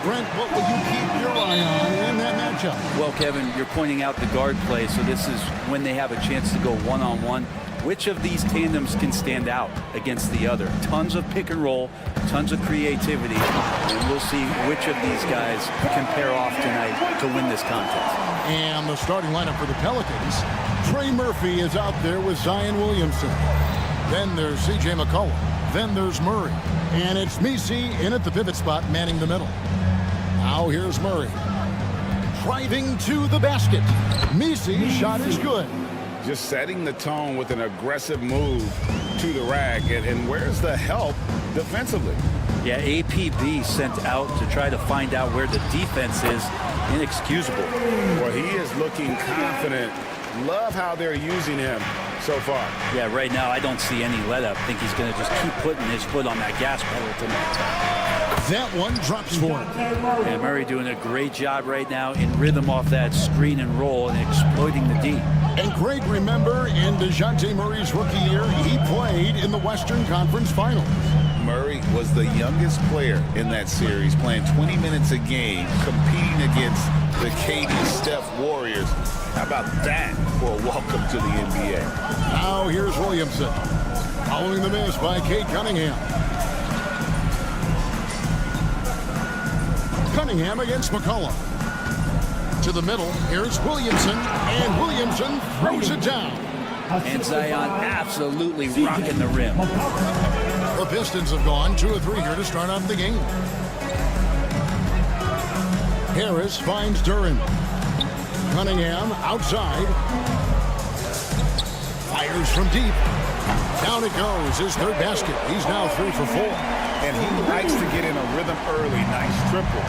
Brent, what will you keep your eye on in that matchup? Well, Kevin, you're pointing out the guard play, so this is when they have a chance to go one-on-one. Which of these tandems can stand out against the other? Tons of pick and roll, tons of creativity, and we'll see which of these guys can pair off tonight to win this contest. And the starting lineup for the Pelicans, Trey Murphy is out there with Zion Williamson. Then there's C.J. McCollum. Then there's Murray. And it's Messi in at the pivot spot, manning the middle. Now here's Murray. Driving to the basket. Messi shot is good. Just setting the tone with an aggressive move to the rack. And where's the help defensively? Yeah, APB sent out to try to find out where the defense is. Inexcusable. Well, he is looking confident. Love how they're using him so far. Yeah, right now I don't see any let up. I think he's going to just keep putting his foot on that gas pedal tonight. That one drops for him. And Murray doing a great job right now in rhythm off that screen and roll and exploiting the D. And Greg, remember in DeJounte Murray's rookie year, he played in the Western Conference Finals. Murray was the youngest player in that series, playing 20 minutes a game, competing against the KD Steph Warriors. How about that for a welcome to the NBA? Now here's Williamson. Following the miss by Cade Cunningham. Cunningham against McCollum. To the middle, here's Williamson, and Williamson throws it down. And Zion absolutely rocking the rim. The Pistons have gone 2 of 3 here to start off the game. Harris finds Duran. Cunningham outside. Fires from deep. Down it goes, his third basket. He's now 3 for 4. And he likes to get in a rhythm early. Nice triple.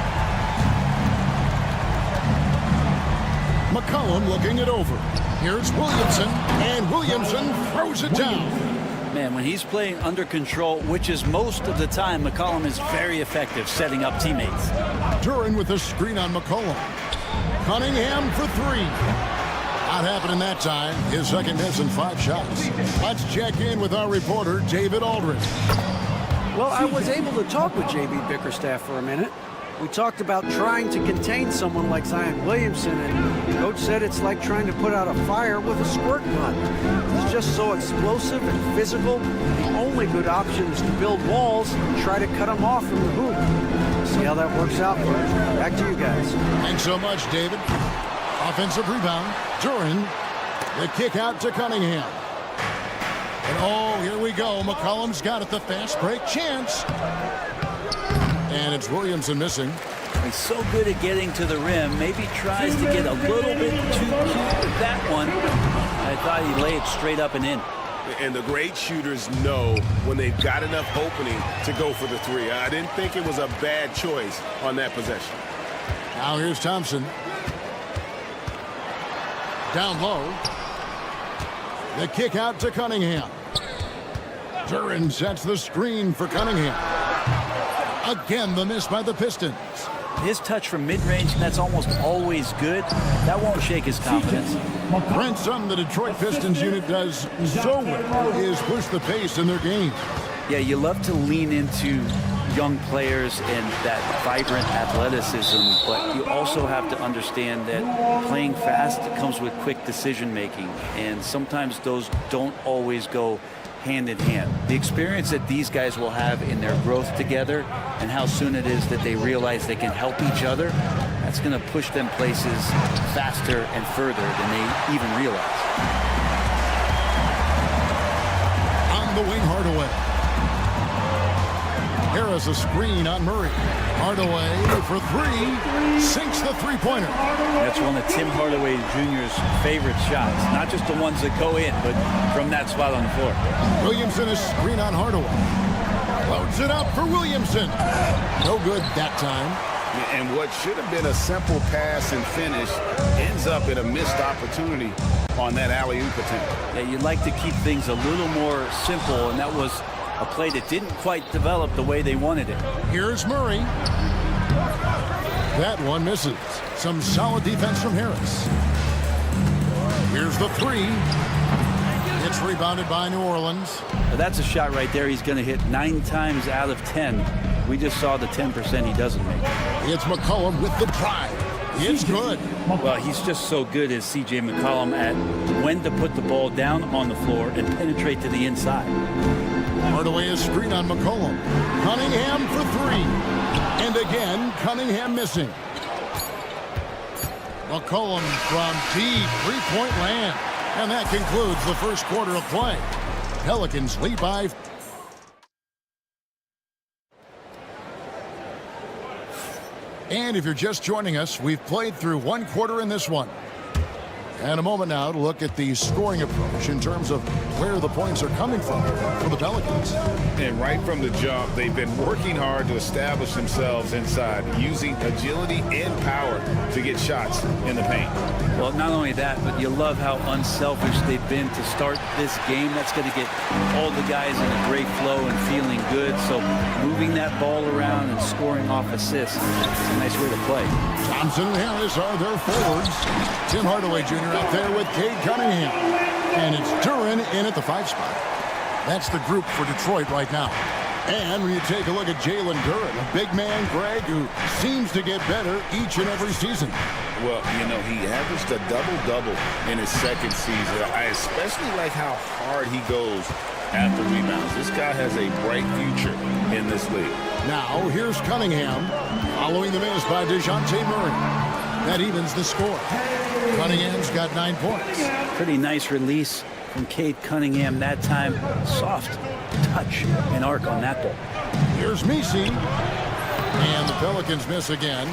McCollum looking it over. Here's Williamson, and Williamson throws it down. Man, when he's playing under control, which is most of the time, McCollum is very effective setting up teammates. Duran with a screen on McCollum. Cunningham for 3. Not happening that time. His second miss and 5 shots. Let's check in with our reporter, David Aldridge. Well, I was able to talk with J.B. Bickerstaff for a minute. We talked about trying to contain someone like Zion Williamson, and Coach said it's like trying to put out a fire with a squirt gun. He's just so explosive and physical. The only good option is to build walls and try to cut him off from the hoop. See how that works out for us. Back to you guys. Thanks so much, David. Offensive rebound. Duran. The kick out to Cunningham. And oh, here we go. McCollum's got it. The fast break chance. And it's Williamson missing. He's so good at getting to the rim. Maybe tries to get a little bit too cute with that one. I thought he'd lay it straight up and in. And the great shooters know when they've got enough opening to go for the 3. I didn't think it was a bad choice on that possession. Now here's Thompson. Down low. The kick out to Cunningham. Duran sets the screen for Cunningham. Again, the miss by the Pistons. His touch from mid-range, that's almost always good. That won't shake his confidence. Brent, something the Detroit Pistons unit does so well is push the pace in their game. Yeah, you love to lean into young players and that vibrant athleticism, but you also have to understand that playing fast comes with quick decision-making, and sometimes those don't always go hand in hand. The experience that these guys will have in their growth together and how soon it is that they realize they can help each other, that's going to push them places faster and further than they even realize. On the wing, Hardaway. Harris a screen on Murray. Hardaway for 3. Sinks the three-pointer. That's one of Tim Hardaway Jr.'s favorite shots. Not just the ones that go in, but from that spot on the floor. Williamson a screen on Hardaway. Loads it up for Williamson. No good that time. And what should have been a simple pass and finish ends up in a missed opportunity on that alley-oop attempt. Yeah, you'd like to keep things a little more simple, and that was a play that didn't quite develop the way they wanted it. Here's Murray. That one misses. Some solid defense from Harris. Here's the 3. It's rebounded by New Orleans. Now that's a shot right there he's going to hit 9 times out of 10. We just saw the 10% he doesn't make. It's McCollum with the drive. It's good. Well, he's just so good as C.J. McCollum at when to put the ball down on the floor and penetrate to the inside. Hardaway is screen on McCollum. Cunningham for three. And again, Cunningham missing. McCollum from deep three-point land. And that concludes the first quarter of play. Pelicans lead by... And if you're just joining us, we've played through one quarter in this one. And a moment now to look at the scoring approach in terms of where the points are coming from for the Pelicans. And right from the jump, they've been working hard to establish themselves inside, using agility and power to get shots in the paint. Well, not only that, but you love how unselfish they've been to start this game. That's going to get all the guys in a great flow and feeling good. So moving that ball around and scoring off assists is a nice way to play. Thompson and Harris are their forwards. Tim Hardaway Jr. out there with Cade Cunningham. And it's Duren in at the 5 spot. That's the group for Detroit right now. And when you take a look at Jalen Duren, a big man, Greg, who seems to get better each and every season. Well, you know, he averaged a double-double in his second season. I especially like how hard he goes after rebounds. This guy has a bright future in this league. Now, here's Cunningham following the miss by DeJounte Murray. That evens the score. Cunningham's got 9 points. Pretty nice release from Cade Cunningham that time. Soft touch and arc on that ball. Here's Messi. And the Pelicans miss again.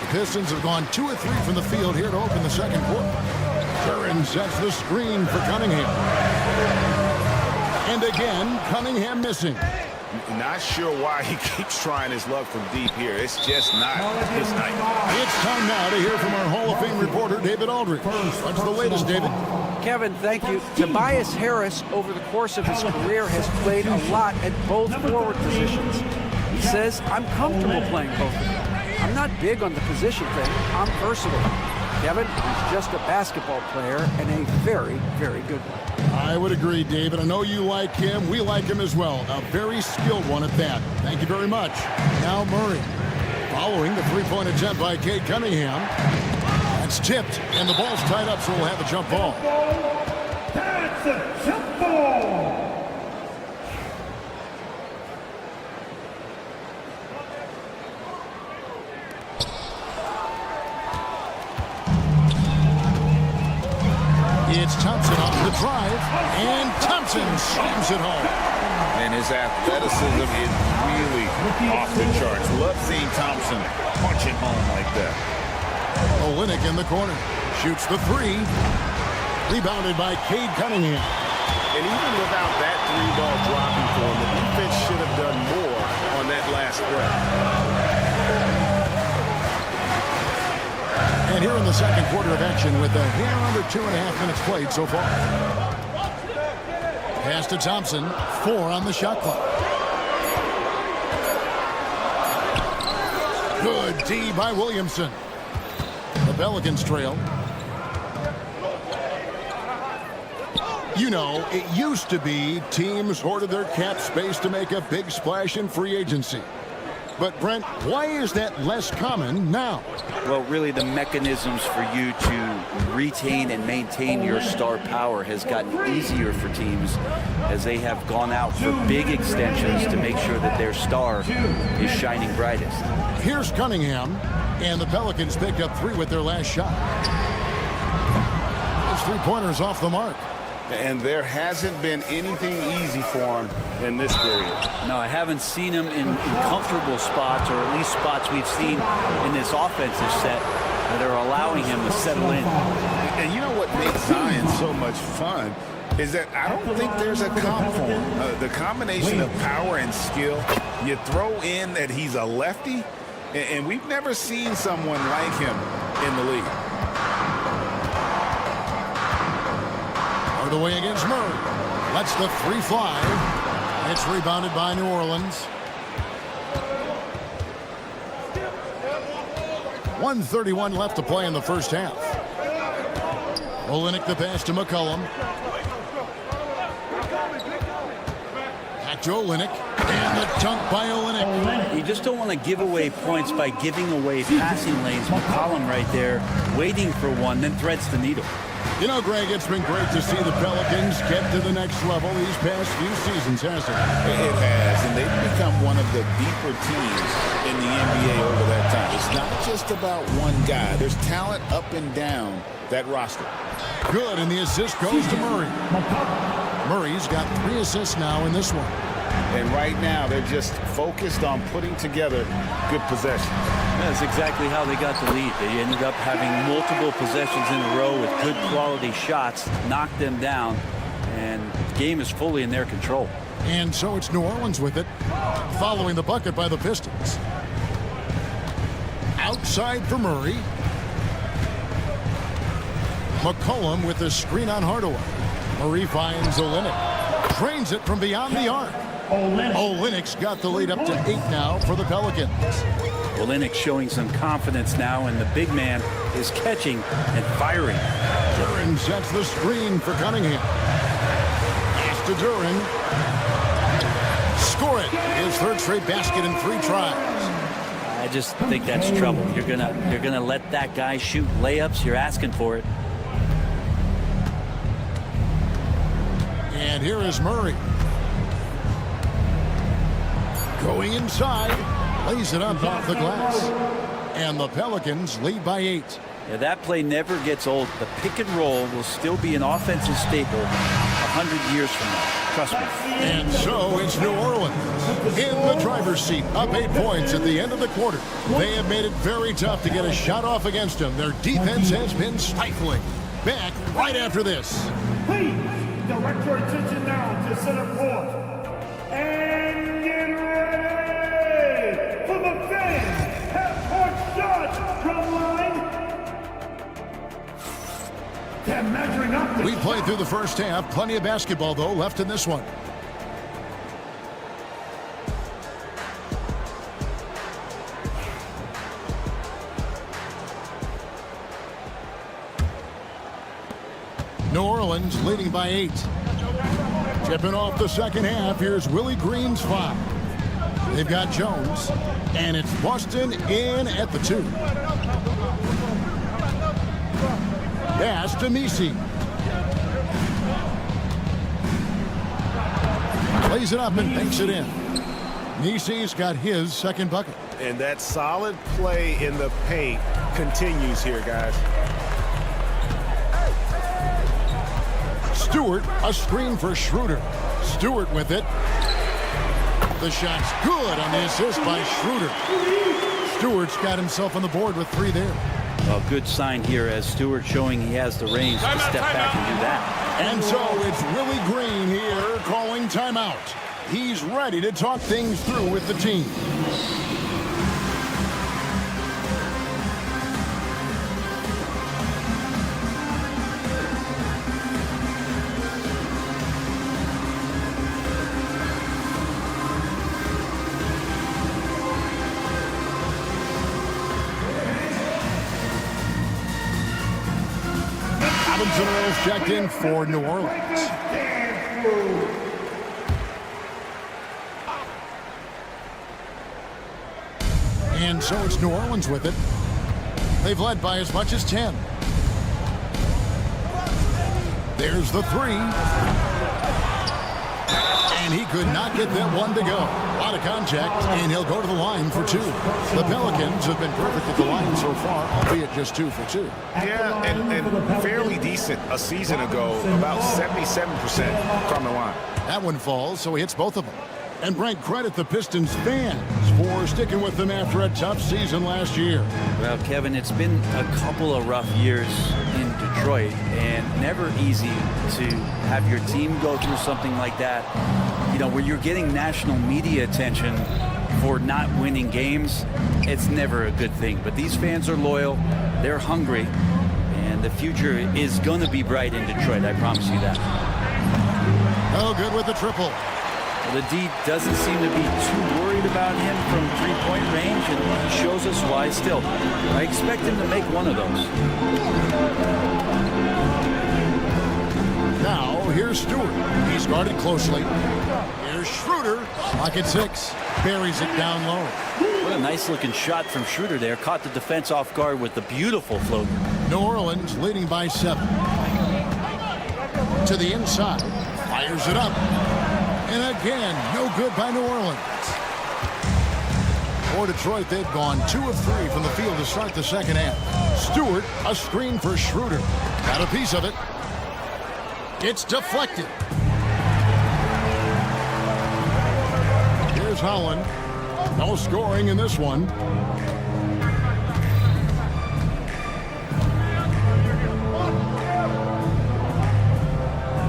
The Pistons have gone 2 of 3 from the field here to open the second quarter. Duren sets the screen for Cunningham. And again, Cunningham missing. Not sure why he keeps trying his luck from deep here. It's just not his night. It's time now to hear from our Hall of Fame reporter, David Aldridge. What's the latest, David? Kevin, thank you. Tobias Harris, over the course of his career, has played a lot at both forward positions. He says, I'm comfortable playing both of them. I'm not big on the position thing. I'm versatile. Kevin, he's just a basketball player and a very, very good one. I would agree, David. I know you like him. We like him as well. A very skilled one at that. Thank you very much. Now Murray. Following the three-point attempt by Cade Cunningham. That's tipped, and the ball's tied up, so we'll have a jump ball. That's a jump ball. It's Thompson off the drive, and Thompson slams it home. And his athleticism is really off the charts. Love seeing Thompson punch it home like that. Olreans in the corner. Shoots the three. Rebounded by Cade Cunningham. And even without that three-ball dropping for him, the defense should have done more on that last breath. And here in the second quarter of action with a hair under 2.5 minutes played so far. Pass to Thompson. 4 on the shot clock. Good D by Williamson. The Pelicans trail. You know, it used to be teams hoarded their cap space to make a big splash in free agency. But, Brent, why is that less common now? Well, really, the mechanisms for you to retain and maintain your star power has gotten easier for teams as they have gone out for big extensions to make sure that their star is shining brightest. Here's Cunningham, and the Pelicans picked up 3 with their last shot. Those three-pointers off the mark. And there hasn't been anything easy for him in this period. No, I haven't seen him in comfortable spots, or at least spots we've seen in this offensive set that are allowing him to settle in. And you know what makes Zion so much fun is that I don't think there's a comp for him. The combination of power and skill, you throw in that he's a lefty, and we've never seen someone like him in the league. The way against Murray. Lets the 3 fly. It's rebounded by New Orleans. 1:31 left to play in the first half. Olreans the pass to McCollum. Back to Olreans. And the dunk by Olynyk. You just don't want to give away points by giving away passing lanes. McCollum right there, waiting for one, then threads the needle. You know, Greg, it's been great to see the Pelicans get to the next level these past few seasons, hasn't it? It has, and they've become one of the deeper teams in the NBA over that time. It's not just about one guy. There's talent up and down that roster. Good, and the assist goes to Murray. Murray's got 3 assists now in this one. And right now, they're just focused on putting together good possession. That's exactly how they got the lead. They ended up having multiple possessions in a row with good quality shots, knocked them down, and the game is fully in their control. And so it's New Orleans with it, following the bucket by the Pistons. Outside for Murray. McCollum with the screen on Hardaway. Murray finds Olynyk. Drains it from beyond the arc. Olynyk's got the lead up to 8 now for the Pelicans. Olynyk showing some confidence now, and the big man is catching and firing. Duran sets the screen for Cunningham. Pass to Duran. Score it. His 3rd straight basket in 3 tries. I just think that's trouble. You're gonna let that guy shoot layups. You're asking for it. And here is Murray. Going inside. Lays it up off the glass. And the Pelicans lead by 8. Yeah, that play never gets old. The pick and roll will still be an offensive staple 100 years from now. Trust me. And so it's New Orleans in the driver's seat, up 8 points at the end of the quarter. They have made it very tough to get a shot off against them. Their defense has been stifling. Back right after this. Please direct your attention now to center court. And get ready for the fans. Half-court shot from line. They're measuring up. We played through the first half. Plenty of basketball, though, left in this one. New Orleans leading by 8. Tipping off the second half. Here's Willie Green's 5. They've got Jones. And it's Boston in at the 2. Pass to Messi. Plays it up and banks it in. Messi's got his 2nd bucket. And that solid play in the paint continues here, guys. Stewart, a screen for Schroeder. Stewart with it. The shot's good on the assist by Schroeder. Stewart's got himself on the board with 3 there. A good sign here as Stewart showing he has the range to step back and do that. And so it's Willie Green here calling timeout. He's ready to talk things through with the team. Robinson Earls checked in for New Orleans. And so it's New Orleans with it. They've led by as much as 10. There's the 3. And he could not get that one to go. A lot of contact, and he'll go to the line for 2. The Pelicans have been perfect at the line so far, albeit just 2 for 2. Yeah, and fairly decent a season ago, about 77% from the line. That one falls, so he hits both of them. And Brent, credit the Pistons fans for sticking with them after a tough season last year. Well, Kevin, it's been a couple of rough years in Detroit, and never easy to have your team go through something like that. You know, where you're getting national media attention for not winning games, it's never a good thing. But these fans are loyal, they're hungry, and the future is going to be bright in Detroit, I promise you that. Oh, good with the triple. The D doesn't seem to be too worried about him from three-point range, and he shows us why still. I expect him to make one of those. Now, here's Stewart. He's guarded closely. Here's Here's Schroeder. Pocket 6. Buries it down low. What a nice-looking shot from Schroeder there. Caught the defense off guard with the beautiful floater. New Orleans leading by 7. To the inside. Fires it up. And again, no good by New Orleans. For Detroit, they've gone 2 of 3 from the field to start the second half. Stewart, a screen for Schroeder. Got a piece of it. It's deflected. Here's Holland. No scoring in this one.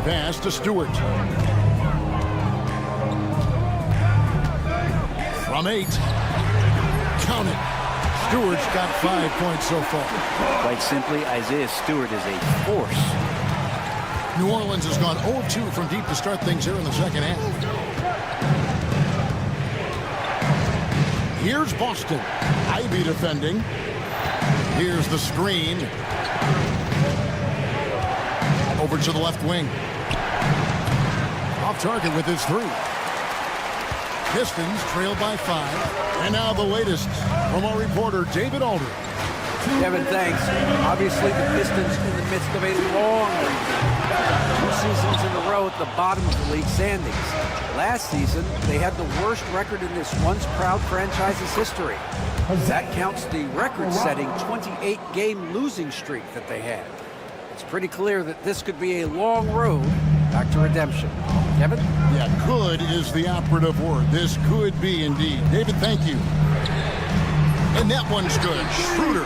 Pass to Stewart. From 8. Count it. Stewart's got 5 points so far. Quite simply, Isaiah Stewart is a force. New Orleans has gone 0-2 from deep to start things here in the second half. Here's Boston. Ivy defending. Here's the screen. Over to the left wing. Off target with his 3. Pistons trailed by 5. And now the latest from our reporter, David Aldridge. Kevin, thanks. Obviously, the Pistons in the midst of a long rebuild. 2 seasons in a row at the bottom of the league standings. Last season, they had the worst record in this once proud franchise's history. That counts the record-setting 28-game losing streak that they had. It's pretty clear that this could be a long road back to redemption. Kevin? Yeah, could is the operative word. This could be indeed. David, thank you. And that one's good. Schroeder.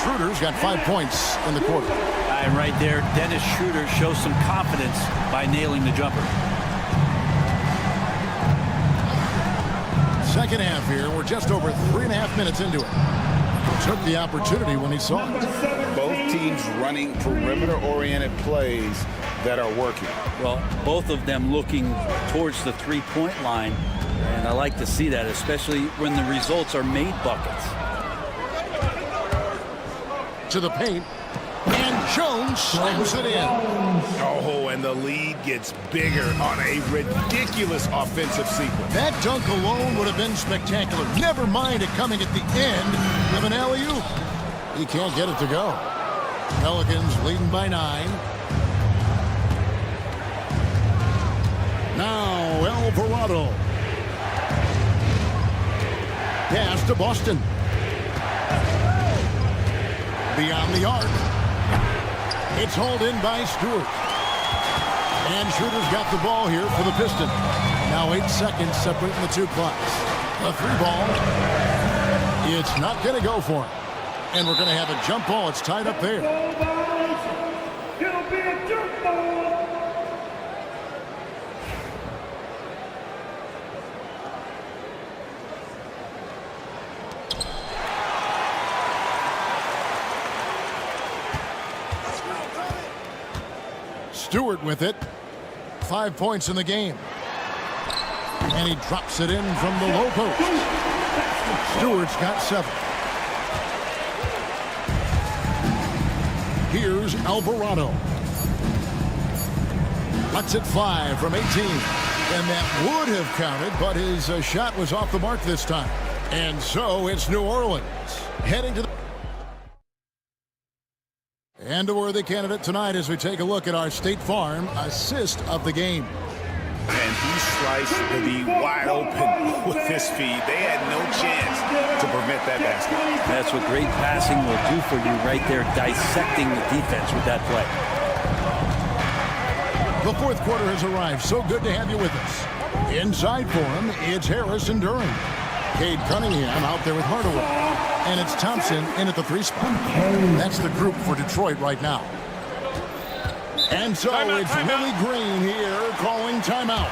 Schroeder's got 5 points in the quarter. And right there, Dennis Schroeder shows some confidence by nailing the jumper. Second half here. We're just over 3.5 minutes into it. Took the opportunity when he saw it. Both teams running perimeter-oriented plays that are working. Well, both of them looking towards the three-point line. And I like to see that, especially when the results are made buckets. To the paint. And Jones slams it in. Oh, and the lead gets bigger on a ridiculous offensive sequence. That dunk alone would have been spectacular. Never mind it coming at the end of an alley-oop. He can't get it to go. Pelicans leading by 9. Now Alvarado. Pass to Boston. Beyond the arc. It's hauled in by Stewart. And Schroeder's got the ball here for the Pistons. Now 8 seconds separating the 2 clocks. A 3-ball. It's not going to go for him. And we're going to have a jump ball. It's tied up there. It'll be a jump ball. Stewart with it. 5 points in the game. And he drops it in from the low post. Stewart's got 7. Here's Alvarado. Cuts it 5 from 18. And that would have counted, but his shot was off the mark this time. And so it's New Orleans heading to the... And a worthy candidate tonight as we take a look at our State Farm assist of the game. And he sliced the D wide open with his feed. They had no chance to prevent that basket. That's what great passing will do for you right there, dissecting the defense with that play. The fourth quarter has arrived. So good to have you with us. Inside for him, it's Harris and Durham. Cade Cunningham out there with Hardaway. And it's Thompson in at the 3 spot. That's the group for Detroit right now. And so it's Willie Green here calling timeout.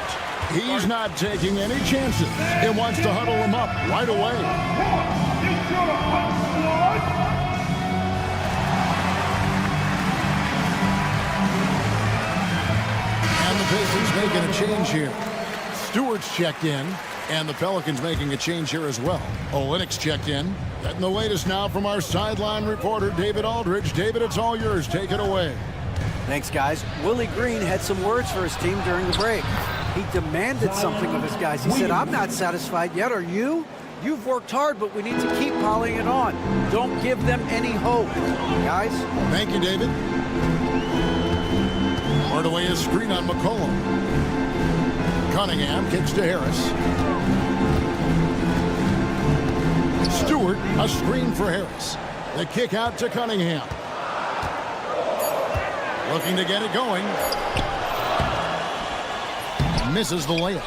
He's not taking any chances. He wants to huddle him up right away. And the Pistons making a change here. Stewart's checked in. And the Pelicans making a change here as well. Olreans checked in. Getting the latest now from our sideline reporter, David Aldridge. David, it's all yours. Take it away. Thanks, guys. Willie Green had some words for his team during the break. He demanded something of his guys. He said, I'm not satisfied yet, are you? You've worked hard, but we need to keep piling it on. Don't give them any hope, guys. Thank you, David. Hardaway a screen on McCollum. Cunningham kicks to Harris. Stewart, a screen for Harris. The kick out to Cunningham. Looking to get it going. Misses the layup.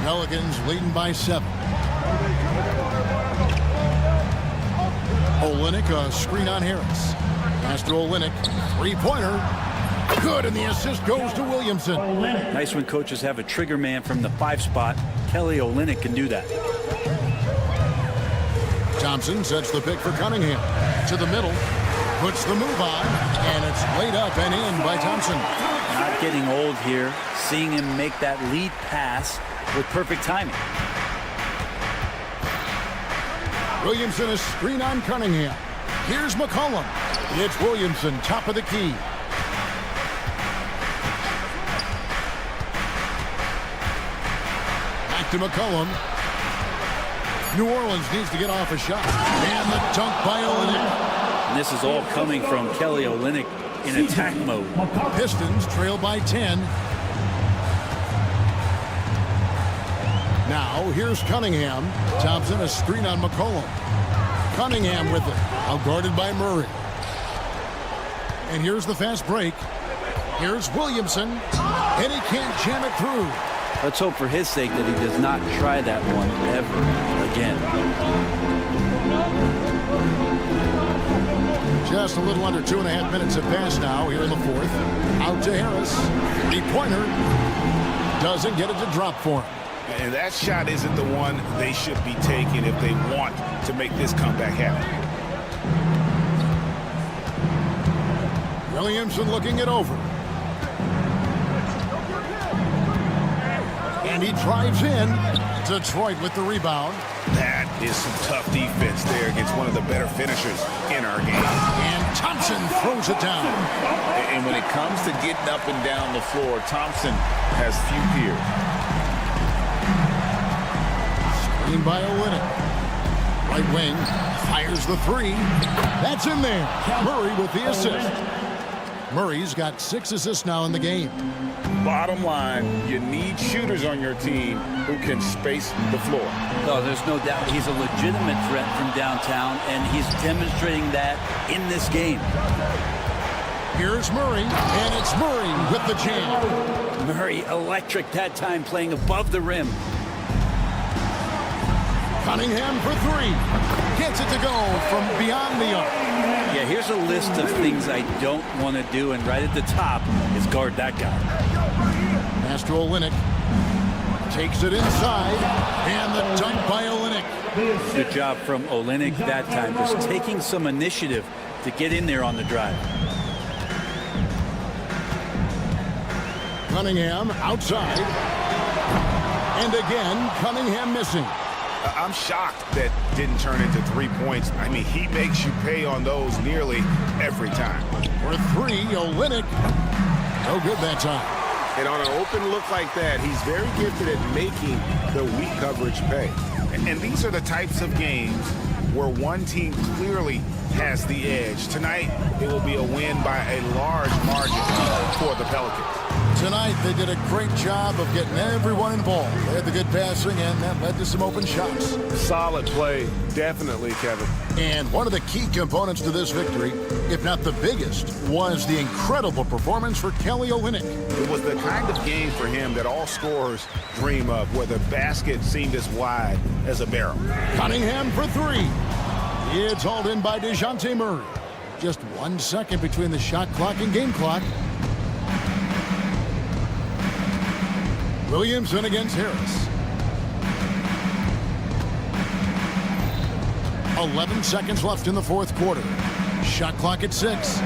Pelicans leading by 7. Olynyk, a screen on Harris. Pass to Olynyk. Three-pointer. Good, and the assist goes to Williamson. Nice when coaches have a trigger man from the 5 spot. Kelly Olynyk can do that. Thompson sets the pick for Cunningham. To the middle. Puts the move on, and it's laid up and in by Thompson. Not getting old here. Seeing him make that lead pass with perfect timing. Williamson a screen on Cunningham. Here's McCollum. It's Williamson, top of the key. Back to McCollum. New Orleans needs to get off a shot. And the dunk by Olynyk. And this is all coming from Kelly Olynyk in attack mode. Pistons trail by 10. Now, here's Cunningham. Thompson a screen on McCollum. Cunningham with it. Out guarded by Murray. And here's the fast break. Here's Williamson. And he can't jam it through. Let's hope for his sake that he does not try that one ever again. Just a little under 2.5 minutes have passed now here in the 4th. Out to Harris. Three-pointer. Doesn't get it to drop for him. And that shot isn't the one they should be taking if they want to make this comeback happen. Williamson looking it over. And he drives in. Detroit with the rebound. That is some tough defense there against one of the better finishers in our game. And Thompson throws it down. And when it comes to getting up and down the floor, Thompson has few peers. Screen by Olynyk. Right wing. Fires the 3. That's in there. Murray with the assist. Murray's got 6 assists now in the game. Bottom line, you need shooters on your team who can space the floor. No, there's no doubt he's a legitimate threat from downtown, and he's demonstrating that in this game. Here's Murray, and it's Murray with the jam. Murray electric that time, playing above the rim. Cunningham for 3. Gets it to go from beyond the arc. Yeah, here's a list of things I don't want to do, and right at the top is guard that guy. Pass to Olynyk. Takes it inside, and the dunk by Olynyk. Good job from Olynyk that time, just taking some initiative to get in there on the drive. Cunningham outside. And again, Cunningham missing. I'm shocked that didn't turn into 3 points. I mean, he makes you pay on those nearly every time. For 3, Olynyk. No good that time. And on an open look like that, he's very gifted at making the weak coverage pay. And these are the types of games where one team clearly has the edge. Tonight, it will be a win by a large margin for the Pelicans. Tonight, they did a great job of getting everyone involved. They had the good passing, and that led to some open shots. Solid play, definitely, Kevin. And one of the key components to this victory, if not the biggest, was the incredible performance for Kelly Olynyk. It was the kind of game for him that all scorers dream of, where the basket seemed as wide as a barrel. Cunningham for 3. It's hauled in by DeJounte Murray. Just 1 second between the shot clock and game clock. Williamson against Harris. 11 seconds left in the 4th quarter. Shot clock at 6.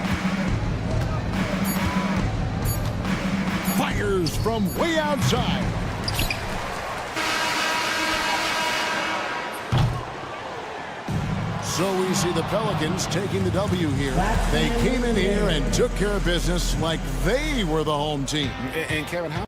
Fires from way outside. So we see the Pelicans taking the W here. They came in here and took care of business like they were the home team. And Kevin, how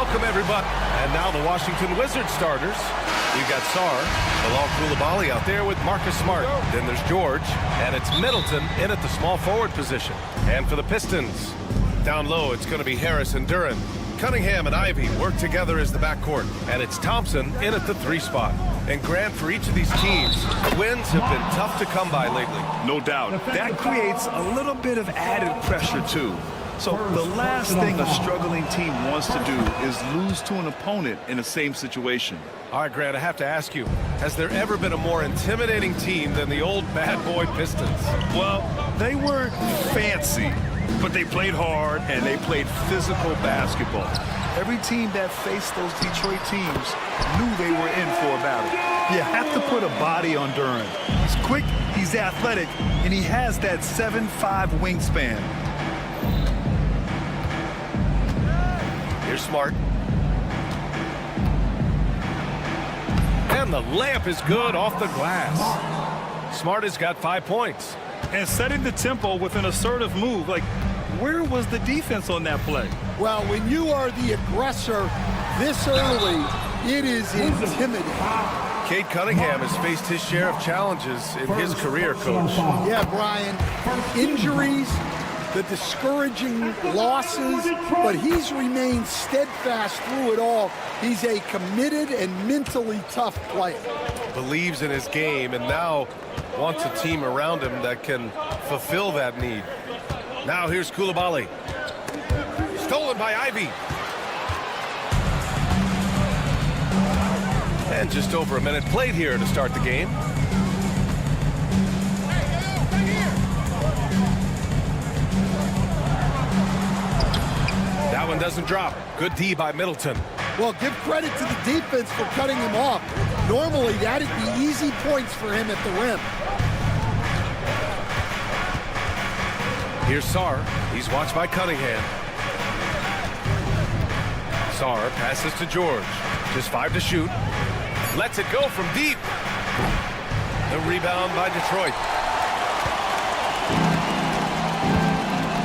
Welcome, everybody. And now the Washington Wizards starters. You've got Sarr, Bilal Coulibaly out there with Marcus Smart. Then there's George, and it's Middleton in at the small forward position. And for the Pistons, down low, it's going to be Harris and Duran. Cunningham and Ivy work together as the backcourt, and it's Thompson in at the 3 spot. And Grant, for each of these teams, the wins have been tough to come by lately. No doubt. That creates a little bit of added pressure, too. So the last thing a struggling team wants to do is lose to an opponent in the same situation. All right, Grant, I have to ask you, has there ever been a more intimidating team than the old bad boy Pistons? Well, they weren't fancy, but they played hard and they played physical basketball. Every team that faced those Detroit teams knew they were in for a battle. You have to put a body on Duran. He's quick, he's athletic, and he has that 7'5" wingspan. Here's Smart. And the layup is good off the glass. Smart has got 5 points. And setting the tempo with an assertive move. Like, where was the defense on that play? Well, when you are the aggressor this early, it is intimidating. Cade Cunningham has faced his share of challenges in his career, Coach. Yeah, Brian, injuries, the discouraging losses, but he's remained steadfast through it all. He's a committed and mentally tough player. Believes in his game and now wants a team around him that can fulfill that need. Now here's Coulibaly. Stolen by Ivy. And just over a minute played here to start the game. That one doesn't drop. Good D by Middleton. Well, give credit to the defense for cutting him off. Normally, that'd be easy points for him at the rim. Here's Sarr. He's watched by Cunningham. Sarr passes to George. Just 5 to shoot. Lets it go from deep. The rebound by Detroit.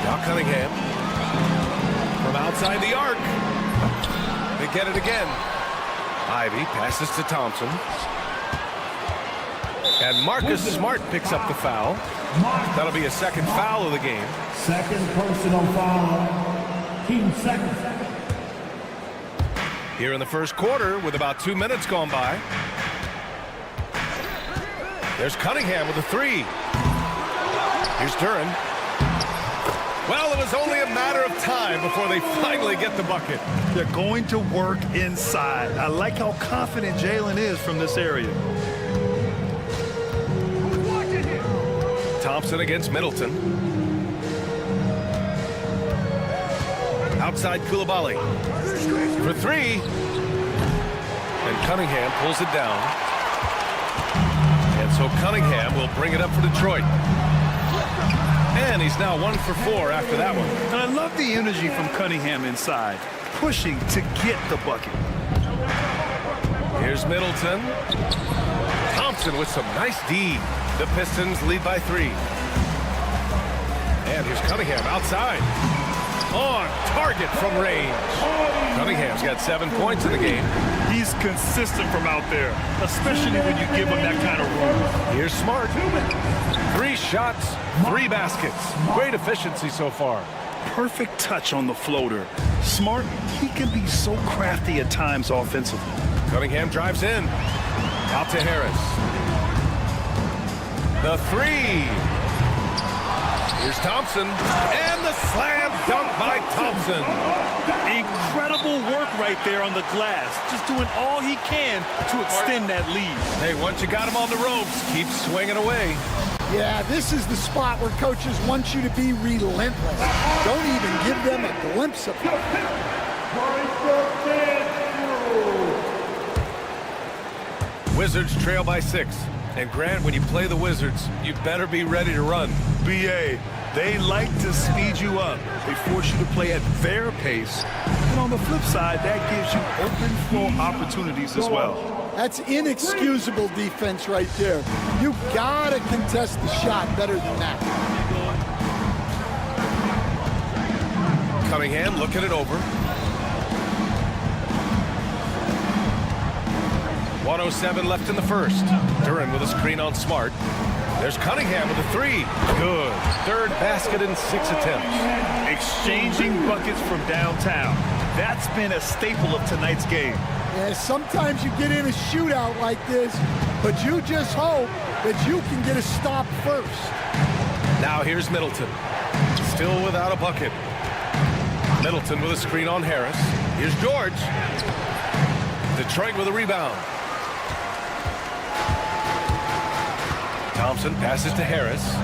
Now Cunningham. From outside the arc. They get it again. Ivy passes to Thompson. And Marcus Smart picks up the foul. That'll be a second foul of the game. Second personal foul. Team second. Here in the first quarter with about 2 minutes gone by. There's Cunningham with a 3. Here's Duran. Well, it was only a matter of time before they finally get the bucket. They're going to work inside. I like how confident Jalen is from this area. Thompson against Middleton. Outside Coulibaly. For 3. And Cunningham pulls it down. And so Cunningham will bring it up for Detroit. And he's now 1 for 4 after that one. And I love the energy from Cunningham inside, pushing to get the bucket. Here's Middleton. Thompson with some nice D. The Pistons lead by 3. And here's Cunningham outside. On target from range. Cunningham's got 7 points in the game. He's consistent from out there, especially when you give him that kind of room. Here's Smart. 3 shots, 3 baskets. Great efficiency so far. Perfect touch on the floater. Smart, he can be so crafty at times offensively. Cunningham drives in. Out to Harris. The 3. Here's Thompson. And the slam dunk by Thompson. Incredible work right there on the glass. Just doing all he can to extend that lead. Hey, once you got him on the ropes, keep swinging away. Yeah, this is the spot where coaches want you to be relentless. Don't even give them a glimpse of it. Wizards trail by 6. And Grant, when you play the Wizards, you better be ready to run. BA, they like to speed you up. They force you to play at their pace. And on the flip side, that gives you open floor opportunities as well. That's inexcusable defense right there. You gotta contest the shot better than that. Cunningham looking it over. 1:07 left in the first. Duren with a screen on Smart. There's Cunningham with a three. Good. Third basket in 6 attempts. Exchanging buckets from downtown. That's been a staple of tonight's game. Yeah, sometimes you get in a shootout like this, but you just hope that you can get a stop first. Now here's Middleton. Still without a bucket. Middleton with a screen on Harris. Here's George. Detroit with a rebound. Thompson passes to Harris.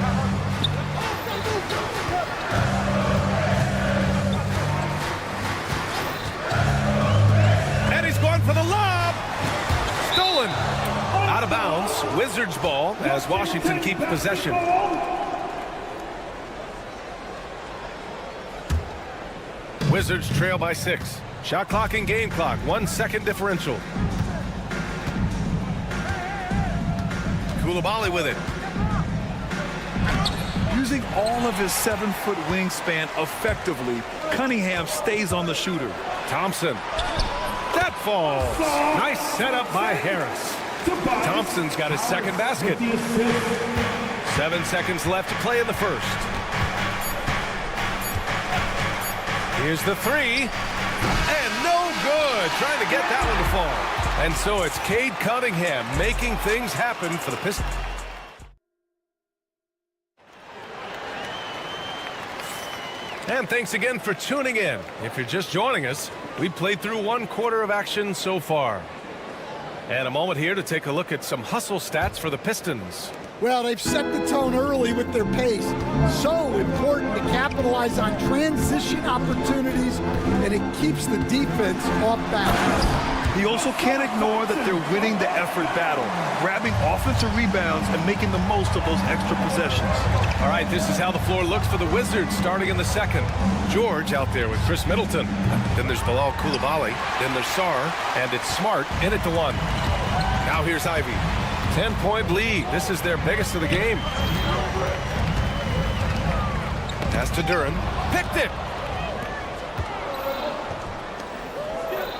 And he's going for the lob. Stolen. Out of bounds. Wizards ball as Washington keeps possession. Wizards trail by 6. Shot clock and game clock. 1 second differential. Coulibaly with it. Using all of his 7-foot wingspan effectively, Cunningham stays on the shooter. Thompson. That falls. Nice setup by Harris. Thompson's got his second basket. 7 seconds left to play in the first. Here's the three. And no good. Trying to get that one to fall. And so it's Cade Cunningham making things happen for the Pistons. And thanks again for tuning in. If you're just joining us, we've played through 1 quarter of action so far. And a moment here to take a look at some hustle stats for the Pistons. Well, they've set the tone early with their pace. So important to capitalize on transition opportunities, and it keeps the defense off balance. He also can't ignore that they're winning the effort battle, grabbing offensive rebounds and making the most of those extra possessions. All right, this is how the floor looks for the Wizards starting in the second. George out there with Chris Middleton. Then there's Bilal Coulibaly. Then there's Sarr, and it's Smart in at the 1. Now here's Ivy. 10-point lead. This is their biggest of the game. Pass to Duren. Picked it.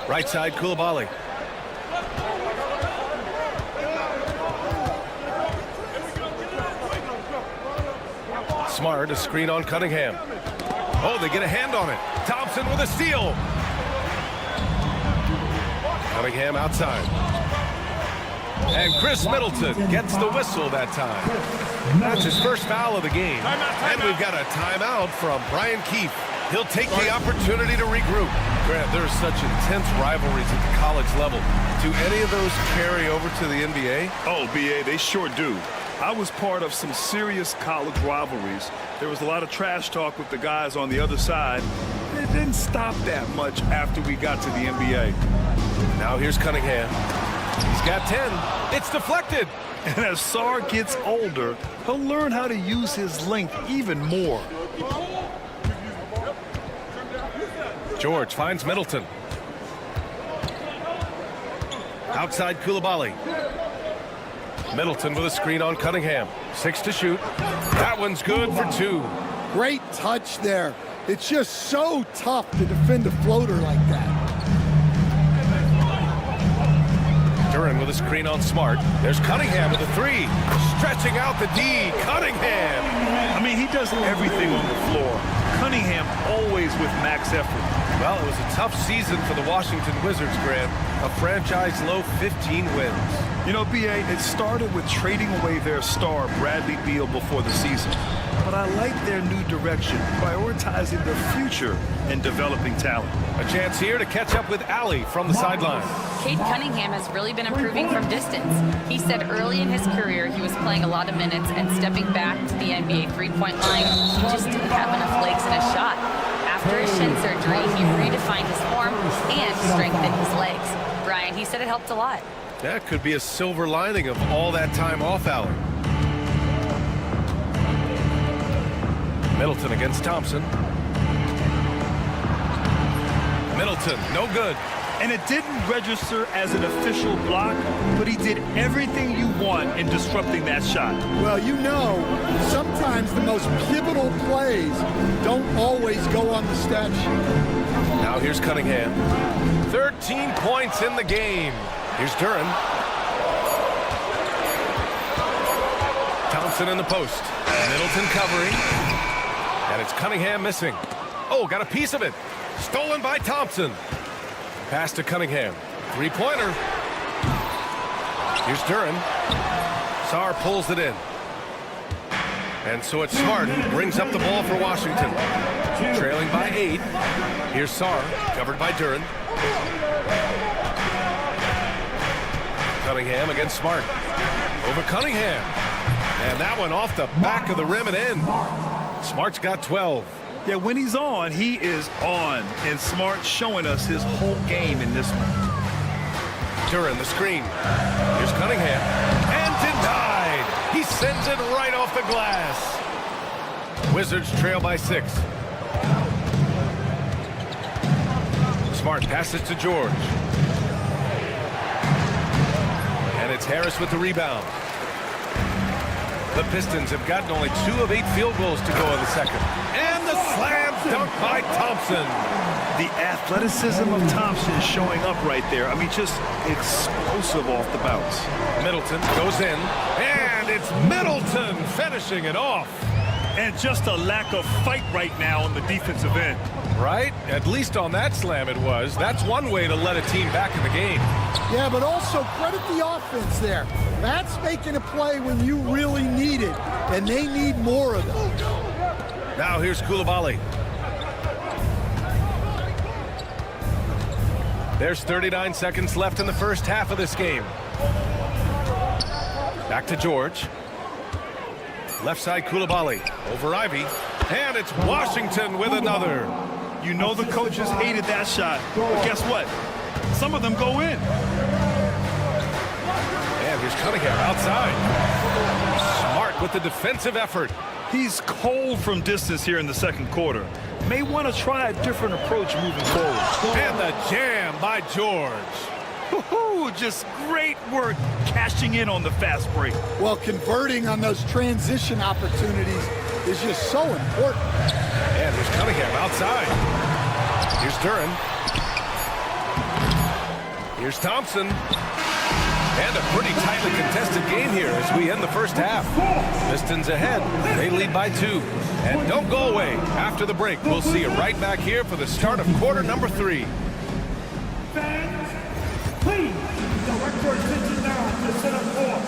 Right side, Coulibaly. Smart, a screen on Cunningham. Oh, they get a hand on it. Thompson with a steal. Cunningham outside. And Chris Middleton gets the whistle that time. That's his first foul of the game. And we've got a timeout from Brian Keefe. He'll take the opportunity to regroup. Grant, there's such intense rivalries at the college level. Do any of those carry over to the NBA? Oh, BA, they sure do. I was part of some serious college rivalries. There was a lot of trash talk with the guys on the other side. It didn't stop that much after we got to the NBA. Now here's Cunningham. He's got 10. It's deflected. And as Sarr gets older, he'll learn how to use his length even more. George finds Middleton. Outside Coulibaly. Middleton with a screen on Cunningham. 6 to shoot. That one's good for 2. Great touch there. It's just so tough to defend a floater like that. Duren with a screen on Smart. There's Cunningham with a 3. Stretching out the D. Cunningham. I mean, he does everything on the floor. Cunningham always with max effort. Well, it was a tough season for the Washington Wizards, Grant. A franchise low 15 wins. You know, BA, it started with trading away their star, Bradley Beal, before the season. But I like their new direction, prioritizing their future and developing talent. A chance here to catch up with Allie from the sideline. Cade Cunningham has really been improving from distance. He said early in his career he was playing a lot of minutes and stepping back to the NBA three-point line, he just didn't have enough legs in his shot. After his shin surgery, he redefined his form and strengthened his legs. Brian, he said it helped a lot. That could be a silver lining of all that time off, Allie. Middleton against Thompson. Middleton, no good. And it didn't register as an official block, but he did everything you want in disrupting that shot. Well, you know, sometimes the most pivotal plays don't always go on the stat sheet. Now here's Cunningham. 13 points in the game. Here's Duren. Williamson in the post. Middleton covering. And it's Cunningham missing. Oh, got a piece of it. Stolen by Thompson. Pass to Cunningham. Three-pointer. Here's Duren. Sarr pulls it in. And so it's Smart who brings up the ball for Washington. Trailing by 8. Here's Sarr, covered by Duren. Cunningham against Smart. Over Cunningham. And that one off the back of the rim and in. Smart's got 12. Yeah, when he's on, he is on. And Smart showing us his whole game in this one. Duren, the screen. Here's Cunningham. And denied. He sends it right off the glass. Wizards trail by 6. Smart passes to George. And it's Harris with the rebound. The Pistons have gotten only 2 of 8 field goals to go in the second. And the slam dunk by Thompson. The athleticism of Thompson is showing up right there. I mean, just explosive off the bounce. Middleton goes in. And it's Middleton finishing it off. And just a lack of fight right now on the defensive end. Right? At least on that slam it was. That's one way to let a team back in the game. Yeah, but also credit the offense there. That's making a play when you really need it, and they need more of those. Now here's Coulibaly. There's 39 seconds left in the first half of this game. Back to George. Left side Coulibaly. Over Ivy. And it's Washington with another. You know the coaches hated that shot. But guess what? Some of them go in. And here's Cunningham outside. Smart with the defensive effort. He's cold from distance here in the second quarter. May want to try a different approach moving forward. And the jam by George. Woohoo! Just great work cashing in on the fast break. Well, converting on those transition opportunities is just so important. And there's Cunningham outside. Here's Duren. Here's Thompson. And a pretty tightly contested game here as we end the first half. Pistons ahead. They lead by 2. And don't go away. After the break, we'll see you right back here for the start of quarter number 3. Fans, please direct your attention now to center court.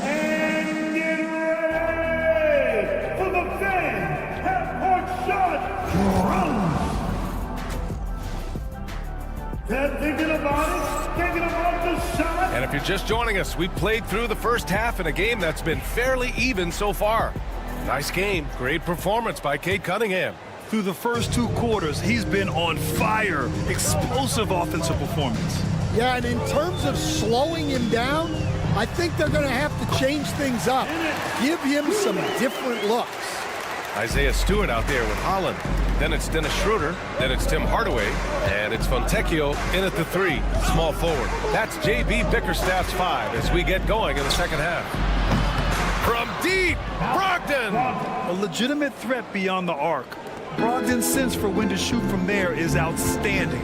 And get ready for the fan half-court shot drums. They're thinking about the shot. And if you're just joining us, we played through the first half in a game that's been fairly even so far. Nice game. Great performance by Cade Cunningham. Through the first 2 quarters, he's been on fire. Explosive offensive performance. Yeah, and in terms of slowing him down, I think they're going to have to change things up. Give him some different looks. Isaiah Stewart out there with Holland. Then it's Dennis Schroeder. Then it's Tim Hardaway. And it's Fontecchio in at the 3, small forward. That's J.B. Bickerstaff's 5 as we get going in the second half. From deep, Brogdon. A legitimate threat beyond the arc. Brogdon's sense for when to shoot from there is outstanding.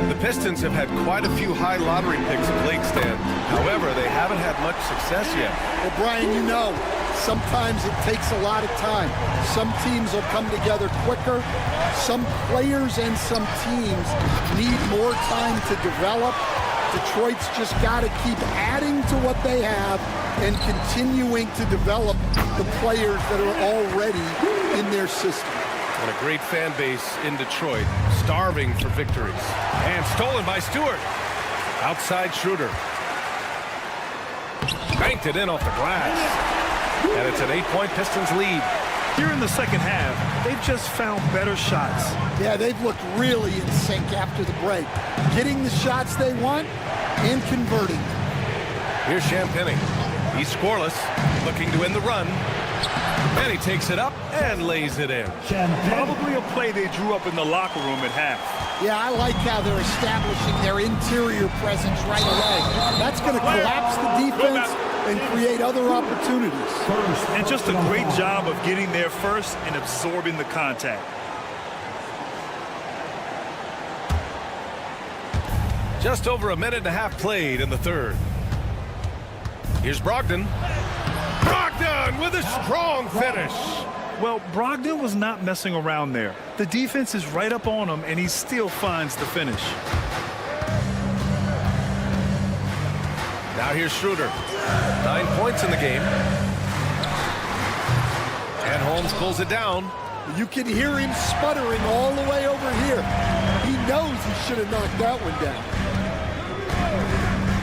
The Pistons have had quite a few high lottery picks of late, Stan. However, they haven't had much success yet. Well, Brian, you know, sometimes it takes a lot of time. Some teams will come together quicker. Some players and some teams need more time to develop. Detroit's just got to keep adding to what they have and continuing to develop the players that are already in their system. And a great fan base in Detroit, starving for victories. And stolen by Stewart. Outside Schroeder. Banked it in off the glass. And it's an 8-point Pistons lead. Here in the second half, they've just found better shots. Yeah, they've looked really in sync after the break. Getting the shots they want and converting. Here's Champagny. He's scoreless, looking to end the run. And he takes it up and lays it in. Probably a play they drew up in the locker room at half. Yeah, I like how they're establishing their interior presence right away. That's going to collapse the defense and create other opportunities. And just a great job of getting there first and absorbing the contact. Just over a minute and a half played in the third. Here's Brogdon. Brogdon! Brogdon with a strong finish. Well, Brogdon was not messing around there. The defense is right up on him, and he still finds the finish. Now here's Schroeder. 9 points in the game. And Holmes pulls it down. You can hear him sputtering all the way over here. He knows he should have knocked that one down.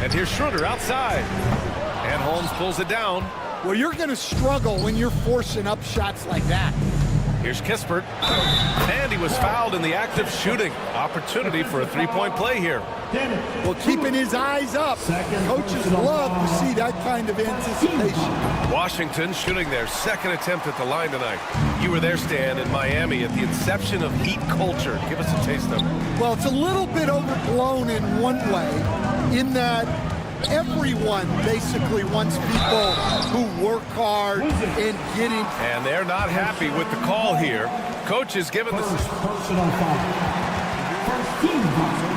And here's Schroeder outside. And Holmes pulls it down. Well, you're going to struggle when you're forcing up shots like that. Here's Kispert. And he was fouled in the act of shooting. Opportunity for a three-point play here. Well, keeping his eyes up. Coaches love to see that kind of anticipation. Washington shooting their second attempt at the line tonight. You were there, Stan, in Miami at the inception of Heat culture. Give us a taste of it. Well, it's a little bit overblown in one way, in that everyone basically wants people who work hard and get in. And they're not happy with the call here. Coach is giving this. Personal foul. First team foul.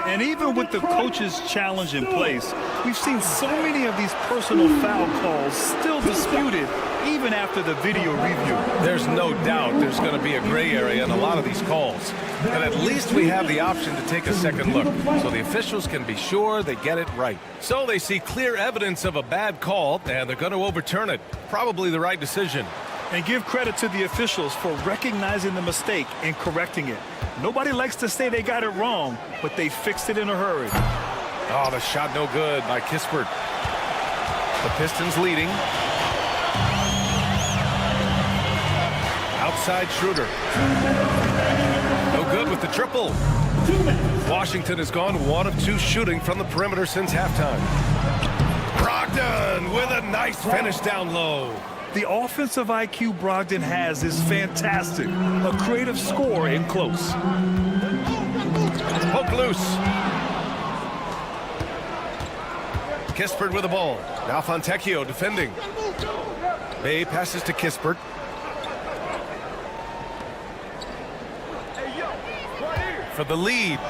And even with the coach's challenge in place, we've seen so many of these personal foul calls still disputed even after the video review. There's no doubt there's going to be a gray area in a lot of these calls. And at least we have the option to take a second look so the officials can be sure they get it right. So they see clear evidence of a bad call, and they're going to overturn it. Probably the right decision. And give credit to the officials for recognizing the mistake and correcting it. Nobody likes to say they got it wrong, but they fixed it in a hurry. Oh, the shot no good by Kispert. The Pistons leading. Outside Schroeder. No good with the triple. Washington has gone 1 of 2 shooting from the perimeter since halftime. Brogdon with a nice finish down low. The offensive IQ Brogdon has is fantastic. A creative scorer in close. Poke loose. Kispert with the ball. Now Fontecchio defending. Bay passes to Kispert. For the lead.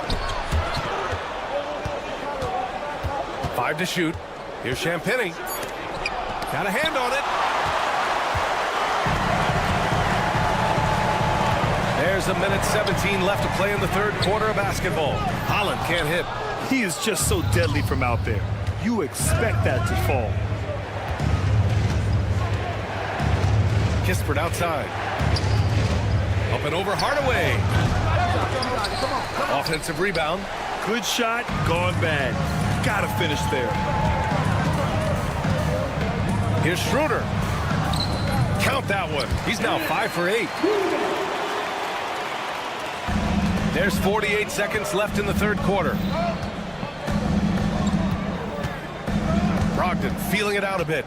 5 to shoot. Here's Champagny. Got a hand on it. There's a minute 17 left to play in the third quarter of basketball. Holland can't hit. He is just so deadly from out there. You expect that to fall. Kispert outside. Up and over Hardaway. Offensive rebound. Good shot, gone bad. Gotta finish there. Here's Schroeder. Count that one. He's now 5 for 8. There's 48 seconds left in the third quarter. Brogdon feeling it out a bit.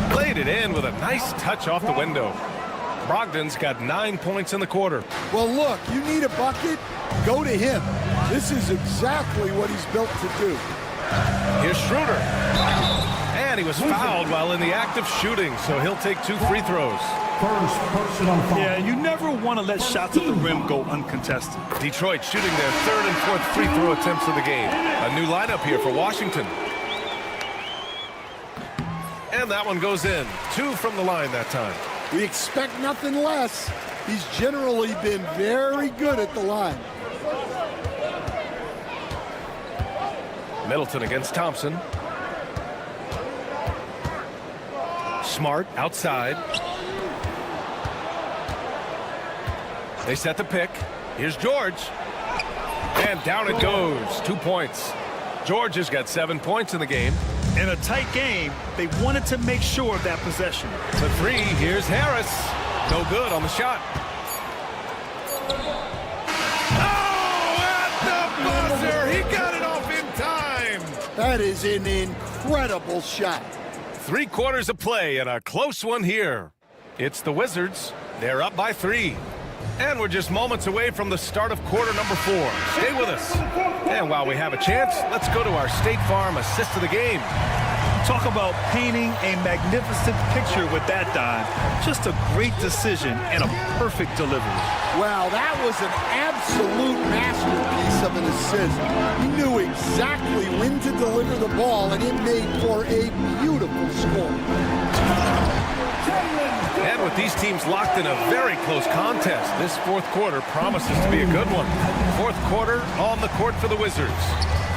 Played it in with a nice touch off the window. Brogdon's got 9 points in the quarter. Well, look, you need a bucket, go to him. This is exactly what he's built to do. Here's Schroeder. And he was fouled while in the act of shooting, so he'll take 2 free throws. First personal foul. Yeah, you never want to let shots at the rim go uncontested. Detroit shooting their 3rd and 4th free throw attempts of the game. A new lineup here for Washington. And that one goes in. 2 from the line that time. We expect nothing less. He's generally been very good at the line. Middleton against Thompson. Smart outside. They set the pick. Here's George. And down it goes. 2 points. George has got 7 points in the game. In a tight game, they wanted to make sure of that possession. To 3, here's Harris. No good on the shot. Oh, at the buzzer! He got it off in time! That is an incredible shot. 3 quarters of play and a close one here. It's the Wizards. They're up by 3. And we're just moments away from the start of quarter number 4. Stay with us. And while we have a chance, let's go to our State Farm assist of the game. Talk about painting a magnificent picture with that dime. Just a great decision and a perfect delivery. Wow, that was an absolute masterpiece of an assist. He knew exactly when to deliver the ball, and it made for a beautiful score. And with these teams locked in a very close contest, this fourth quarter promises to be a good one. Fourth quarter on the court for the Wizards.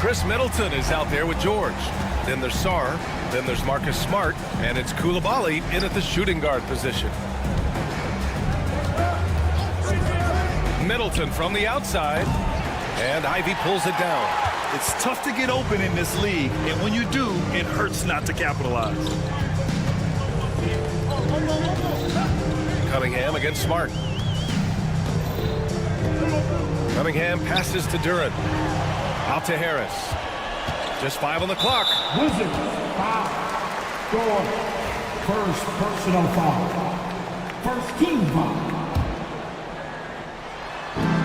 Chris Middleton is out there with George. Then there's Sarr. Then there's Marcus Smart. And it's Coulibaly in at the shooting guard position. Middleton from the outside. And Ivy pulls it down. It's tough to get open in this league, and when you do, it hurts not to capitalize. Cunningham against Smart. Cunningham passes to Duran. Out to Harris. Just 5 on the clock. Wizards, foul. Score. First personal foul. First team foul.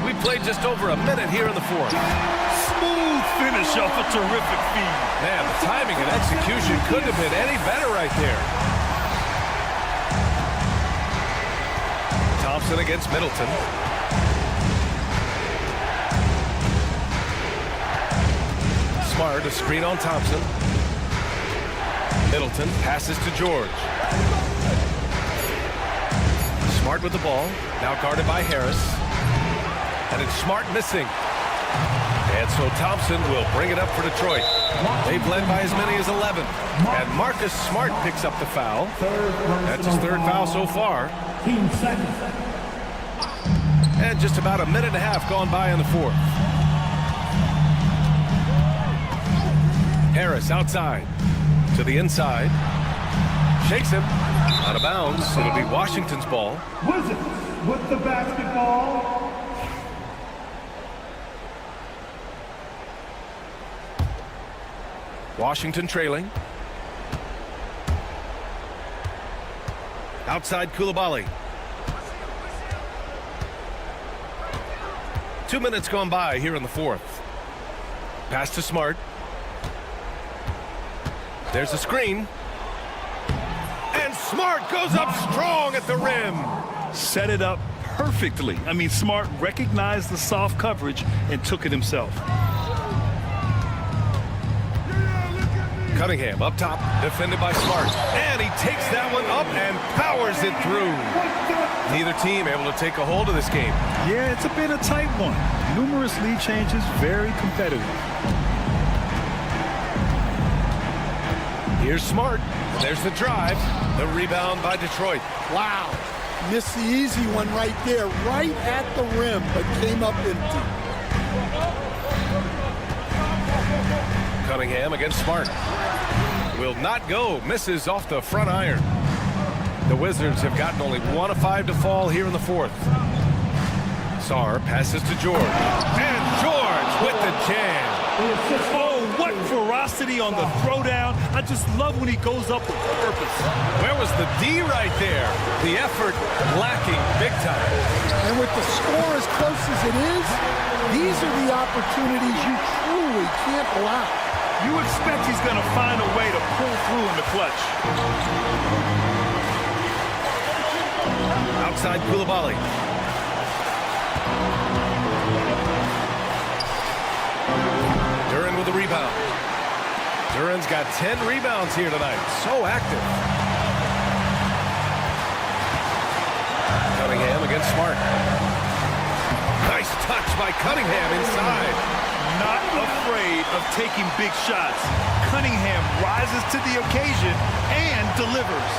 We played just over a minute here in the fourth. Smooth finish off a terrific feed. Man, the timing and execution couldn't have been any better right there. Thompson against Middleton. Smart, a screen on Thompson. Middleton passes to George. Smart with the ball. Now guarded by Harris. And it's Smart missing. And so Thompson will bring it up for Detroit. They've led by as many as 11. And Marcus Smart picks up the foul. That's his third foul so far. Team second. And just about a minute and a half gone by in the fourth. Harris outside to the inside. Shakes him. Out of bounds. It'll be Washington's ball. Wizards with the basketball. Washington trailing. Outside Coulibaly. 2 minutes gone by here in the fourth. Pass to Smart. There's a screen. And Smart goes up strong at the rim. Set it up perfectly. I mean, Smart recognized the soft coverage and took it himself. Cunningham up top, defended by Smart. And he takes that one up and powers it through. Neither team able to take a hold of this game. Yeah, it's been a tight one. Numerous lead changes, very competitive. Here's Smart. There's the drive. The rebound by Detroit. Wow. Missed the easy one right there, right at the rim, but came up empty. Cunningham against Smart. Will not go. Misses off the front iron. The Wizards have gotten only 1 of 5 to fall here in the fourth. Sarr passes to George. And George with the jam. Oh, what ferocity on the throwdown. I just love when he goes up with purpose. Where was the D right there? The effort lacking big time. And with the score as close as it is, these are the opportunities you truly can't allow. You expect he's going to find a way to pull through in the clutch. Outside Coulibaly. Duran with the rebound. Duran's got 10 rebounds here tonight. So active. Cunningham against Smart. Nice touch by Cunningham inside. Not afraid of taking big shots. Cunningham rises to the occasion and delivers.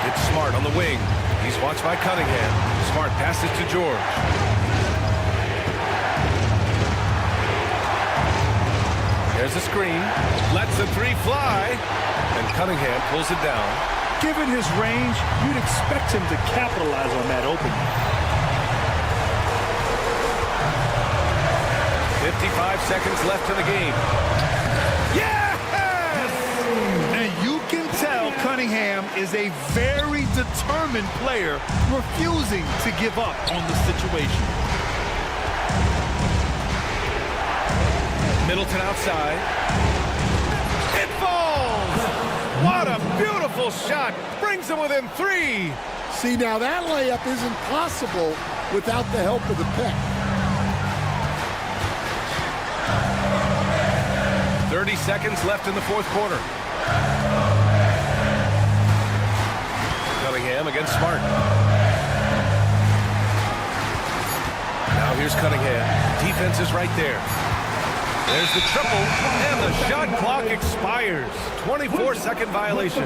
It's Smart on the wing. He's watched by Cunningham. Smart passes to George. There's a screen. Lets the three fly. And Cunningham pulls it down. Given his range, you'd expect him to capitalize on that opening. 55 seconds left in the game. Yes! And you can tell Cunningham is a very determined player, refusing to give up on the situation. Middleton outside. It falls! What a beautiful shot! Brings them within 3. See, now that layup isn't possible without the help of the pick. 30 seconds left in the fourth quarter. Cunningham against Smart. Now here's Cunningham. Defense is right there. There's the triple, and the shot clock expires. 24-second violation.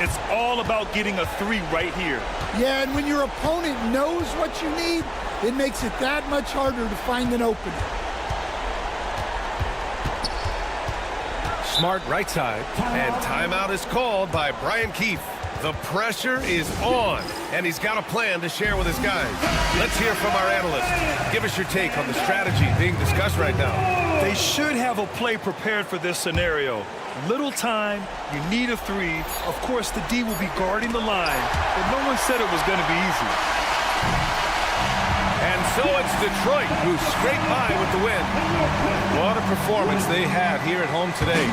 It's all about getting a 3 right here. Yeah, and when your opponent knows what you need, it makes it that much harder to find an opening. Smart right side, and timeout is called by Brian Keefe. The pressure is on, and he's got a plan to share with his guys. Let's hear from our analyst. Give us your take on the strategy being discussed right now. They should have a play prepared for this scenario. Little time, you need a 3. Of course, the D will be guarding the line, but no one said it was going to be easy. And so it's Detroit who scraped by with the win. What a performance they had here at home today.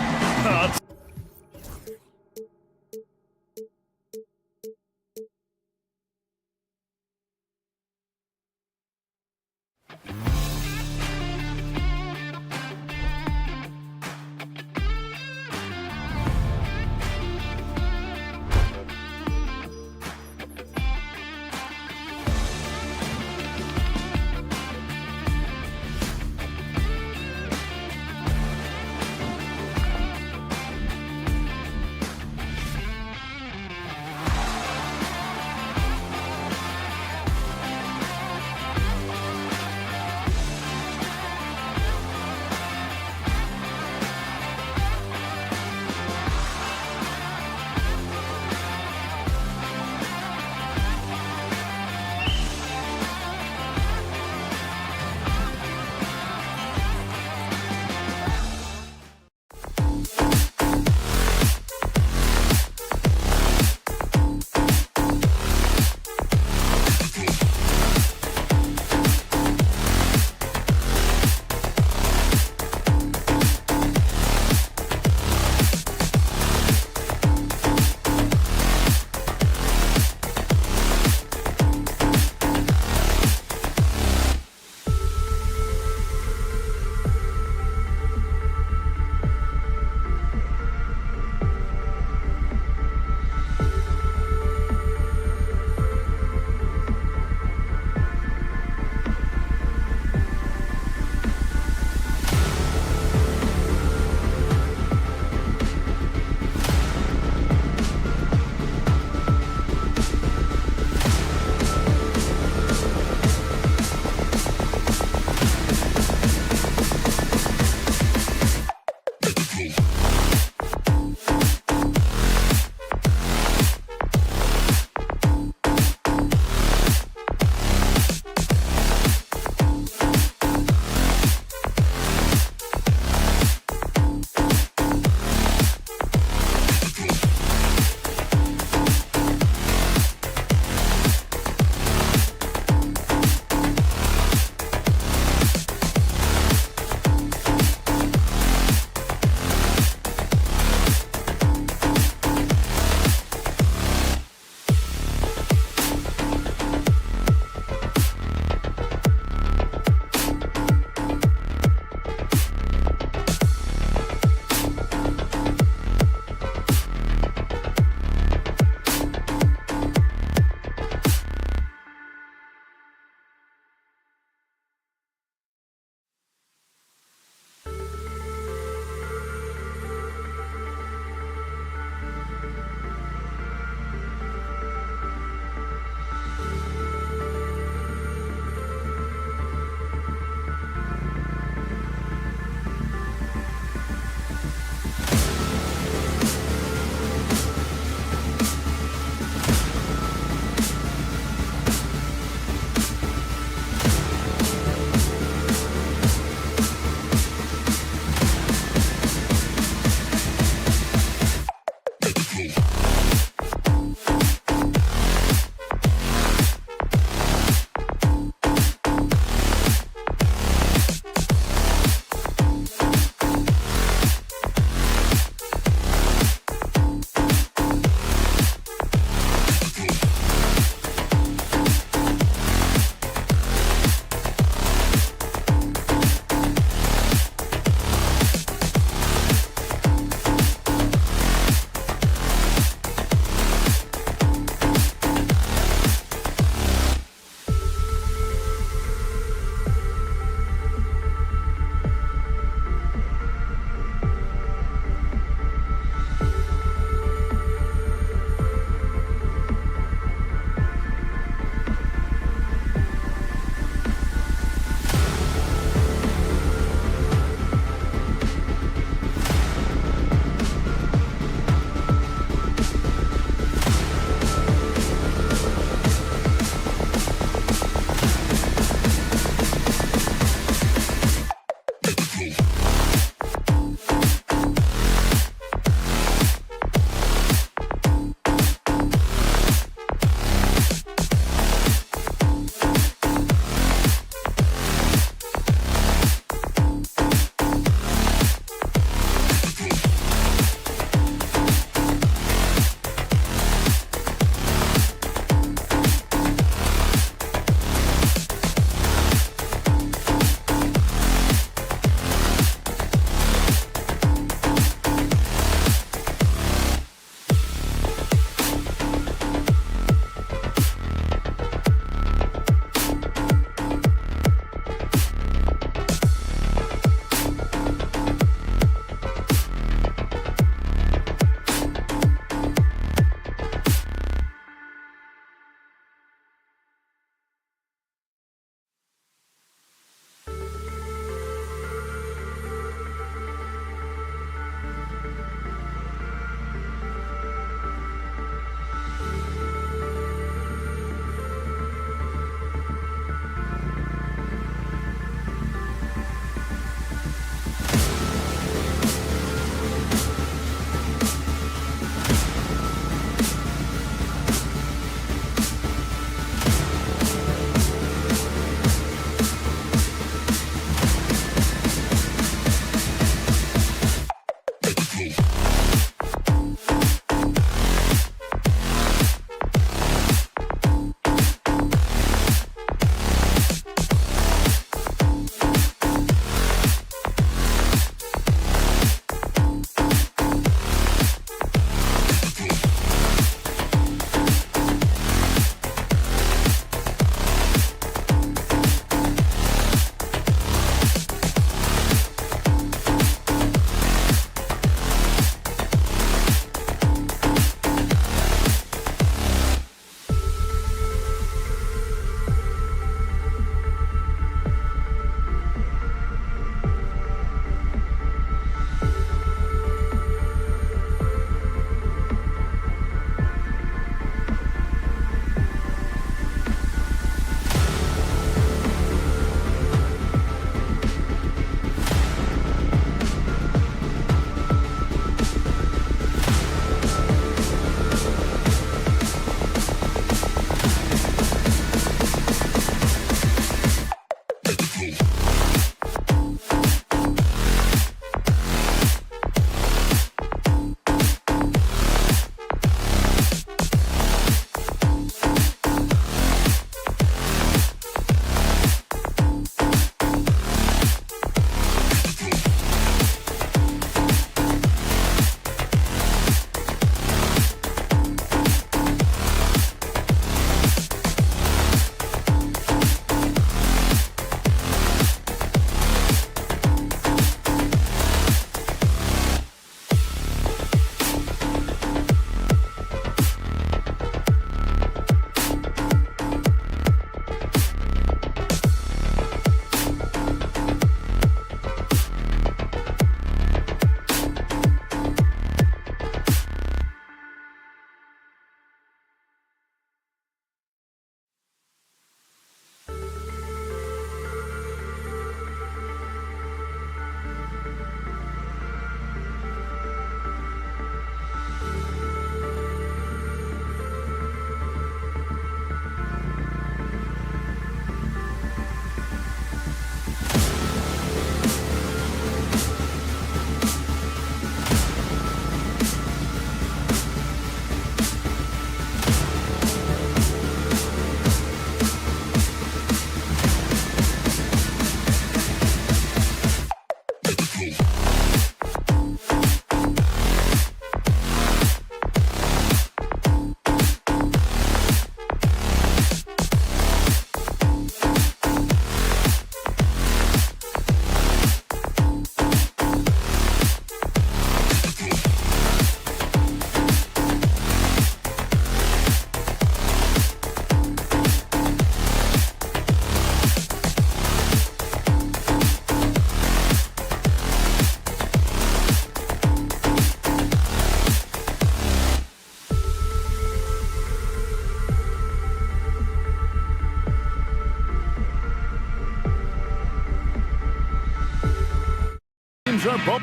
teams are both.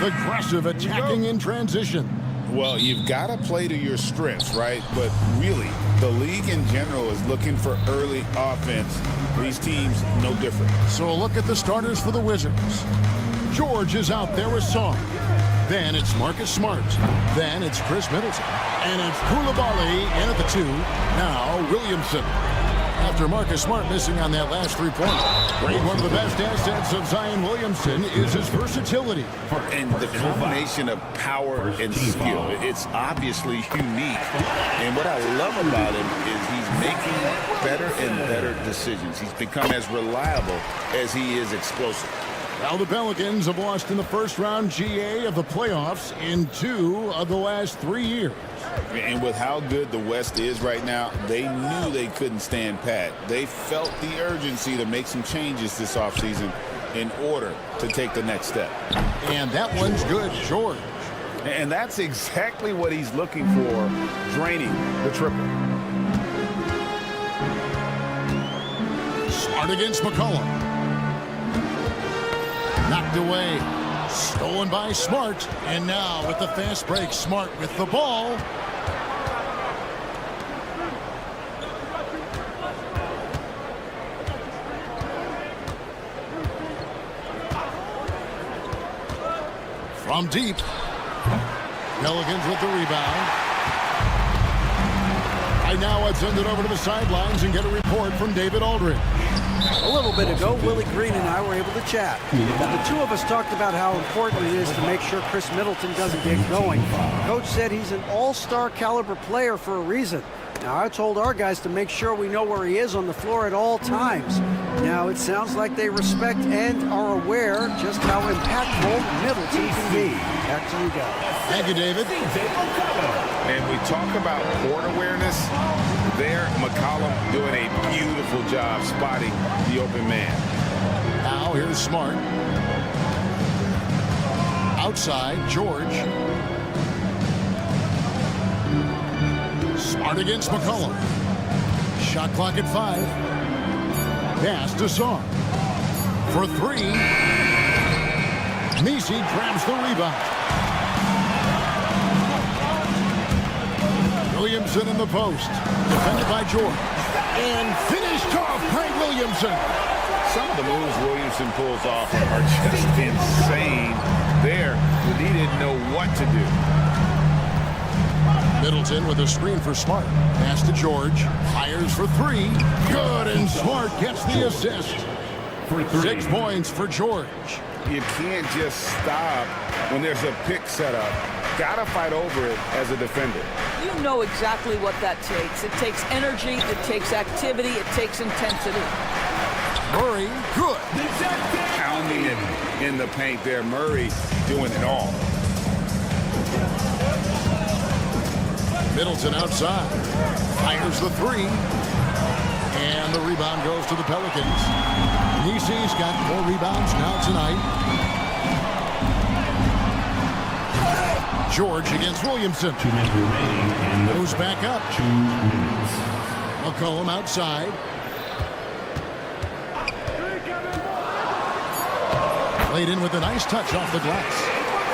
Aggressive attacking in transition. Well, you've got to play to your strengths, right? But really, the league in general is looking for early offense. These teams, no different. So a look at the starters for the Wizards. George is out there with Song. Then it's Marcus Smart. Then it's Chris Middleton. And it's Koulibaly in at the 2. Now Williamson. After Marcus Smart missing on that last three-pointer. One of the best assets of Zion Williamson is his versatility. And the combination of power and skill, it's obviously unique. And what I love about him is he's making better and better decisions. He's become as reliable as he is explosive. Now the Pelicans have lost in the first-round GA of the playoffs in 2 of the last 3 years. And with how good the West is right now, they knew they couldn't stand pat. They felt the urgency to make some changes this offseason in order to take the next step. And that one's good, George. And that's exactly what he's looking for, draining the triple. Smart against McCollum. Knocked away. Stolen by Smart. And now with the fast break, Smart with the ball. From deep. Pelicans with the rebound. Right now, I'd send it over to the sidelines and get a report from David Olreans. A little bit ago, Willie Green and I were able to chat. The two of us talked about how important it is to make sure Chris Middleton doesn't get going. Coach said he's an all-star caliber player for a reason. Now, I told our guys to make sure we know where he is on the floor at all times. Now, it sounds like they respect and are aware just how impactful Middleton can be. Back to you guys. Thank you, David. And we talk about court awareness. There, McCollum doing a beautiful job spotting the open man. Now, here's Smart. Outside, George. Smart against McCollum. Shot clock at 5. Pass to Saar. For 3. Messi grabs the rebound. Williamson in the post. Defended by George. And finished off by Williamson. Some of the moves Williamson pulls off are just insane. There, he didn't know what to do. Middleton with a screen for Smart. Pass to George. Fires for 3. Good, and Smart gets the assist. 6 points for George. You can't just stop when there's a pick set up. Gotta fight over it as a defender. You know exactly what that takes. It takes energy, it takes activity, it takes intensity. Murray, good. Pounding it in the paint there. Murray doing it all. Middleton outside. Fires the 3. And the rebound goes to the Pelicans. Nisi's got 4 rebounds now tonight. George against Williamson. 2 minutes remaining. Goes back up. 2 minutes. McCollum outside. Played in with a nice touch off the glass.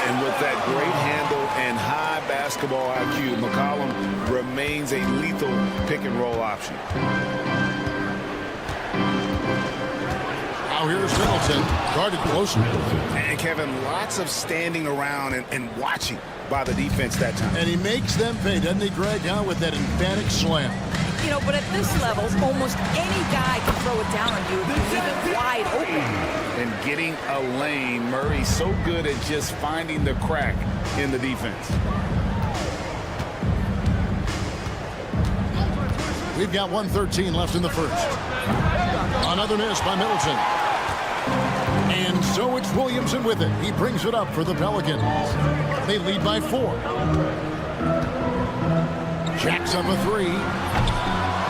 And with that great handle and high basketball IQ, McCollum remains a lethal pick-and-roll option. Now here's Middleton, guarded closely. And Kevin, lots of standing around and watching by the defense that time. And he makes them pay, doesn't he, Greg, out with that emphatic slam. You know, but at this level, almost any guy can throw it down on you if you leave it wide open. And getting a lane, Murray's so good at just finding the crack in the defense. We've got 1:13 left in the first. Another miss by Middleton. And so it's Williamson with it. He brings it up for the Pelicans. They lead by 4. Jacks up a 3.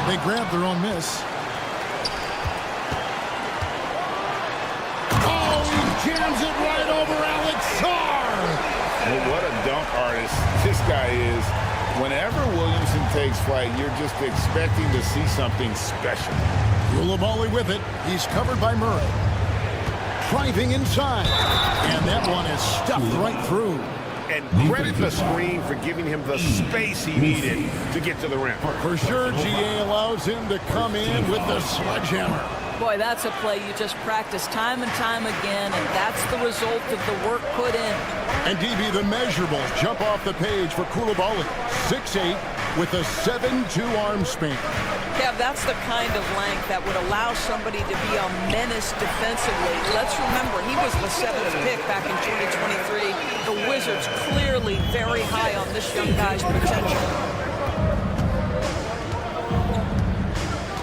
They grab their own miss. Oh, he jams it right over Alex Saar. Well, what a dunk artist this guy is. Whenever Williamson takes flight, you're just expecting to see something special. Coulibaly with it. He's covered by Murray. Driving inside. And that one is stuffed right through. And credit the screen for giving him the space he needed to get to the rim. For sure, GA allows him to come in with the sledgehammer. Boy, that's a play you just practice time and time again, and that's the result of the work put in. And DB, the measurables jump off the page for Coulibaly. 6'8", with a 7'2" arm span. Kev, that's the kind of length that would allow somebody to be a menace defensively. Let's remember, he was the 7th pick back in 2023. The Wizards clearly very high on this young guy's potential.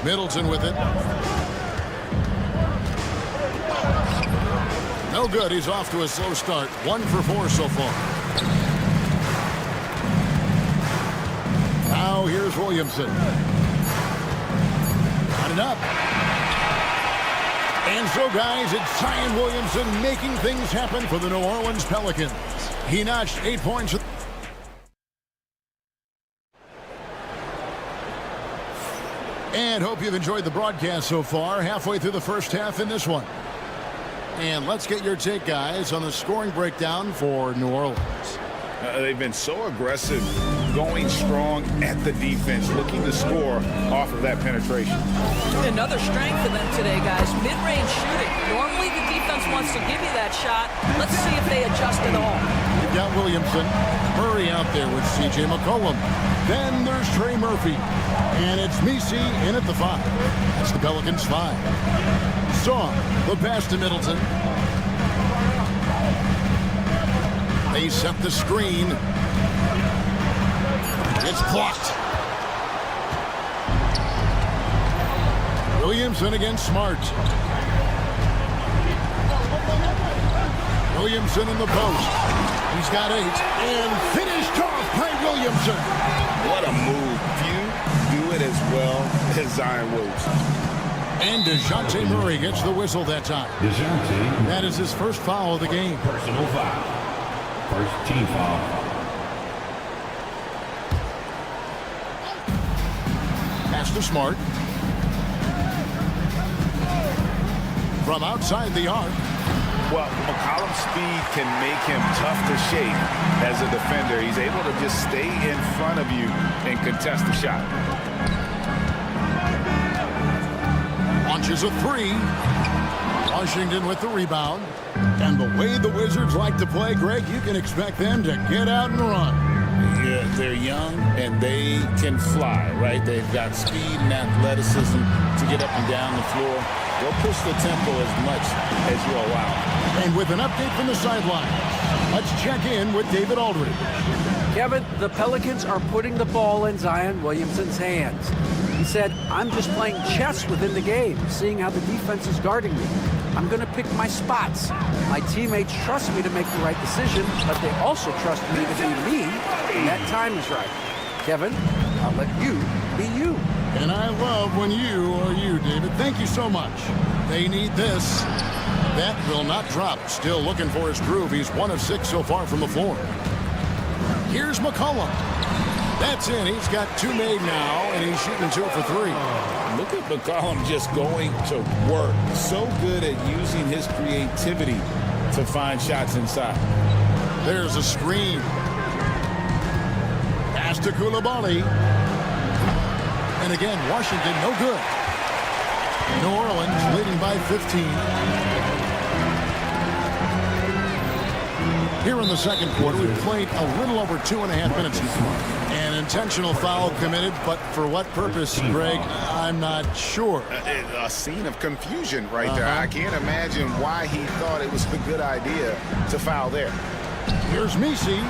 Middleton with it. No good. He's off to a slow start. 1 for 4 so far. Now here's Williamson. Got it up. And so, guys, it's Zion Williamson making things happen for the New Orleans Pelicans. He notched 8 points. And hope you've enjoyed the broadcast so far. Halfway through the first half in this one. And let's get your take, guys, on the scoring breakdown for New Orleans. They've been so aggressive, going strong at the defense, looking to score off of that penetration. Another strength for them today, guys. Mid-range shooting. Normally the defense wants to give you that shot. Let's see if they adjust at all. You've got Williamson. Murray out there with C.J. McCollum. Then there's Trey Murphy. And it's Messi in at the 5. That's the Pelicans 5. Song, the pass to Middleton. They set the screen. It's blocked. Williamson against Smart. Williamson in the post. He's got 8. And finished off by Williamson. What a move. Few do it as well as Zion Williamson. And DeJounte Murray gets the whistle that time. That is his first foul of the game. Personal foul. First team foul. Pass to Smart. From outside the arc. Well, McCollum's speed can make him tough to shake as a defender. He's able to just stay in front of you and contest the shot. Launches a 3. Washington with the rebound. And the way the Wizards like to play, Greg, you can expect them to get out and run. Yeah, they're young and they can fly, right? They've got speed and athleticism to get up and down the floor. They'll push the tempo as much as you allow. And with an update from the sideline, let's check in with David Aldridge. Kevin, the Pelicans are putting the ball in Zion Williamson's hands. He said, I'm just playing chess within the game, seeing how the defense is guarding me. I'm going to pick my spots. My teammates trust me to make the right decision, but they also trust me to be me when that time is right. Kevin, I'll let you be you. And I love when you are you, David. Thank you so much. They need this. That will not drop. Still looking for his groove. He's 1 of 6 so far from the floor. Here's McCollum. That's in. He's got 2 made now, and he's shooting 2 for 3. Look at McCollum just going to work. So good at using his creativity to find shots inside. There's a screen. Pass to Coulibaly. And again, Washington no good. New Orleans leading by 15. Here in the second quarter, we've played a little over 2.5 minutes now. An intentional foul committed, but for what purpose, Greg, I'm not sure. A scene of confusion right there. I can't imagine why he thought it was a good idea to foul there. Here's Messi.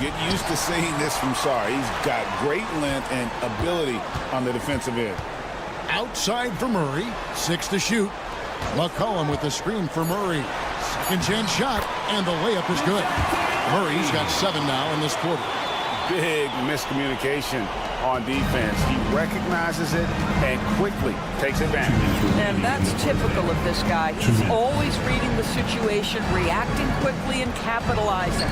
Get used to seeing this from Sarr. He's got great length and ability on the defensive end. Outside for Murray. 6 to shoot. McCollum with the screen for Murray. Second chance shot, and the layup is good. Murray's got 7 now in this quarter. Big miscommunication on defense. He recognizes it and quickly takes advantage. And that's typical of this guy. He's always reading the situation, reacting quickly, and capitalizing.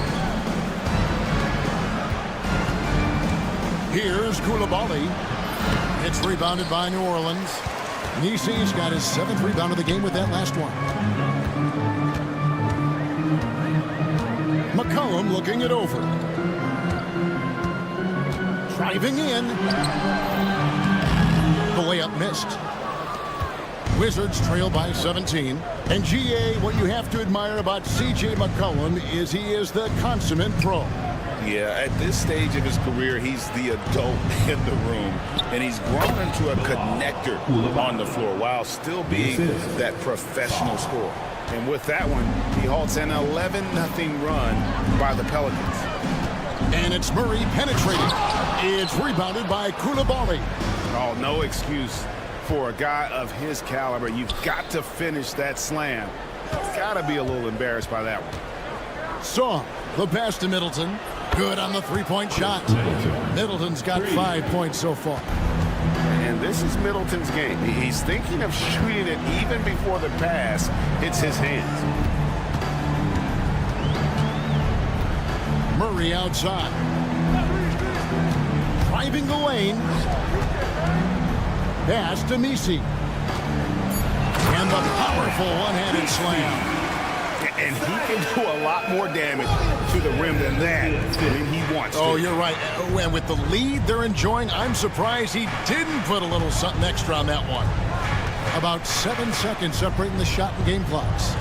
Here's Coulibaly. It's rebounded by New Orleans. Messi's got his 7th rebound of the game with that last one. McCollum looking it over. Driving in. The layup missed. Wizards trail by 17. And GA, what you have to admire about C.J. McCollum is he is the consummate pro. Yeah, at this stage of his career, he's the adult in the room, and he's grown into a connector on the floor while still being that professional scorer. And with that one, he halts an 11-0 run by the Pelicans. And it's Murray penetrating. It's rebounded by Coulibaly. Oh, no excuse for a guy of his caliber. You've got to finish that slam. Got to be a little embarrassed by that one. Song, the pass to Middleton. Good on the 3-point shot. Middleton's got 5 points so far. And this is Middleton's game. He's thinking of shooting it even before the pass hits his hands. Murray outside. Driving the lane. Pass to Messi. And the powerful one-handed slam. And he can do a lot more damage to the rim than that when he wants to. Oh, you're right. And with the lead they're enjoying, I'm surprised he didn't put a little something extra on that one. About 7 seconds separating the shot and game clocks.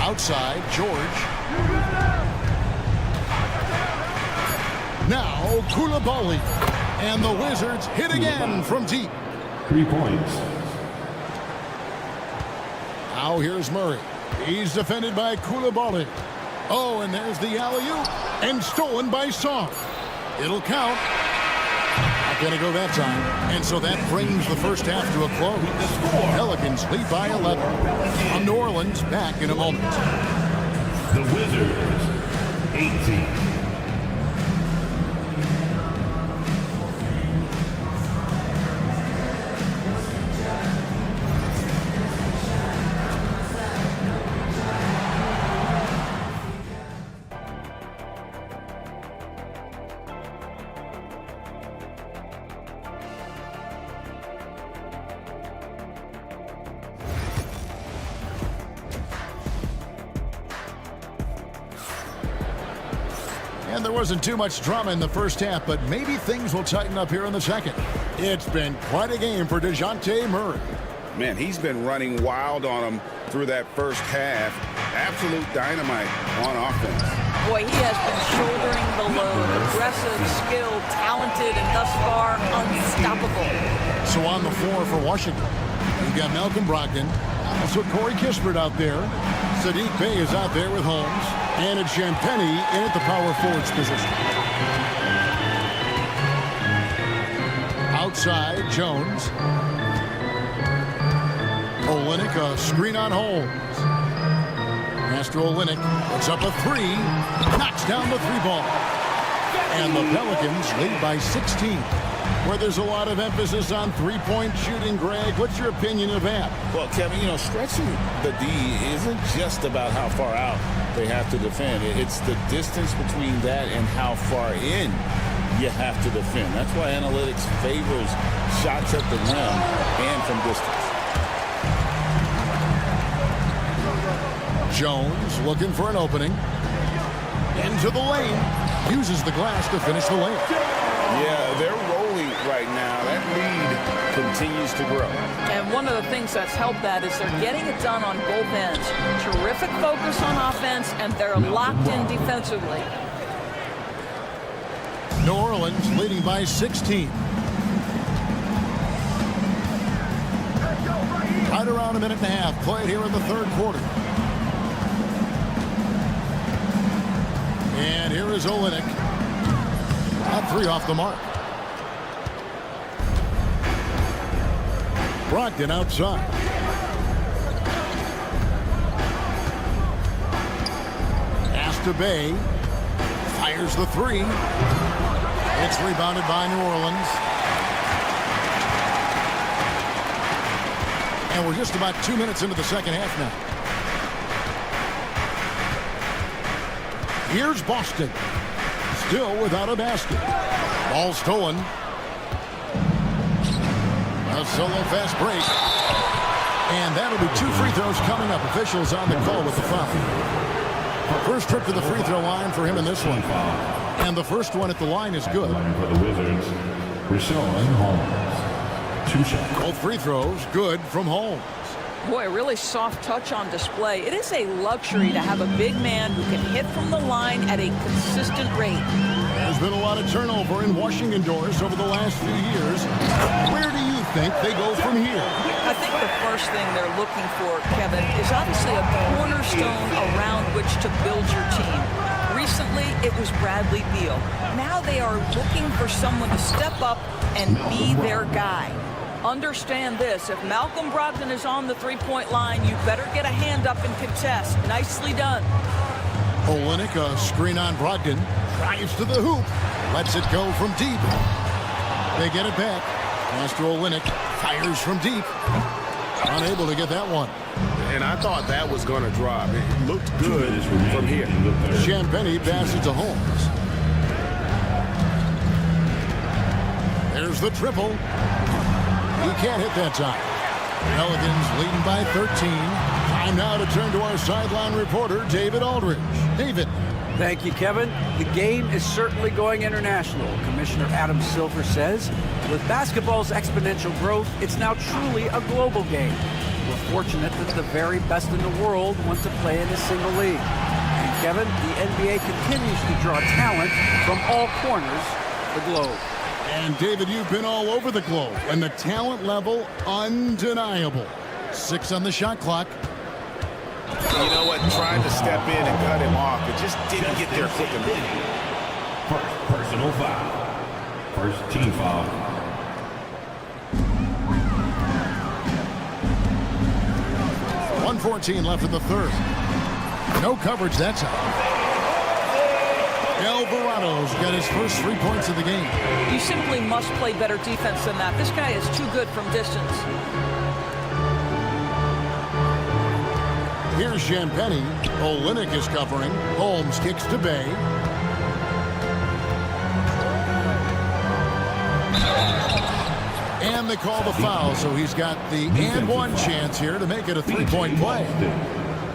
Outside, George. Now, Koulibaly. And the Wizards hit again from deep. 3 points. Now here's Murray. He's defended by Koulibaly. Oh, and there's the alley-oop. And stolen by Song. It'll count. Not going to go that time. And so that brings the first half to a close. Pelicans lead by 11. From New Orleans, back in a moment. The Wizards, 18. And there wasn't too much drama in the first half, but maybe things will tighten up here in the second. It's been quite a game for DeJounte Murray. Man, he's been running wild on him through that first half. Absolute dynamite on offense. Boy, he has been shouldering the load. Aggressive, skilled, talented, and thus far, unstoppable. So on the floor for Washington, we've got Malcolm Brogdon. Also Corey Kispert out there. Sadiq Bey is out there with Holmes. And it's Champagnie in at the power forwards position. Outside, Jones. Olynyk, a screen on Holmes. Master Olynyk puts up a three. Knocks down the three ball. And the Pelicans lead by 16. Where there's a lot of emphasis on three-point shooting, Greg. What's your opinion of that? Well, Kevin, stretching the D isn't just about how far out they have to defend. It's the distance between that and how far in you have to defend. That's why analytics favors shots at the rim and from distance. Jones looking for an opening. Into the lane. Uses the glass to finish the layup. Yeah, they're rolling right now. That lead continues to grow. And one of the things that's helped that is they're getting it done on both ends. Terrific focus on offense, and they're locked in defensively. New Orleans leading by 16. Right around a minute and a half played here in the third quarter. And here is Olynyk. At three off the mark. Brogdon outside. Pass to Bey. Fires the three. It's rebounded by New Orleans. And we're just about 2 minutes into the second half now. Here's Boston. Still without a basket. Ball stolen. A solo fast break. And that'll be 2 free throws coming up. Officials on the call with the foul. First trip to the free throw line for him in this one. And the first one at the line is good. For the Wizards, Rashawn Holmes. 2 shots. Both free throws good from Holmes. Boy, a really soft touch on display. It is a luxury to have a big man who can hit from the line at a consistent rate. There's been a lot of turnover in Washington doors over the last few years. Where do you think they go from here? I think the first thing they're looking for, Kevin, is obviously a cornerstone around which to build your team. Recently, it was Bradley Beal. Now they are looking for someone to step up and be their guy. Understand this, if Malcolm Brogdon is on the three-point line, you better get a hand up and contest. Nicely done. Olynyk, a screen on Brogdon, drives to the hoop, lets it go from deep. They get it back. Master Olynyk fires from deep. Unable to get that one. And I thought that was going to drop. It looked good from here. Champagnie passes to Holmes. There's the triple. He can't hit that time. Pelicans leading by 13. Time now to turn to our sideline reporter, David Aldridge. David. Thank you, Kevin. The game is certainly going international. Commissioner Adam Silver says, with basketball's exponential growth, it's now truly a global game. We're fortunate that the very best in the world want to play in a single league. And Kevin, the NBA continues to draw talent from all corners of the globe. And David, you've been all over the globe, and the talent level undeniable. 6 on the shot clock. You know what? Tried to step in and cut him off, but just didn't get there quick enough. First personal foul. First team foul. .114 left in the third. No coverage that time. Alvarado's got his first 3 points of the game. You simply must play better defense than that. This guy is too good from distance. Here's Champagny. Olynyk is covering. Holmes kicks to Bay. And they call the foul, so he's got the and one chance here to make it a 3-point play.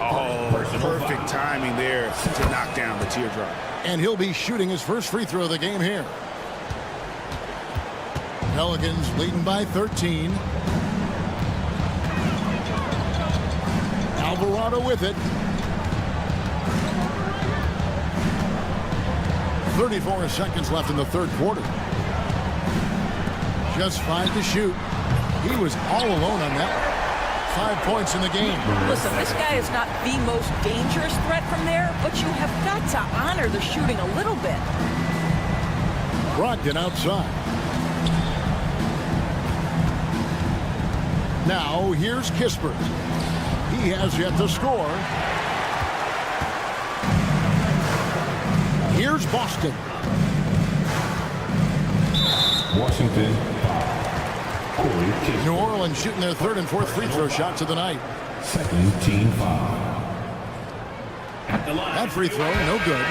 Oh, perfect timing there to knock down the teardrop. And he'll be shooting his first free throw of the game here. Pelicans leading by 13. Alvarado with it. 34 seconds left in the third quarter. Just 5 to shoot. He was all alone on that one. 5 points in the game. Listen, this guy is not the most dangerous threat from there, but you have got to honor the shooting a little bit. Brogdon outside. Now here's Kispert. He has yet to score. Here's Boston. Washington. New Orleans shooting their third and fourth free throw shots of the night. Second team foul. That free throw, no good.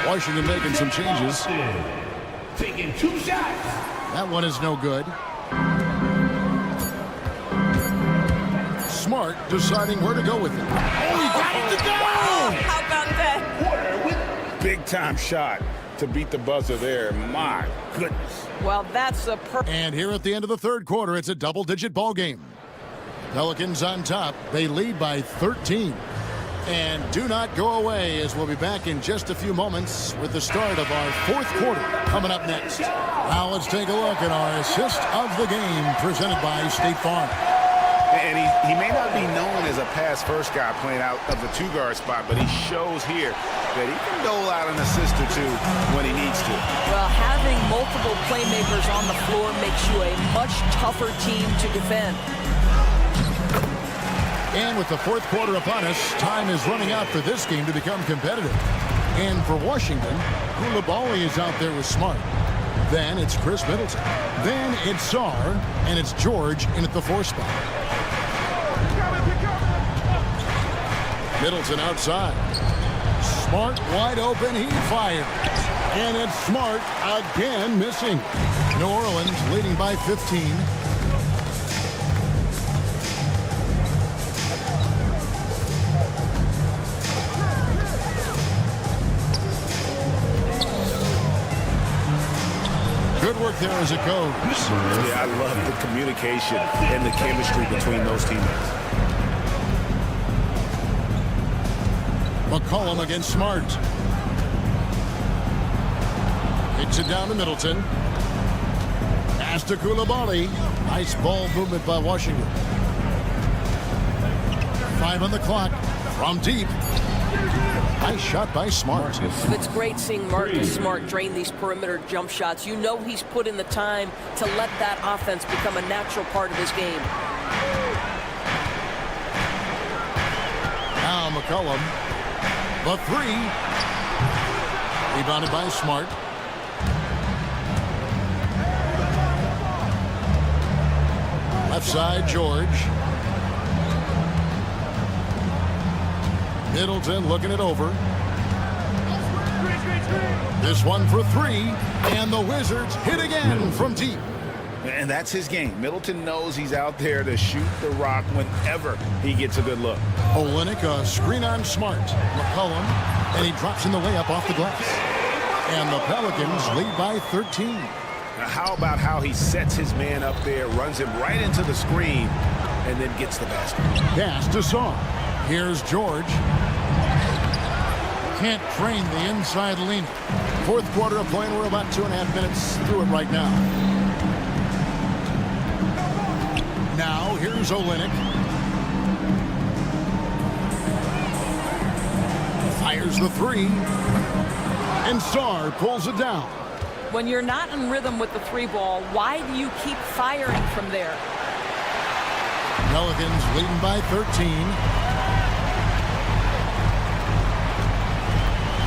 Washington making some changes. Taking 2 shots. That one is no good. Smart deciding where to go with it. Oh, he got it to go! How about that? Big time shot to beat the buzzer there. My goodness. Well, that's a perfect. And here at the end of the third quarter, it's a double-digit ball game. Pelicans on top. They lead by 13. And do not go away, as we'll be back in just a few moments with the start of our fourth quarter coming up next. Now let's take a look at our assist of the game presented by State Farm. And he may not be known as a pass-first guy playing out of the two-guard spot, but he shows here that he can dole out an assist or two when he needs to. Well, having multiple playmakers on the floor makes you a much tougher team to defend. And with the fourth quarter upon us, time is running out for this game to become competitive. And for Washington, Koulibaly is out there with Smart. Then it's Chris Middleton. Then it's Sarr, and it's George in at the 4 spot. Middleton outside. Smart wide open. He fires. And it's Smart again missing. New Orleans leading by 15. Good work there as a coach. Yeah, I love the communication and the chemistry between those teammates. McCollum against Smart. Kicks it down to Middleton. Pass to Koulibaly. Nice ball movement by Washington. 5 on the clock. From deep. Nice shot by Smart. It's great seeing Marcus Smart drain these perimeter jump shots. You know he's put in the time to let that offense become a natural part of his game. Now McCollum. The 3. Rebounded by Smart. Left side, George. Middleton looking it over. This one for 3. And the Wizards hit again from deep. And that's his game. Middleton knows he's out there to shoot the rock whenever he gets a good look. Olynyk, a screen on Smart. McCollum, and he drops in the layup off the glass. And the Pelicans lead by 13. Now how about how he sets his man up there, runs him right into the screen, and then gets the basket. Pass to Saw. Here's George. Can't train the inside lean. Fourth quarter of play, and we're about 2.5 minutes through it right now. Now, here's Olynyk. Fires the three. And Sarr pulls it down. When you're not in rhythm with the three ball, why do you keep firing from there? Pelicans leading by 13.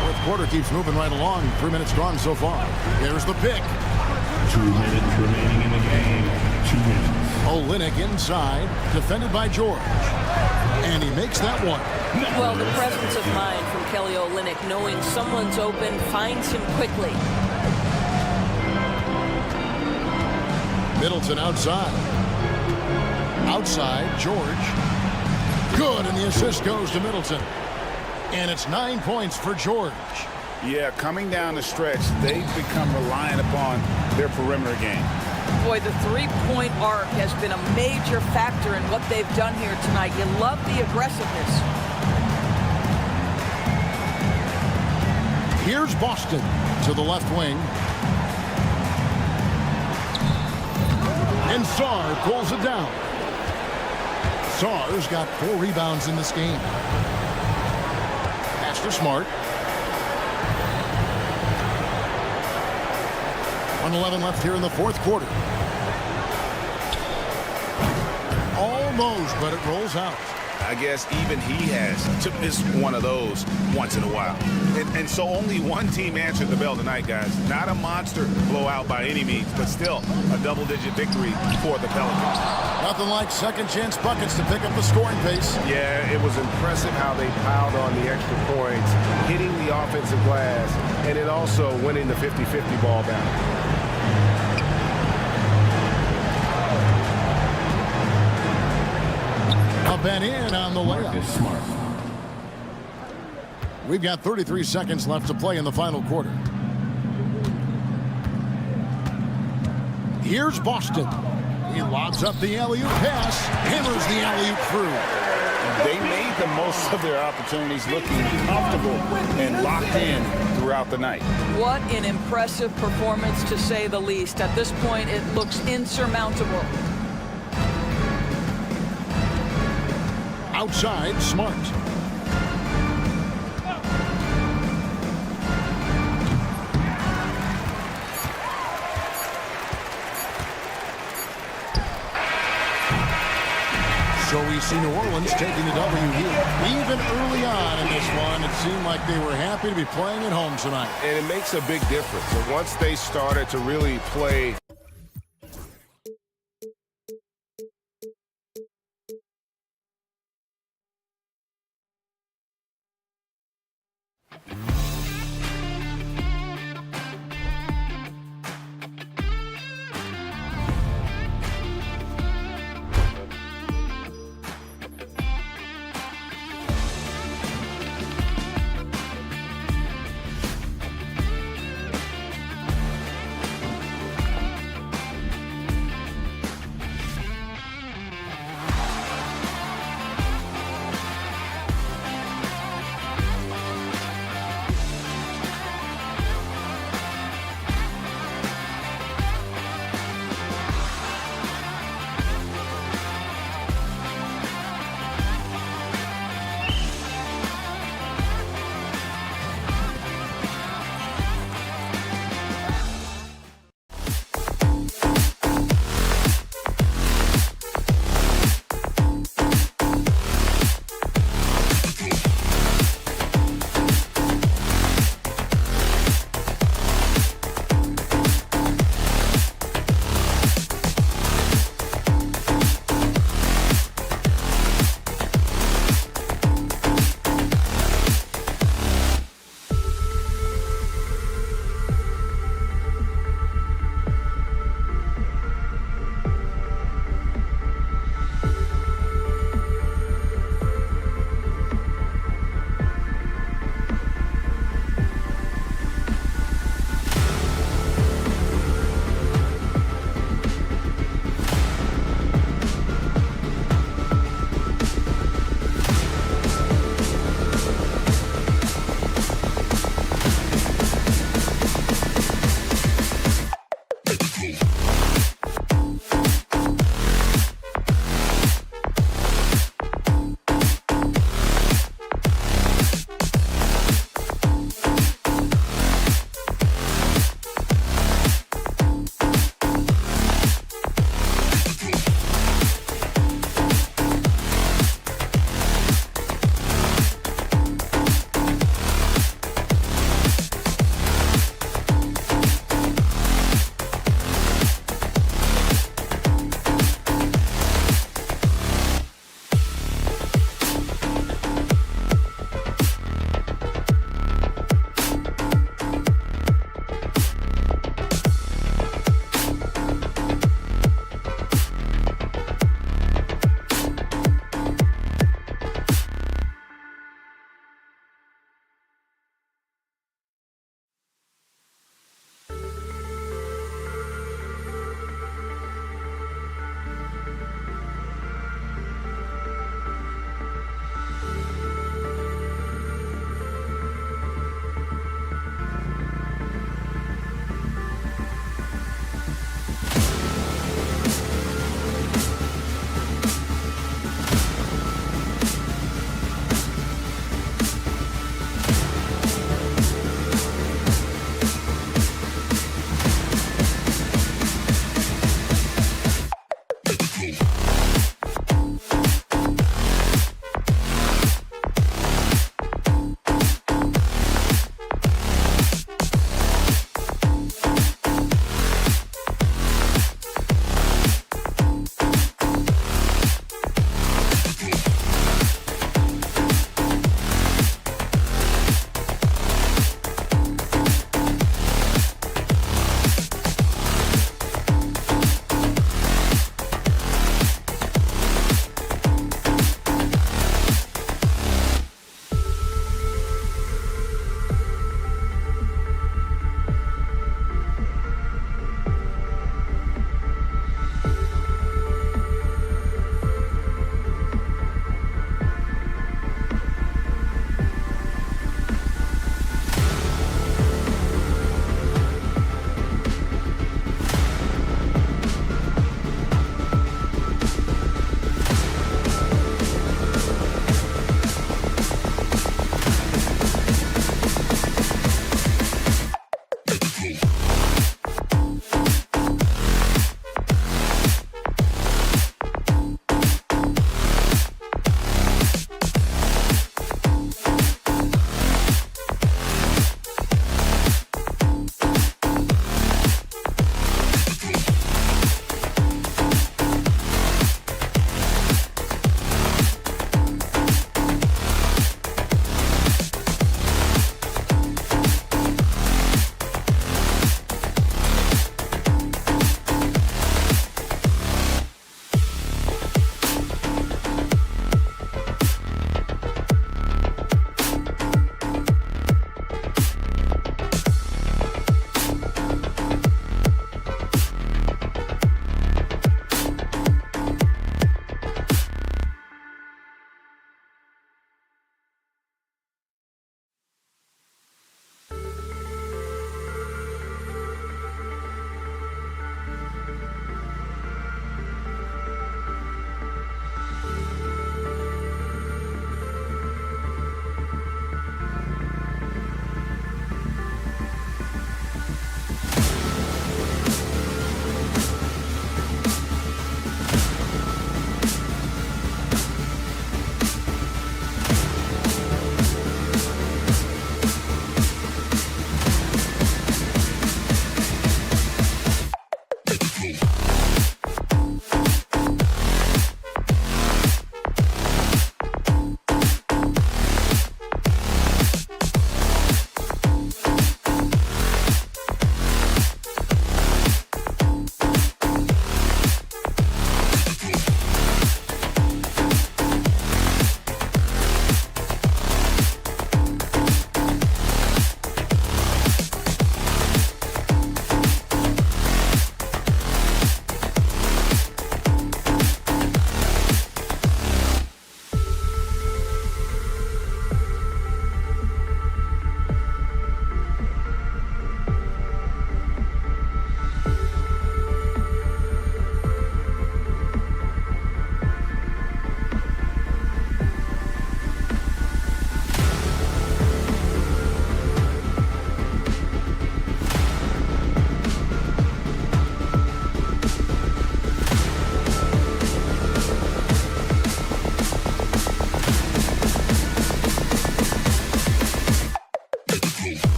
Fourth quarter keeps moving right along. 3 minutes gone so far. There's the pick. 2 minutes remaining in the game. 2 minutes. Olynyk inside, defended by George. And he makes that one. Well, the presence of mind from Kelly Olynyk, knowing someone's open, finds him quickly. Middleton outside. Outside, George. Good, and the assist goes to Middleton. And it's 9 points for George. Yeah, coming down the stretch, they've become reliant upon their perimeter game. Boy, the three-point arc has been a major factor in what they've done here tonight. You love the aggressiveness. Here's Boston to the left wing. And Sarr pulls it down. Sarr's got 4 rebounds in this game. Pass to Smart. 1:11 left here in the fourth quarter. Almost, but it rolls out. I guess even he has to miss one of those once in a while. And so only one team answered the bell tonight, guys. Not a monster blowout by any means, but still a double-digit victory for the Pelicans. Nothing like second-chance buckets to pick up the scoring pace. Yeah, it was impressive how they piled on the extra points, hitting the offensive glass, and then also winning the 50-50 ball battle. Ben in on the layup. Smart. We've got 33 seconds left to play in the final quarter. Here's Boston. He lobs up the alley-oop pass, hammers the alley-oop through. They made the most of their opportunities, looking comfortable and locked in throughout the night. What an impressive performance, to say the least. At this point, it looks insurmountable. Outside, Smart. So we see New Orleans taking the W here. Even early on in this one, it seemed like they were happy to be playing at home tonight. And it makes a big difference. And once they started to really play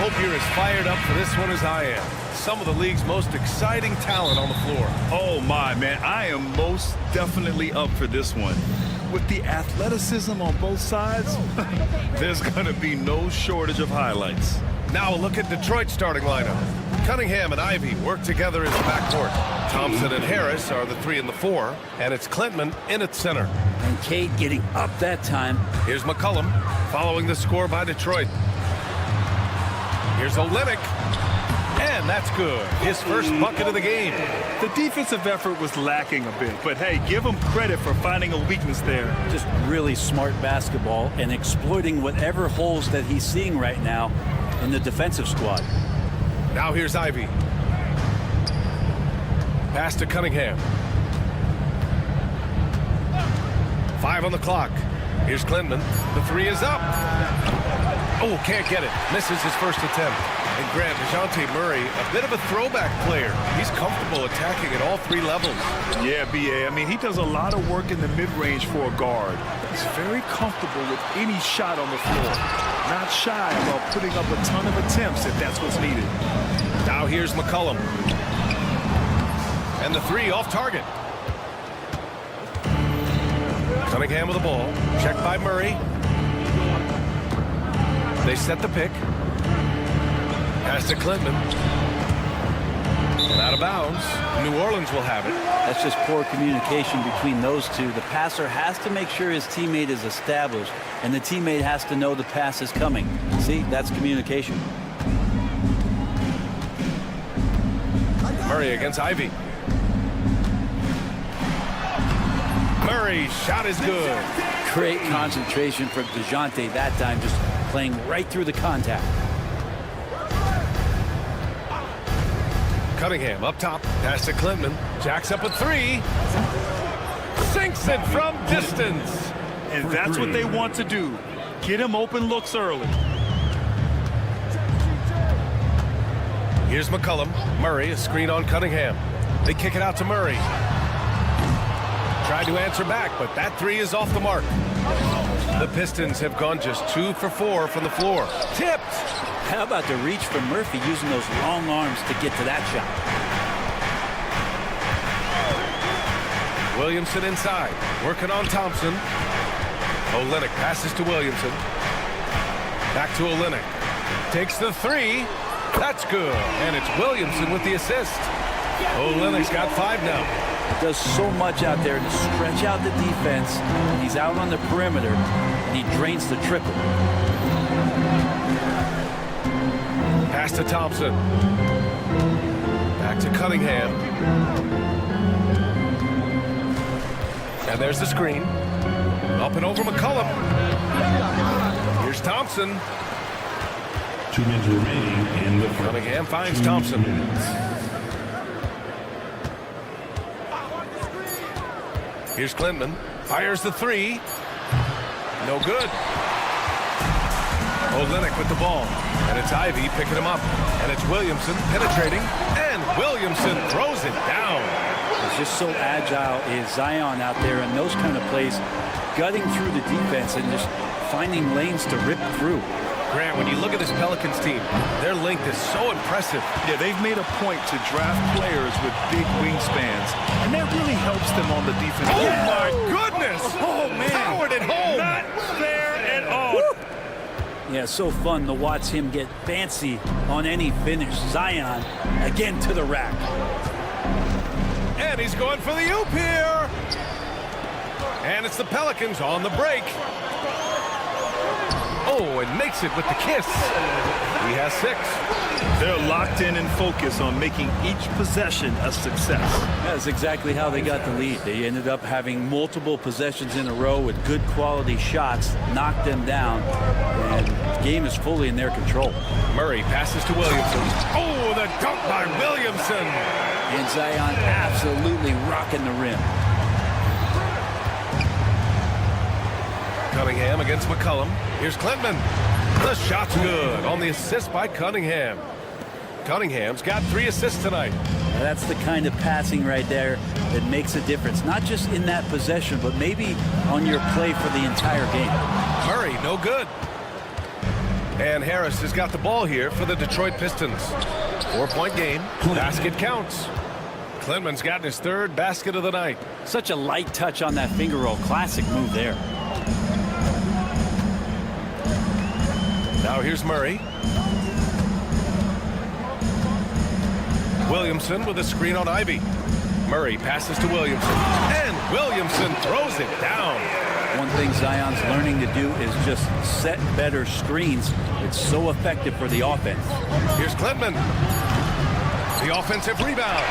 hope you're as fired up for this one as I am. Some of the league's most exciting talent on the floor. Oh, my, man. I am most definitely up for this one. With the athleticism on both sides, there's going to be no shortage of highlights. Now a look at Detroit's starting lineup. Cunningham and Ivy work together as the backcourt. Thompson and Harris are the 3 and the 4, and it's Klintman in at center. And Cade getting up that time. Here's McCollum following the score by Detroit. Here's Olynyk, and that's good. His first bucket of the game. The defensive effort was lacking a bit, but hey, give him credit for finding a weakness there. Just really smart basketball and exploiting whatever holes that he's seeing right now in the defensive squad. Now here's Ivy. Pass to Cunningham. 5 on the clock. Here's Klintman. The 3 is up. Oh, can't get it. Misses his first attempt. And Grant, DeJounte Murray, a bit of a throwback player. He's comfortable attacking at all 3 levels. Yeah, B.A. I mean, he does a lot of work in the mid-range for a guard. He's very comfortable with any shot on the floor. Not shy about putting up a ton of attempts if that's what's needed. Now here's McCollum. And the 3 off target. Cunningham with the ball. Checked by Murray. They set the pick. Pass to Klintman. And out of bounds. New Orleans will have it. That's just poor communication between those two. The passer has to make sure his teammate is established, and the teammate has to know the pass is coming. See, that's communication. Murray against Ivy. Murray's shot is good. Great concentration for DeJounte that time, just playing right through the contact. Cunningham up top. Pass to Klintman. Jacks up a 3. Sinks it from distance. And that's what they want to do. Get him open looks early. Here's McCollum. Murray, a screen on Cunningham. They kick it out to Murray. Tried to answer back, but that 3 is off the mark. The Pistons have gone just 2 for 4 from the floor. Tipped. How about the reach from Murphy using those long arms to get to that shot? Williamson inside. Working on Thompson. Olynyk passes to Williamson. Back to Olynyk. Takes the 3. That's good. And it's Williamson with the assist. Olynyk's got 5 now. Does so much out there to stretch out the defense. He's out on the perimeter, and he drains the triple. Pass to Thompson. Back to Cunningham. And there's the screen. Up and over McCollum. Here's Thompson. 2 minutes remaining in the first. Cunningham finds Thompson. Here's Klintman. Fires the 3. No good. Olynyk with the ball. And it's Ivy picking him up. And it's Williamson penetrating. And Williamson throws it down. It's just so agile is Zion out there in those kind of plays, gutting through the defense and just finding lanes to rip through. Grant, when you look at this Pelicans team, their length is so impressive. Yeah, they've made a point to draft players with big wingspans, and that really helps them on the defense. Oh, my goodness! Oh, man. Powered it home! Not fair at all. Yeah, so fun to watch him get fancy on any finish. Zion, again to the rack. And he's going for the oop here. And it's the Pelicans on the break. Oh, and makes it with the kiss. He has 6. They're locked in and focused on making each possession a success. That's exactly how they got the lead. They ended up having multiple possessions in a row with good quality shots, knocked them down, and the game is fully in their control. Murray passes to Williamson. Oh, the dunk by Williamson. And Zion absolutely rocking the rim. Cunningham against McCollum. Here's Klintman. The shot's good on the assist by Cunningham. Cunningham's got 3 assists tonight. That's the kind of passing right there that makes a difference, not just in that possession, but maybe on your play for the entire game. Murray, no good. And Harris has got the ball here for the Detroit Pistons. 4-point game. Basket counts. Klintman's gotten his third basket of the night. Such a light touch on that finger roll. Classic move there. Now here's Murray. Williamson with a screen on Ivy. Murray passes to Williamson. And Williamson throws it down. One thing Zion's learning to do is just set better screens. It's so effective for the offense. Here's Klintman. The offensive rebound.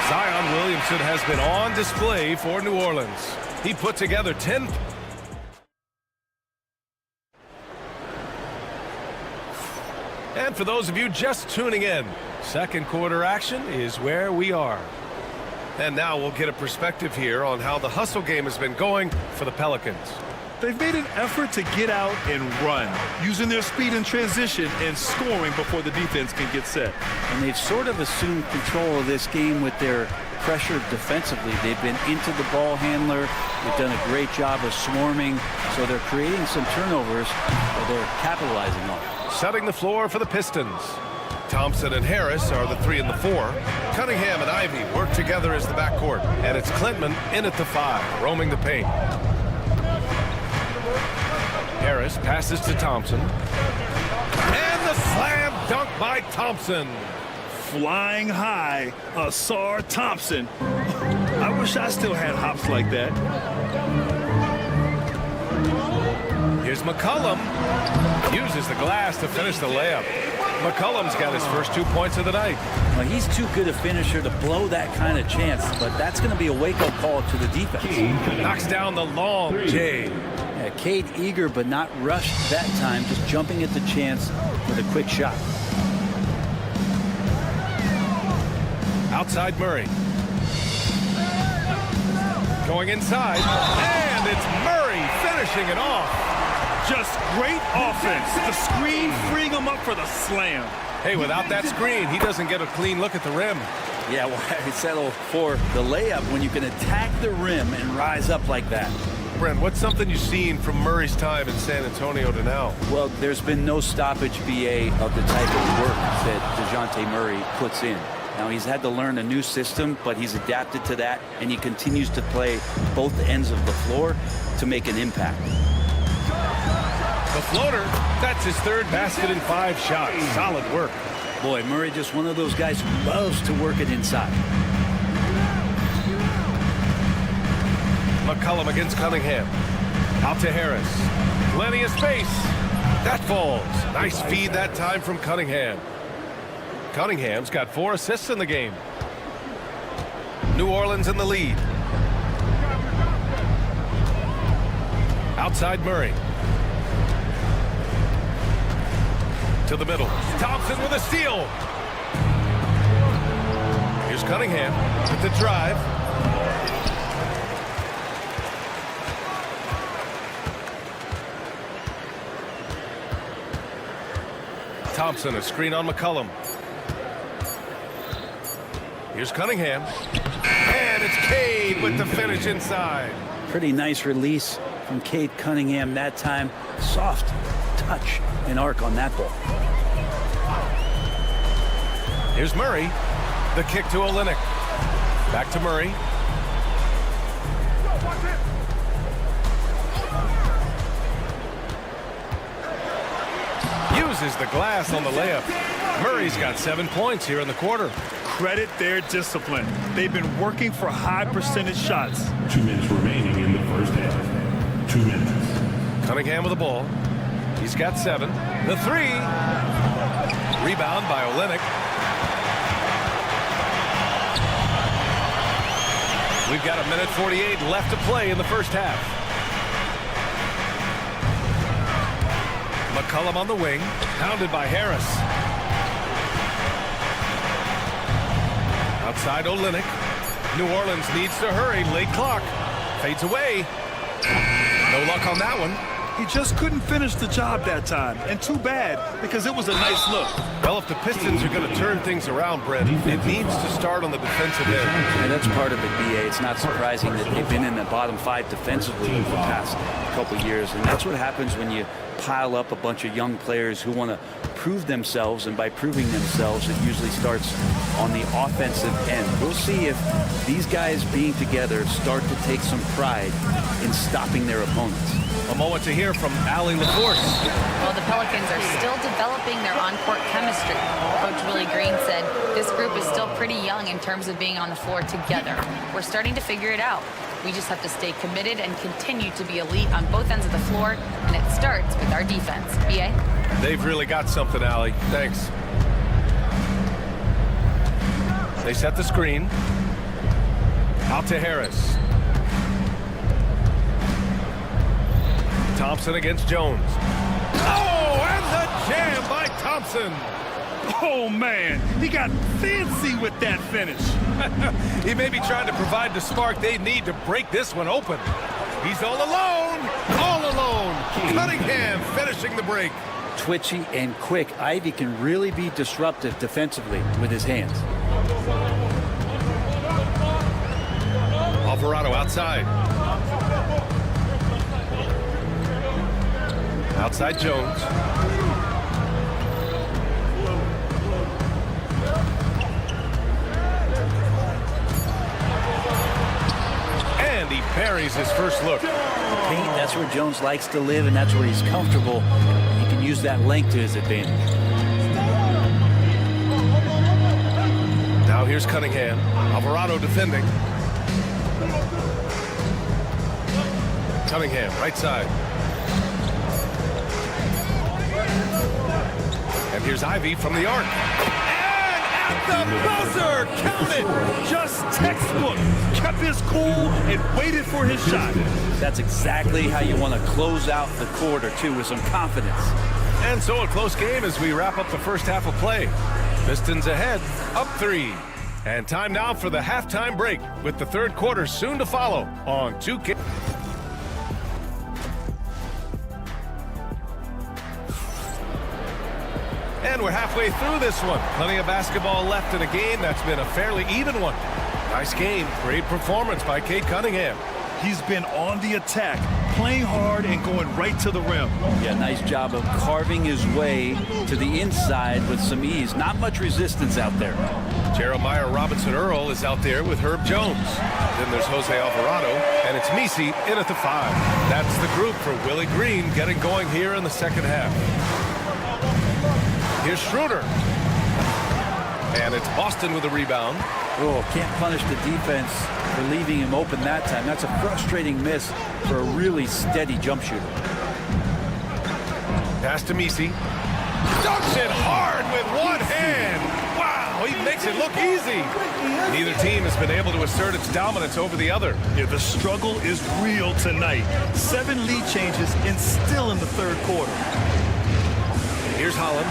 Zion Williamson has been on display for New Orleans. He put together 10. And for those of you just tuning in, second quarter action is where we are. And now we'll get a perspective here on how the hustle game has been going for the Pelicans. They've made an effort to get out and run, using their speed in transition and scoring before the defense can get set. And they've sort of assumed control of this game with their pressure defensively. They've been into the ball handler. They've done a great job of swarming, so they're creating some turnovers that they're capitalizing on. Setting the floor for the Pistons. Thompson and Harris are the 3 and the 4. Cunningham and Ivy work together as the backcourt. And it's Klintman in at the 5, roaming the paint. Harris passes to Thompson. And the slam dunk by Thompson. Flying high, Asar Thompson. I wish I still had hops like that. Here's McCollum. Uses the glass to finish the layup. McCollum's got his first 2 points of the night. Well, he's too good a finisher to blow that kind of chance, but that's going to be a wake-up call to the defense. Knocks down the long J. Yeah, Cade eager but not rushed that time, just jumping at the chance with a quick shot. Outside Murray. Going inside. And it's Murray finishing it off. Just great offense. The screen freeing him up for the slam. Hey, without that screen, he doesn't get a clean look at the rim. Yeah, why settle for the layup when you can attack the rim and rise up like that? Brent, what's something you've seen from Murray's time in San Antonio to now? Well, there's been no stoppage, BA, of the type of work that DeJounte Murray puts in. Now, he's had to learn a new system, but he's adapted to that, and he continues to play both ends of the floor to make an impact. The floater, that's his third basket in 5 shots. Solid work. Boy, Murray just one of those guys who loves to work it inside. McCollum against Cunningham. Out to Harris. Plenty of space. That falls. Nice feed that time from Cunningham. Cunningham's got 4 assists in the game. New Orleans in the lead. Outside Murray. To the middle. Thompson with a steal. Here's Cunningham with the drive. Thompson, a screen on McCollum. Here's Cunningham. And it's Cade with the finish inside. Pretty nice release from Cade Cunningham that time. Soft touch and arc on that ball. Here's Murray. The kick to Olynyk. Back to Murray. Uses the glass on the layup. Murray's got 7 points here in the quarter. Credit their discipline. They've been working for high percentage shots. 2 minutes remaining in the first half. 2 minutes. Cunningham with the ball. He's got 7. The 3. Rebound by Olynyk. We've got 1:48 left to play in the first half. McCollum on the wing, pounded by Harris. Outside Olynyk. New Orleans needs to hurry. Late clock. Fades away. No luck on that one. He just couldn't finish the job that time. And too bad, because it was a nice look. Well, if the Pistons are going to turn things around, Brent, it needs to start on the defensive end. And that's part of it, BA. It's not surprising that they've been in the bottom 5 defensively over the past couple years. And that's what happens when you pile up a bunch of young players who want to prove themselves, and by proving themselves, it usually starts on the offensive end. We'll see if these guys being together start to take some pride in stopping their opponents. A moment to hear from Allie LaForce. Well, the Pelicans are still developing their on-court chemistry. Coach Willie Green said this group is still pretty young in terms of being on the floor together. We're starting to figure it out. We just have to stay committed and continue to be elite on both ends of the floor, and it starts with our defense. B.A.? They've really got something, Allie. Thanks. They set the screen. Out to Harris. Thompson against Jones. Oh, and the jam by Thompson. Oh, man, he got fancy with that finish. He may be trying to provide the spark they need to break this one open. He's all alone. All alone. Cunningham finishing the break. Twitchy and quick, Ivy can really be disruptive defensively with his hands. Alvarado outside. Outside Jones. And he parries his first look. Paint, that's where Jones likes to live, and that's where he's comfortable. He can use that length to his advantage. Now here's Cunningham. Alvarado defending. Cunningham, right side. And here's Ivy from the arc. And at the buzzer, count it. Just textbook. Kept his cool and waited for his shot. That's exactly how you want to close out the quarter, too, with some confidence. And so a close game as we wrap up the first half of play. Pistons ahead, up 3. And time now for the halftime break, with the third quarter soon to follow on 2K. And we're halfway through this one. Plenty of basketball left in a game that's been a fairly even one. Nice game. Great performance by Cade Cunningham. He's been on the attack, playing hard and going right to the rim. Yeah, nice job of carving his way to the inside with some ease. Not much resistance out there. Jeremiah Robinson-Earl is out there with Herb Jones. Then there's Jose Alvarado, and it's Misi in at the 5. That's the group for Willie Green getting going here in the second half. Here's Schroeder. And it's Boston with a rebound. Oh, can't punish the defense for leaving him open that time. That's a frustrating miss for a really steady jump shooter. Pass to Misi. Dunks it hard with one hand. Wow, he makes it look easy. Neither team has been able to assert its dominance over the other. Yeah, the struggle is real tonight. 7 lead changes and still in the third quarter. Here's Holland.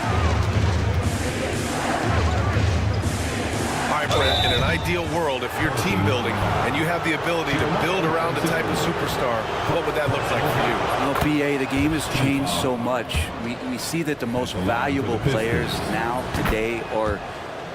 All right, Brett, in an ideal world, if you're team building and you have the ability to build around a type of superstar, what would that look like for you? Well, BA, the game has changed so much. We see that the most valuable players now, today, are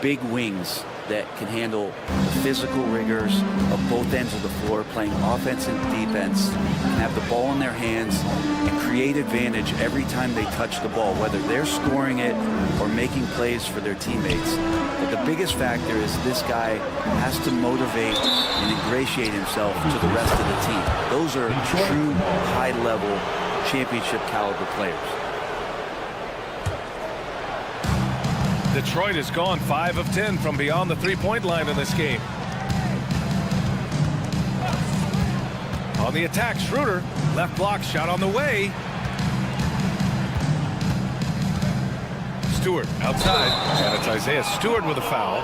big wings that can handle the physical rigors of both ends of the floor, playing offense and defense, and have the ball in their hands and create advantage every time they touch the ball, whether they're scoring it or making plays for their teammates. But the biggest factor is this guy has to motivate and ingratiate himself to the rest of the team. Those are true high-level championship caliber players. Detroit has gone 5 of 10 from beyond the three-point line in this game. On the attack, Schroeder. Left block shot on the way. Stewart outside. And it's Isaiah Stewart with a foul.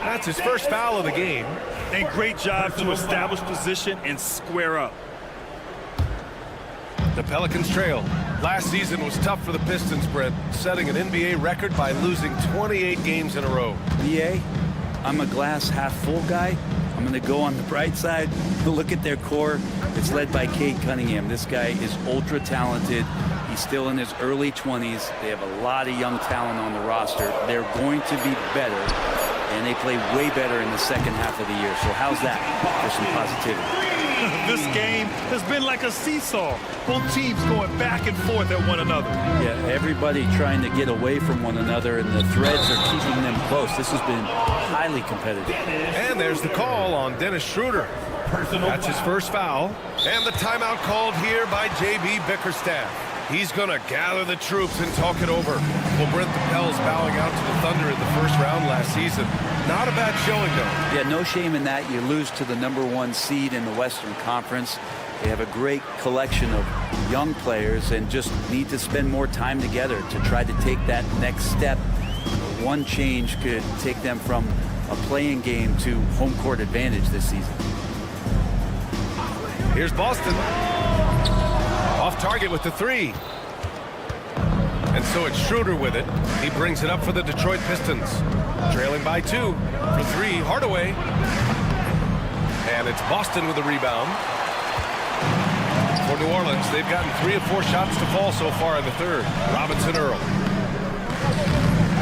That's his first foul of the game. And great job to establish position and square up. The Pelicans trail. Last season was tough for the Pistons, Brent, setting an NBA record by losing 28 games in a row. BA, I'm a glass half full guy. I'm going to go on the bright side. Look at their core. It's led by Cade Cunningham. This guy is ultra talented. He's still in his early 20s. They have a lot of young talent on the roster. They're going to be better, and they play way better in the second half of the year. So how's that for some positivity? This game has been like a seesaw. Both teams going back and forth at one another. Yeah, everybody trying to get away from one another, and the threads are keeping them close. This has been highly competitive. And there's the call on Dennis Schroeder. That's his first foul. And the timeout called here by J.B. Bickerstaff. He's going to gather the troops and talk it over. Well, Brent, the Pels bowing out to the Thunder in the first round last season. Not a bad showing, though. Yeah, no shame in that. You lose to the #1 seed in the Western Conference. They have a great collection of young players and just need to spend more time together to try to take that next step. One change could take them from a playing game to home court advantage this season. Here's Boston. Off target with the three. And so it's Schroeder with it. He brings it up for the Detroit Pistons. Trailing by 2 for 3. Hardaway. And it's Boston with the rebound. For New Orleans, they've gotten 3 of 4 shots to fall so far in the third. Robinson Earl.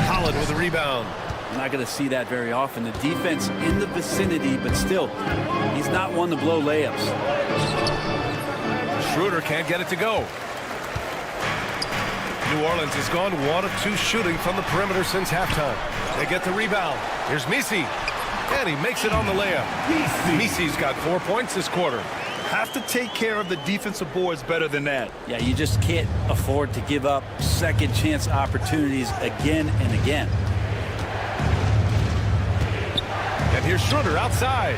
Holland with the rebound. I'm not going to see that very often. The defense in the vicinity, but still, he's not one to blow layups. Schroeder can't get it to go. New Orleans has gone 1 of 2 shooting from the perimeter since halftime. They get the rebound. Here's Misi. And he makes it on the layup. Misi's got 4 points this quarter. Have to take care of the defensive boards better than that. Yeah, you just can't afford to give up second chance opportunities again and again. And here's Schroeder outside.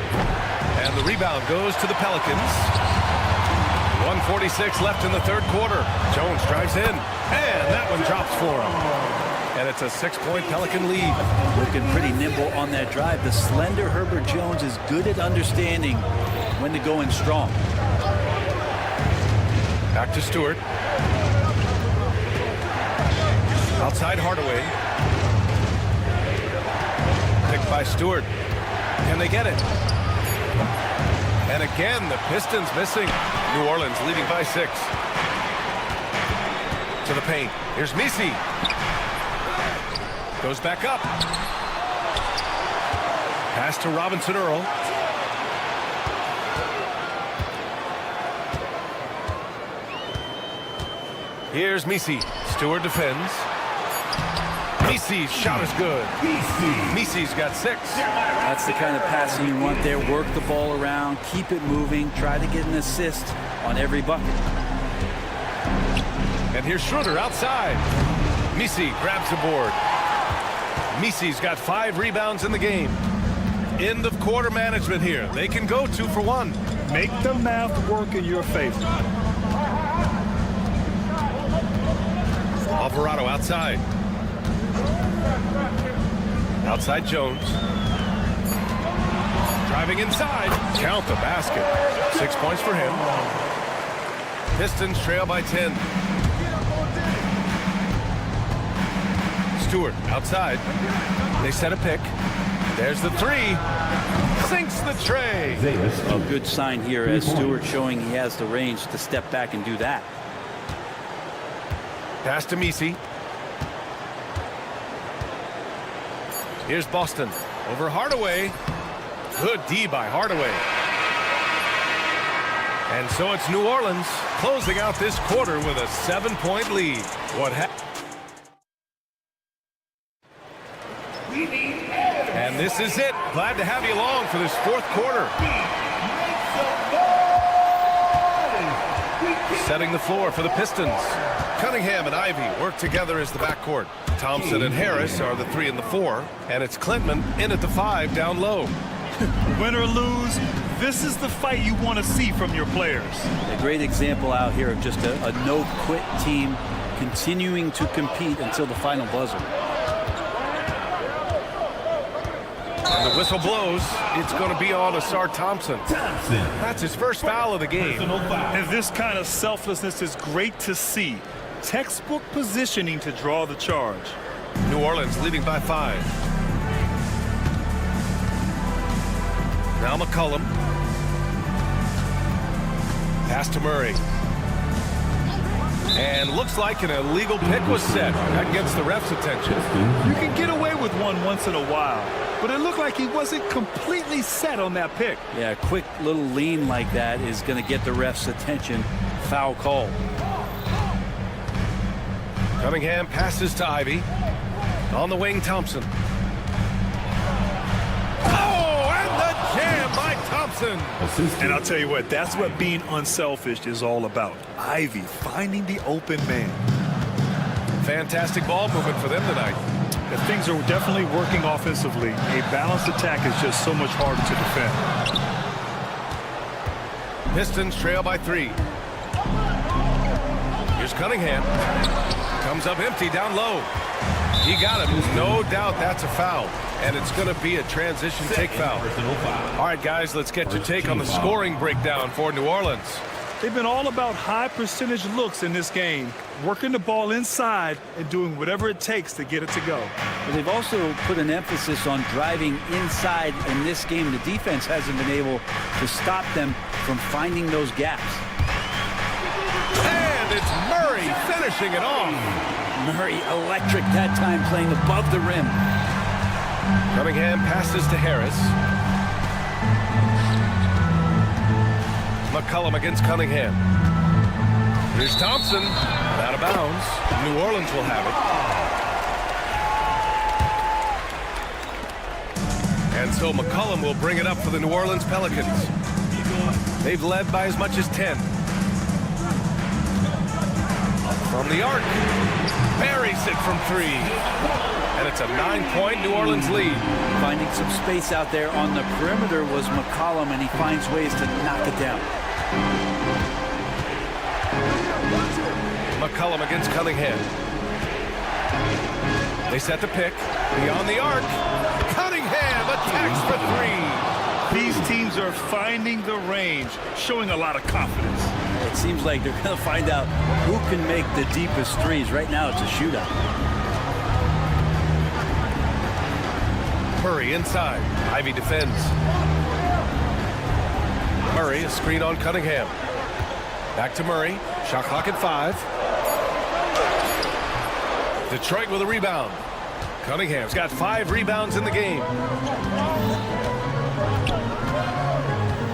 And the rebound goes to the Pelicans. 1:46 left in the third quarter. Jones drives in. And that one drops for him. And it's a 6-point Pelican lead. Looking pretty nimble on that drive. The slender Herbert Jones is good at understanding when to go in strong. Back to Stewart. Outside Hardaway. Picked by Stewart. Can they get it? And again, the Pistons missing. New Orleans leading by 6. To the paint. Here's Misi. Goes back up. Pass to Robinson Earl. Here's Misi. Stewart defends. Misi's shot is good. Misi's got 6. That's the kind of passing you want there. Work the ball around, keep it moving, try to get an assist on every bucket. And here's Schroeder outside. Misi grabs the board. Misi's got 5 rebounds in the game. End of quarter management here. They can go 2 for 1. Make the math work in your favor. Alvarado outside. Outside Jones. Driving inside. Count the basket. 6 points for him. Pistons trail by 10. Stewart outside. They set a pick. There's the 3. Sinks the tray. A good sign here as Stewart showing he has the range to step back and do that. Pass to Misi. Here's Boston. Over Hardaway. Good D by Hardaway. And so it's New Orleans closing out this quarter with a 7-point lead. What happened? And this is it. Glad to have you along for this 4th quarter. Setting the floor for the Pistons. Cunningham and Ivy work together as the backcourt. Thompson and Harris are the 3 and the 4. And it's Klintman in at the 5 down low. Win or lose, this is the fight you want to see from your players. A great example out here of just a no-quit team continuing to compete until the final buzzer. And the whistle blows. It's going to be on Asar Thompson. That's his first foul of the game. And this kind of selflessness is great to see. Textbook positioning to draw the charge. New Orleans leading by 5. Now McCollum. Pass to Murray. And looks like an illegal pick was set. That gets the ref's attention. You can get away with one once in a while. but it looked like he wasn't completely set on that pick. Yeah, a quick little lean like that is going to get the ref's attention. Foul call. Cunningham passes to Ivy. On the wing, Thompson. Oh, and the jam by Thompson. And I'll tell you what, that's what being unselfish is all about. Ivy finding the open man. Fantastic ball movement for them tonight. The things are definitely working offensively. A balanced attack is just so much harder to defend. Pistons trail by 3. Here's Cunningham. Comes up empty down low. He got him. No doubt that's a foul. And it's going to be a transition take foul. All right, guys, let's get your take on the scoring breakdown for New Orleans. They've been all about high percentage looks in this game, working the ball inside and doing whatever it takes to get it to go. But they've also put an emphasis on driving inside in this game. The defense hasn't been able to stop them from finding those gaps. And it's Murray finishing it off. Murray electric that time, playing above the rim. Cunningham passes to Harris. McCollum against Cunningham. Here's Thompson. Out of bounds. New Orleans will have it. And so McCollum will bring it up for the New Orleans Pelicans. They've led by as much as 10. From the arc. Buries it from 3. And it's a 9-point New Orleans lead. Finding some space out there on the perimeter was McCollum, and he finds ways to knock it down. McCollum against Cunningham. They set the pick. Beyond the arc. Cunningham attacks for 3. These teams are finding the range, showing a lot of confidence. It seems like they're going to find out who can make the deepest threes. Right now, it's a shootout. Murray inside. Ivy defends. Murray, a screen on Cunningham. Back to Murray. Shot clock at 5. Detroit with a rebound. Cunningham's got 5 rebounds in the game.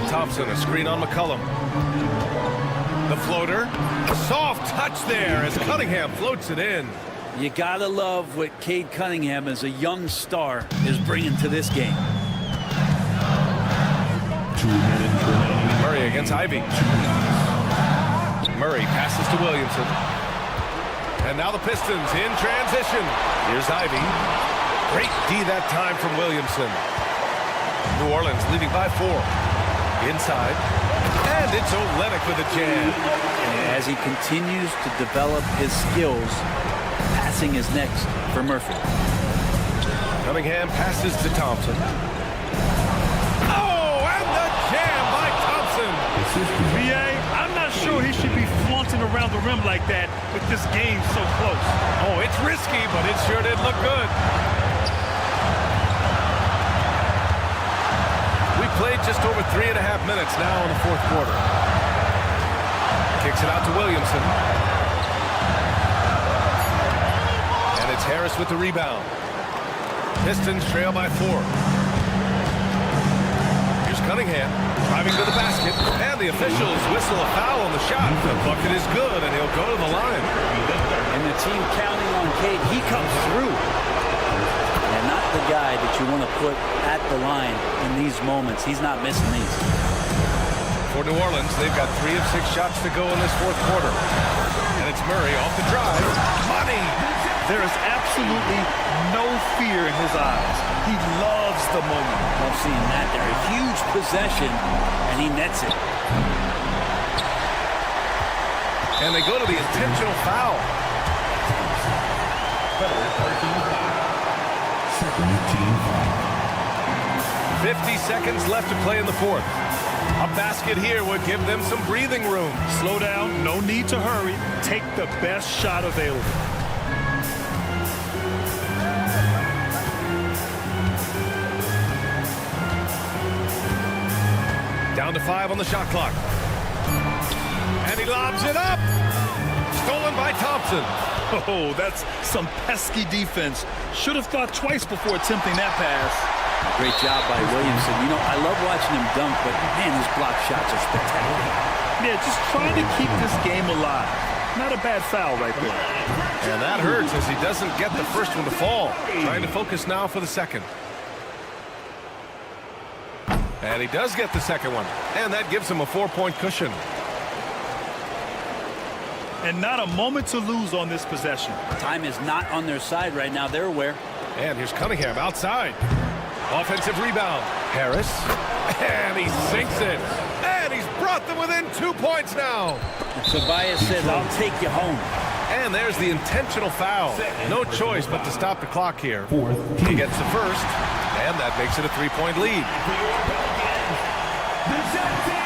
Thompson, a screen on McCollum. The floater. A soft touch there as Cunningham floats it in. You gotta love what Cade Cunningham, as a young star, is bringing to this game. 2 minutes remaining. Murray against Ivy. Murray passes to Williamson. And now the Pistons in transition. Here's Ivy. Great D that time from Williamson. New Orleans leading by 4. Inside. And it's Olenek with a jam. As he continues to develop his skills, passing is next for Murphy. Cunningham passes to Thompson. Oh, and the jam by Thompson. VA, I'm not sure he should be flaunting around the rim like that with this game so close. Oh, it's risky, but it sure did look good. We played just over 3.5 minutes now in the 4th quarter. Kicks it out to Williamson. And it's Harris with the rebound. Pistons trail by 4. Here's Cunningham driving to the basket. And the officials whistle a foul on the shot. The bucket is good, and he'll go to the line. And the team counting on Cade. He comes through. And not the guy that you want to put at the line in these moments. He's not missing these. For New Orleans, they've got 3 of 6 shots to go in this 4th quarter. And it's Murray off the drive. Money! There is absolutely no fear in his eyes. He loves the moment. Love seeing that there. A huge possession, and he nets it. And they go to the intentional foul. 50 seconds left to play in the 4th. A basket here would give them some breathing room. Slow down, no need to hurry. Take the best shot available. Down to 5 on the shot clock. And he lobs it up. Stolen by Thompson. Oh, that's some pesky defense. Should have thought twice before attempting that pass. Great job by Williamson. You know, I love watching him dunk, but man, his block shots are spectacular. Yeah, just trying to keep this game alive. Not a bad foul right there. And that hurts as he doesn't get the first one to fall. Trying to focus now for the second. And he does get the second one. And that gives him a 4-point cushion. And not a moment to lose on this possession. Time is not on their side right now. They're aware. And here's Cunningham outside. Offensive rebound. Harris. And he sinks it. And he's brought them within 2 points now. Tobias says, I'll take you home. And there's the intentional foul. No choice but to stop the clock here. He gets the first. And that makes it a 3-point lead.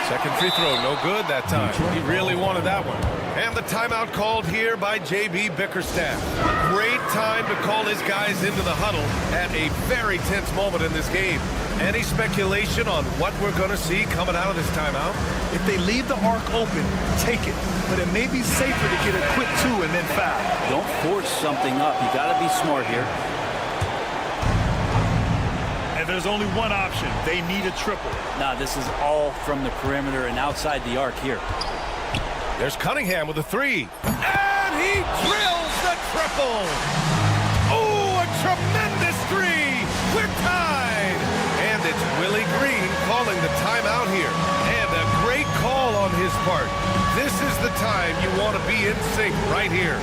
Second free throw, no good that time. He really wanted that one. And the timeout called here by J.B. Bickerstaff. Great time to call his guys into the huddle at a very tense moment in this game. Any speculation on what we're going to see coming out of this timeout? If they leave the arc open, take it. But it may be safer to get a quick 2 and then foul. Don't force something up. You got to be smart here. And there's only one option. They need a triple. Nah, this is all from the perimeter and outside the arc here. There's Cunningham with a 3. And he drills the triple. Oh, a tremendous 3. We're tied. And it's Willie Green calling the timeout here. And a great call on his part. This is the time you want to be in sync right here.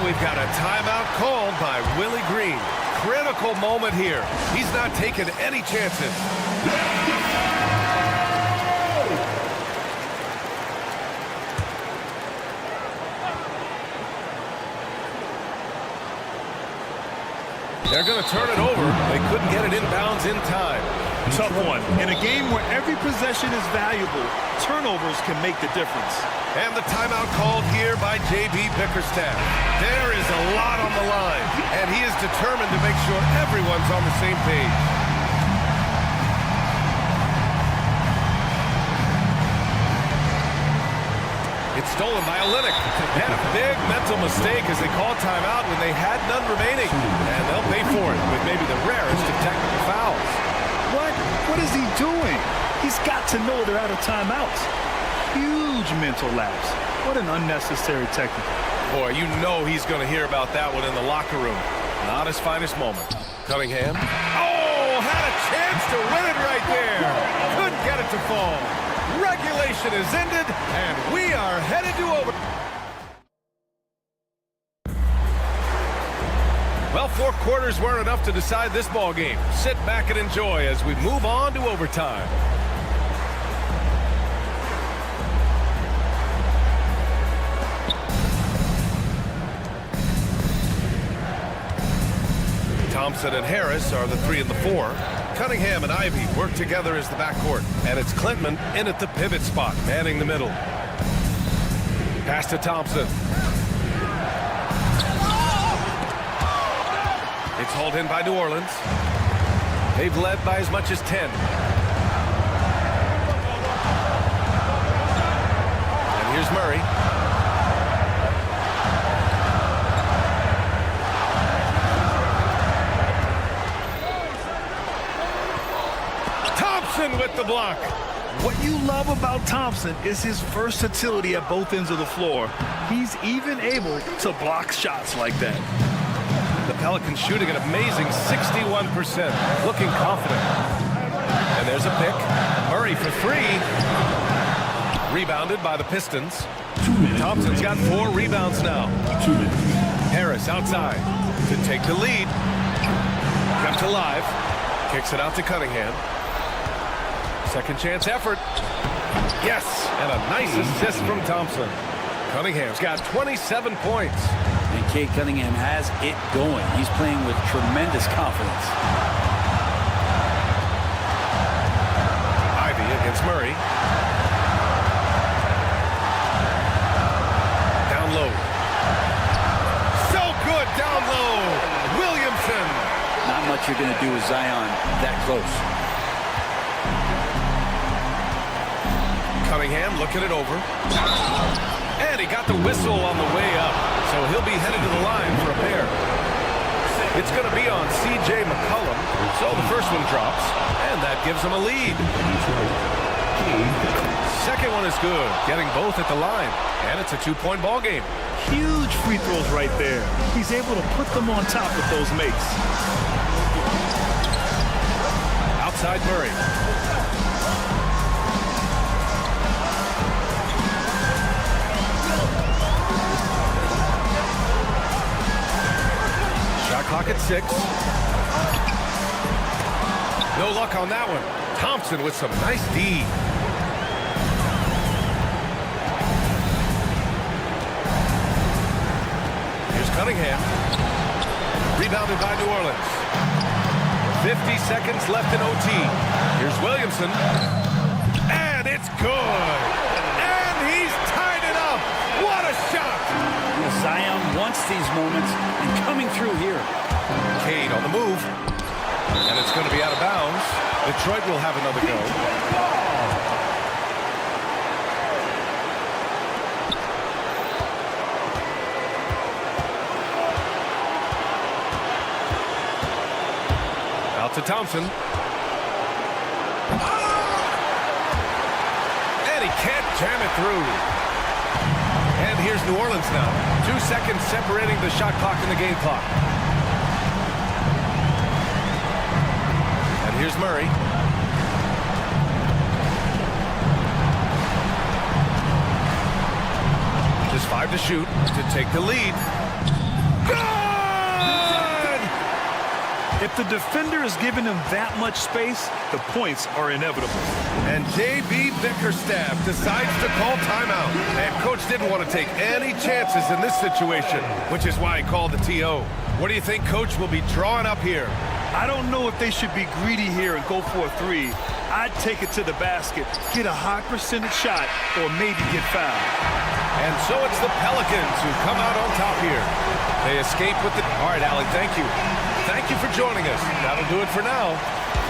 We've got a timeout called by Willie Green. Critical moment here. He's not taking any chances. They're going to turn it over. They couldn't get it inbounds in time. Tough one. In a game where every possession is valuable, turnovers can make the difference. And the timeout called here by J.B. Bickerstaff. There is a lot on the line, and he is determined to make sure everyone's on the same page. It's stolen by Olynyk. And a big mental mistake as they called timeout when they had none remaining. And they'll pay for it with maybe the rarest of technical fouls. What is he doing? He's got to know they're out of timeouts. Huge mental lapse. What an unnecessary technical. Boy, you know he's going to hear about that one in the locker room. Not his finest moment. Cunningham. Oh, had a chance to win it right there. Couldn't get it to fall. Regulation is ended, and we are headed to overtime. Well, 4 quarters weren't enough to decide this ball game. Sit back and enjoy as we move on to overtime. Thompson and Harris are the 3 and the 4. Cunningham and Ivy work together as the backcourt. And it's Klintman in at the pivot spot, manning the middle. Pass to Thompson. It's hauled in by New Orleans. They've led by as much as 10. And here's Murray. With the block. What you love about Thompson is his versatility at both ends of the floor. He's even able to block shots like that. The Pelicans shooting an amazing 61%, looking confident. And there's a pick. Murray for 3. Rebounded by the Pistons. Thompson's got 4 rebounds now. Harris outside to take the lead. Kept alive. Kicks it out to Cunningham. Second chance effort. Yes, and a nice assist from Thompson. Cunningham's got 27 points. And Cade Cunningham has it going. He's playing with tremendous confidence. Ivy against Murray. Down low. So good down low. Williamson. Not much you're going to do with Zion that close. Cunningham looking it over. And he got the whistle on the way up. So he'll be headed to the line for a pair. It's going to be on C.J. McCollum. So the first one drops, and that gives him a lead. Second one is good, getting both at the line. And it's a 2-point ball game. Huge free throws right there. He's able to put them on top with those makes. Outside Murray. Shot clock at 6. No luck on that one. Thompson with some nice D. Here's Cunningham. Rebounded by New Orleans. 50 seconds left in OT. Here's Williamson. And it's good. And he's tied it up. What a shot. Zion wants these moments and coming through here. Cade on the move. And it's going to be out of bounds. Detroit will have another go. Out to Thompson. And he can't jam it through. And here's New Orleans now. 2 seconds separating the shot clock and the game clock. And here's Murray. Just 5 to shoot to take the lead. If the defender is giving him that much space, the points are inevitable. And J.B. Bickerstaff decides to call timeout. And Coach didn't want to take any chances in this situation, which is why he called the TO. What do you think Coach will be drawing up here? I don't know if they should be greedy here and go for a 3. I'd take it to the basket, get a high percentage shot, or maybe get fouled. And so it's the Pelicans who come out on top here. They escape with the... All right, Allie, thank you. Thank you for joining us. That'll do it for now.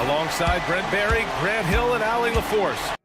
Alongside Brent Barry, Grant Hill, and Allie LaForce.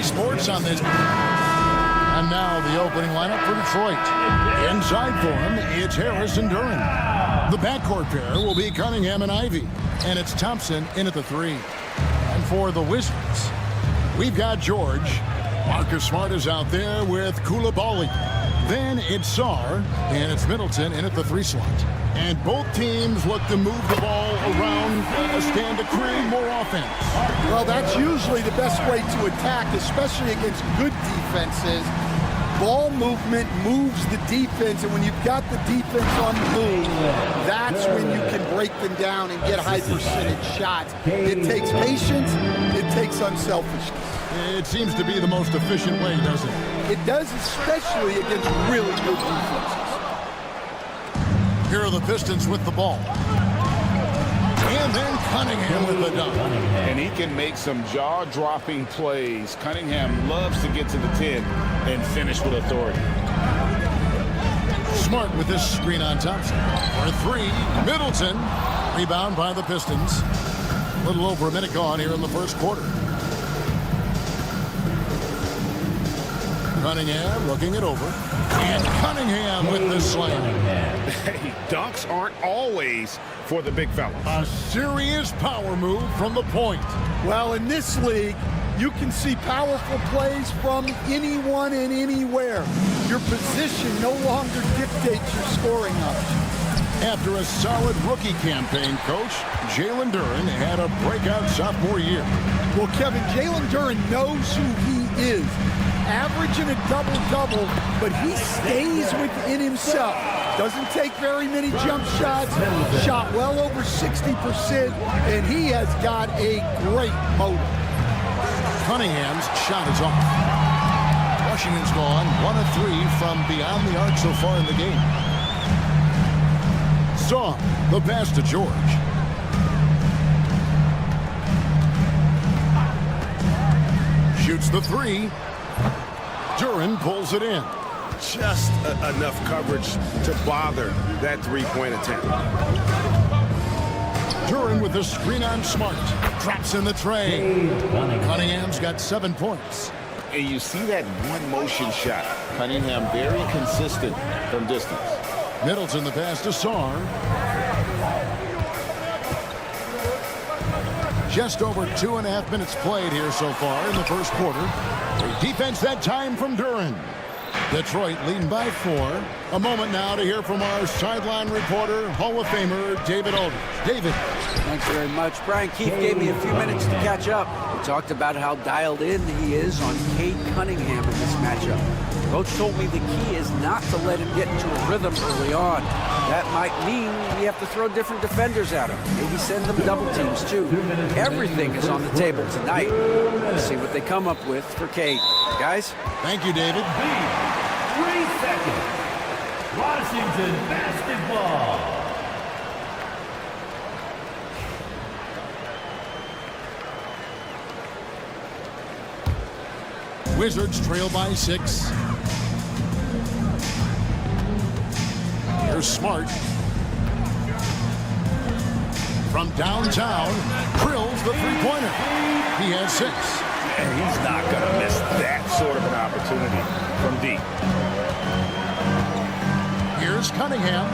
Sports on this. And now the opening lineup for Detroit. Inside for him, it's Harris and Duren. The backcourt pair will be Cunningham and Ivy. And it's Thompson in at the 3. And for the Wizards, we've got George. Marcus Smart is out there with Koulibaly. Then it's Sarr, and it's Middleton in at the 3 slot. And both teams look to move the ball around a stand to create more offense. Well, that's usually the best way to attack, especially against good defenses. Ball movement moves the defense, and when you've got the defense on the move, that's when you can break them down and get high percentage shots. It takes patience. It takes unselfishness. It seems to be the most efficient way, doesn't it? It does, especially against really good defenses. Here are the Pistons with the ball. And then Cunningham with the dunk. And he can make some jaw-dropping plays. Cunningham loves to get to the 10 and finish with authority. Smart with this screen on Thompson. For 3, Middleton. Rebound by the Pistons. A little over a minute gone here in the first quarter. Cunningham looking it over. And Cunningham with the slam. Hey, dunks aren't always for the big fella. A serious power move from the point. Well, in this league, you can see powerful plays from anyone and anywhere. Your position no longer dictates your scoring options. After a solid rookie campaign, Coach, Jalen Duren had a breakout sophomore year. Well, Kevin, Jalen Duren knows who he is. Averaging a double-double, but he stays within himself. Doesn't take very many jump shots, shot well over 60%, and he has got a great motor. Cunningham's shot is off. Washington's gone 1 of 3 from beyond the arc so far in the game. Saw the pass to George. Shoots the 3. Duren pulls it in. Just enough coverage to bother that three-point attempt. Duren with the screen on Smart. Drops in the tray. Cunningham's got 7 points. And you see that one motion shot. Cunningham very consistent from distance. Middleton the pass to Sarr. Just over 2.5 minutes played here so far in the first quarter. Defense that time from Duren. Detroit leading by 4. A moment now to hear from our sideline reporter, Hall of Famer David Olreans. David. Thanks very much. Brian Keefe gave me a few minutes to catch up. We talked about how dialed in he is on Cade Cunningham in this matchup. Coach told me the key is not to let him get into a rhythm early on. That might mean we have to throw different defenders at him. Maybe send them double teams too. Everything is on the table tonight. Let's see what they come up with for Cade. Guys? Thank you, David. 3 seconds. Washington basketball. Wizards trail by 6. Here's Smart. From downtown, drills the three-pointer. He has 6. And he's not going to miss that sort of an opportunity from deep. Here's Cunningham.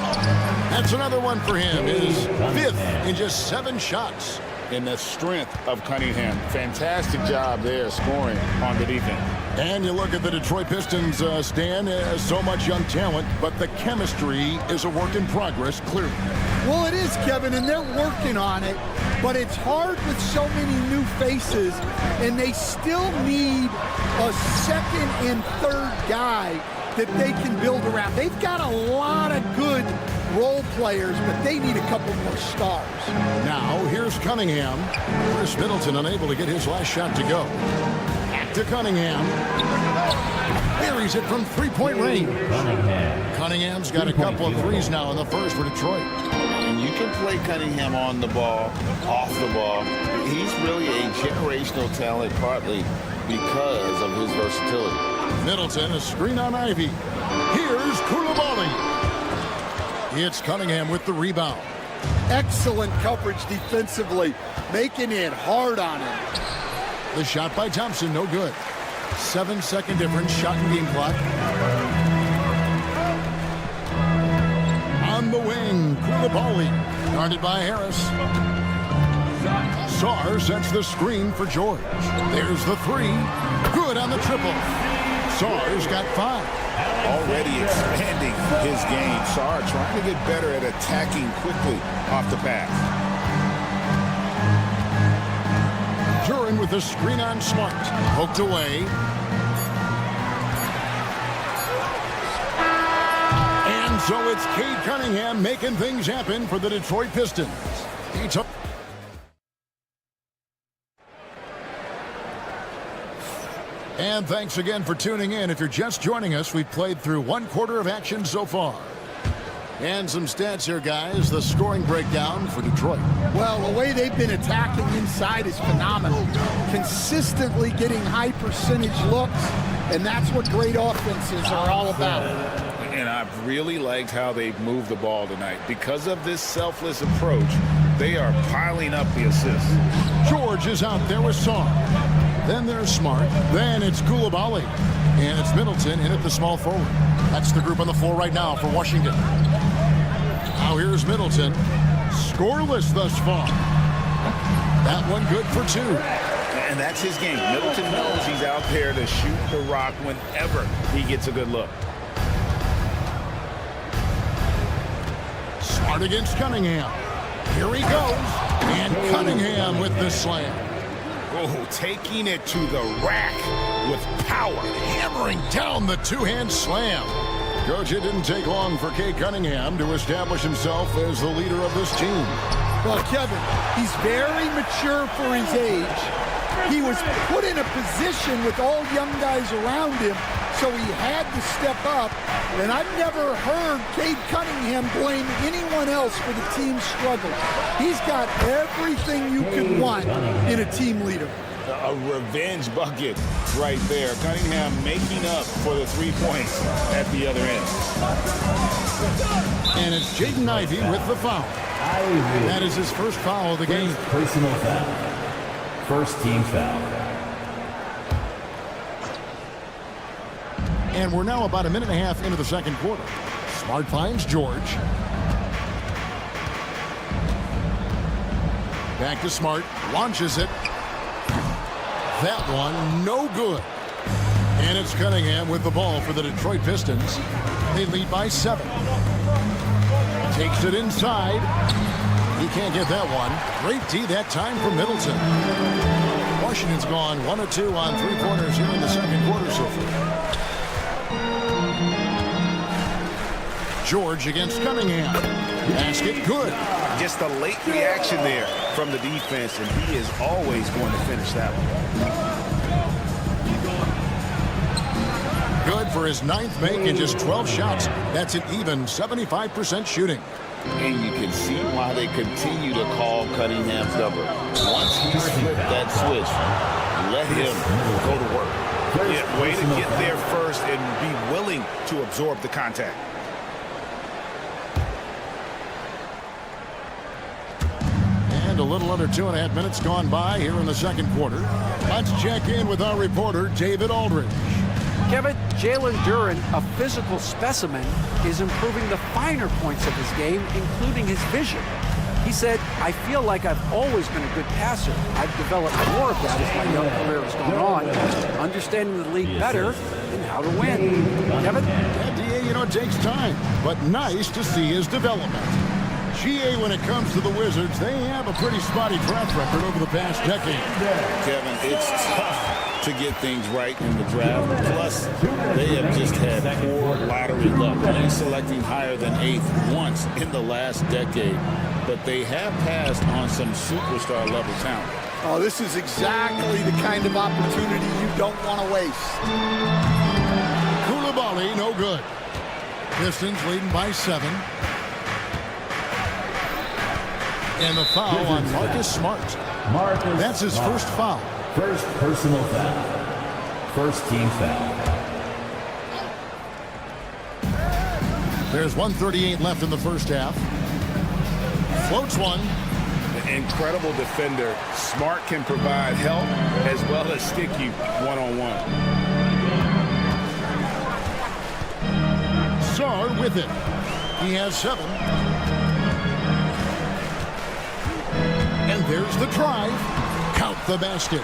That's another one for him. His 5th in just 7 shots. And the strength of Cunningham. Fantastic job there scoring on the defense. And you look at the Detroit Pistons, Stan, so much young talent, but the chemistry is a work in progress, clearly. Well, it is, Kevin, and they're working on it, but it's hard with so many new faces, and they still need a second and third guy that they can build around. They've got a lot of good role players, but they need a couple more stars. Now, here's Cunningham. Chris Middleton unable to get his last shot to go. Back to Cunningham. Buries it from three-point range. Cunningham's got a couple of threes now in the first for Detroit. And you can play Cunningham on the ball, off the ball. He's really a generational talent, partly because of his versatility. Middleton, a screen on Ivy. Here's Koulibaly. It's Cunningham with the rebound. Excellent coverage defensively, making it hard on him. The shot by Thompson, no good. 7-second difference, shot and game clock. On the wing, Koulibaly, guarded by Harris. Sarr sets the screen for George. There's the three. Good on the triple. Sarr's got 5. Already expanding his game. Sarr trying to get better at attacking quickly off the pass. Duran with the screen on Smart. Poked away. And so it's Cade Cunningham making things happen for the Detroit Pistons. He took. And thanks again for tuning in. If you're just joining us, we've played through 1/4 of action so far. And some stats here, guys. The scoring breakdown for Detroit. Well, the way they've been attacking inside is phenomenal. Consistently getting high percentage looks, and that's what great offenses are all about. And I've really liked how they've moved the ball tonight. Because of this selfless approach, they are piling up the assists. George is out there with Sarr. Then there's Smart. Then it's Koulibaly. And it's Middleton in at the small forward. That's the group on the floor right now for Washington. Now here's Middleton. Scoreless thus far. That one good for 2. And that's his game. Middleton knows he's out there to shoot the rock whenever he gets a good look. Smart against Cunningham. Here he goes. And Cunningham with the slam. Oh, taking it to the rack with power. Hammering down the two-hand slam. Coach, it didn't take long for Cade Cunningham to establish himself as the leader of this team. Well, Kevin, he's very mature for his age. He was put in a position with all young guys around him, so he had to step up. And I've never heard Cade Cunningham blame anyone else for the team's struggle. He's got everything you could want in a team leader. A revenge bucket right there. Cunningham making up for the 3 points at the other end. And it's Jaden Ivey with the foul. That is his first foul of the game. Personal foul. First team foul. And we're now about a minute and a half into the second quarter. Smart finds George. Back to Smart. Launches it. That one, no good. And it's Cunningham with the ball for the Detroit Pistons. They lead by 7. Takes it inside. He can't get that one. Great D that time for Middleton. Washington's gone 1 of 2 on 3-pointers here in the second quarter so far. George against Cunningham. Basket good. Just a late reaction there from the defense, and he is always going to finish that one. Good for his 9th make in just 12 shots. That's an even 75% shooting. And you can see why they continue to call Cunningham's number. Once he's flipped that switch, let him go to work. Yeah, way to get there first and be willing to absorb the contact. And a little under 2.5 minutes gone by here in the second quarter. Let's check in with our reporter, David Aldridge. Kevin, Jalen Duran, a physical specimen, is improving the finer points of his game, including his vision. He said, I feel like I've always been a good passer. I've developed more of that as my young career has gone on, understanding the league better and how to win. Kevin? Yeah, DA, it takes time, but nice to see his development. GA, when it comes to the Wizards, they have a pretty spotty track record over the past decade. Kevin, it's tough to get things right in the draft. Plus, they have just had poor lottery luck, only selecting higher than 8th once in the last decade. But they have passed on some superstar-level talent. Oh, this is exactly the kind of opportunity you don't want to waste. Koulibaly, no good. Pistons leading by 7. And the foul on Marcus Smart. That's his first foul. First personal foul. First team foul. There's 1:38 left in the first half. Floats one. Incredible defender. Smart can provide help as well as stick you one-on-one. Sarr with it. He has 7. And there's the drive. Count the basket.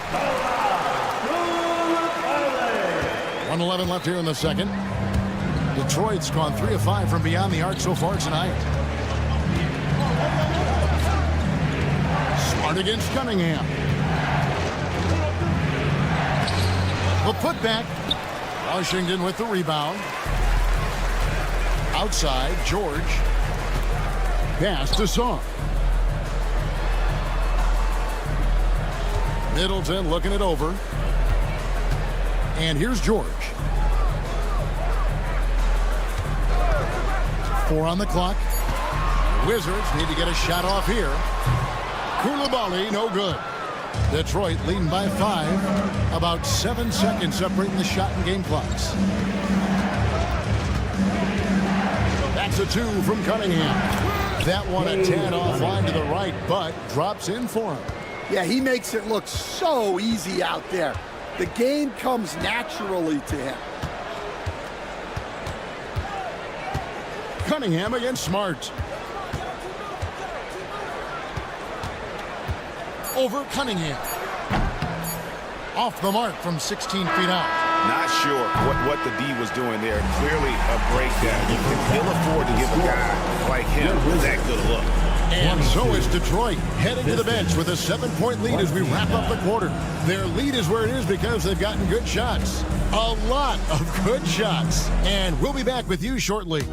1:11 left here in the second. Detroit's gone 3 of 5 from beyond the arc so far tonight. Smart against Cunningham. The putback. Washington with the rebound. Outside, George. Pass to Sarr. Middleton looking it over. And here's George. 4 on the clock. Wizards need to get a shot off here. Koulibaly, no good. Detroit leading by 5. About 7 seconds separating the shot and game clocks. That's a 2 from Cunningham. That one a tad offline to the right, but drops in for him. Yeah, he makes it look so easy out there. The game comes naturally to him. Cunningham against Smart. Over Cunningham. Off the mark from 16 feet out. Not sure what the D was doing there. Clearly a breakdown. He'll afford to give a guy like him that good a look. And so is Detroit, heading to the bench with a 7-point lead as we wrap up the quarter. Their lead is where it is because they've gotten good shots. A lot of good shots. And we'll be back with you shortly.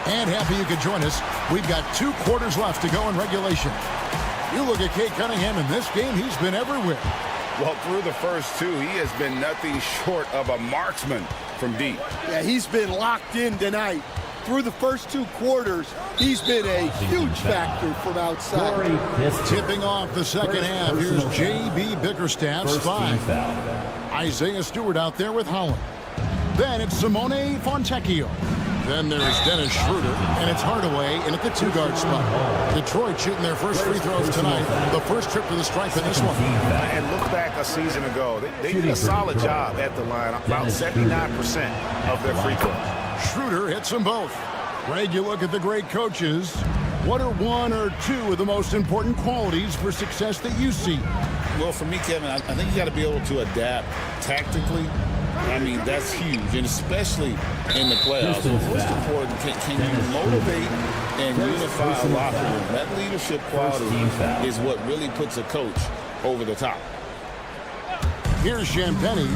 And happy you could join us. We've got 2 quarters left to go in regulation. You look at Cade Cunningham in this game, he's been everywhere. Well, through the first 2, he has been nothing short of a marksman from deep. Yeah, he's been locked in tonight. Through the first 2 quarters, he's been a huge factor from outside. Tipping off the second half, here's J.B. Bickerstaff's 5. Isaiah Stewart out there with Holland. Then it's Simone Fontecchio. Then there's Dennis Schroeder, and it's Hardaway in at the 2-guard spot. Detroit shooting their first free throws tonight. The first trip to the stripe in this one. And look back a season ago. They did a solid job at the line. About 79% of their free throws. Schroeder hits them both. Greg, you look at the great coaches. What are 1 or 2 of the most important qualities for success that you see? Well, for me, Kevin, I think you got to be able to adapt tactically. I mean, that's huge, and especially in the playoffs. Most important, can you motivate and unify a locker room? That leadership quality is what really puts a coach over the top. Here's Champagnie.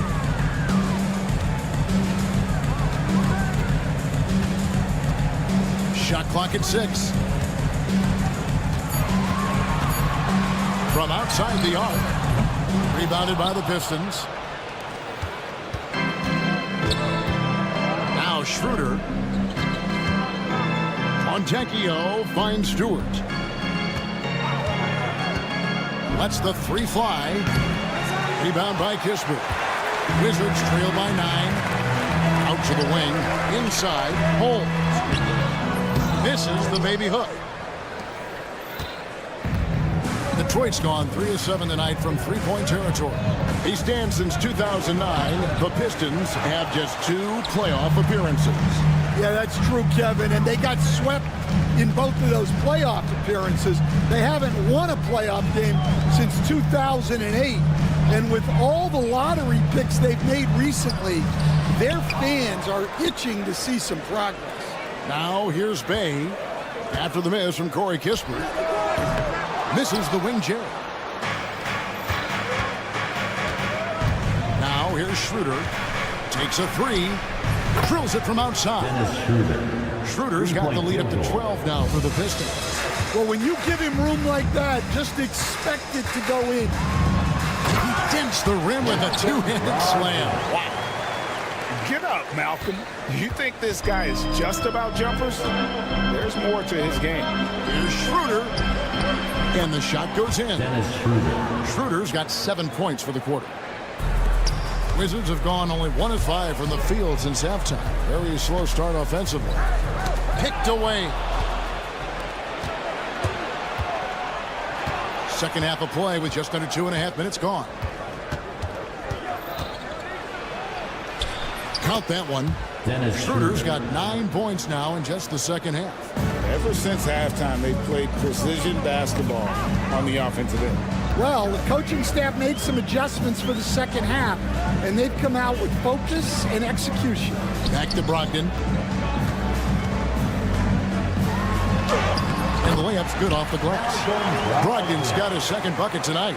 Shot clock at 6. From outside the arc. Rebounded by the Pistons. Schroeder. Fontecchio finds Stewart. Lets the 3 fly. Rebound by Kispert. Wizards trail by 9. Out to the wing. Inside. Holmes. Misses the baby hook. Detroit's gone 3 of 7 tonight from 3-point territory. He stands since 2009. The Pistons have just 2 playoff appearances. Yeah, that's true, Kevin. And they got swept in both of those playoff appearances. They haven't won a playoff game since 2008. And with all the lottery picks they've made recently, their fans are itching to see some progress. Now here's Bay. After the miss from Corey Kispert. Misses the wing Jerry. Now here's Schroeder. Takes a 3. Drills it from outside. Schroeder's got the lead up to 12 now for the Pistons. Well, when you give him room like that, just expect it to go in. He dents the rim with a 2-handed slam. Wow. Get up, Malcolm. You think this guy is just about jumpers? There's more to his game. Here's Schroeder. And the shot goes in. Schroeder's got 7 points for the quarter. Wizards have gone only 1 of 5 from the field since halftime. Very slow start offensively. Picked away. Second half of play with just under 2.5 minutes gone. Count that one. Schroeder's got 9 points now in just the second half. Ever since halftime, they've played precision basketball on the offensive end. Well, the coaching staff made some adjustments for the second half, and they've come out with focus and execution. Back to Brogdon. And the layup's good off the glass. Brogdon's got his second bucket tonight.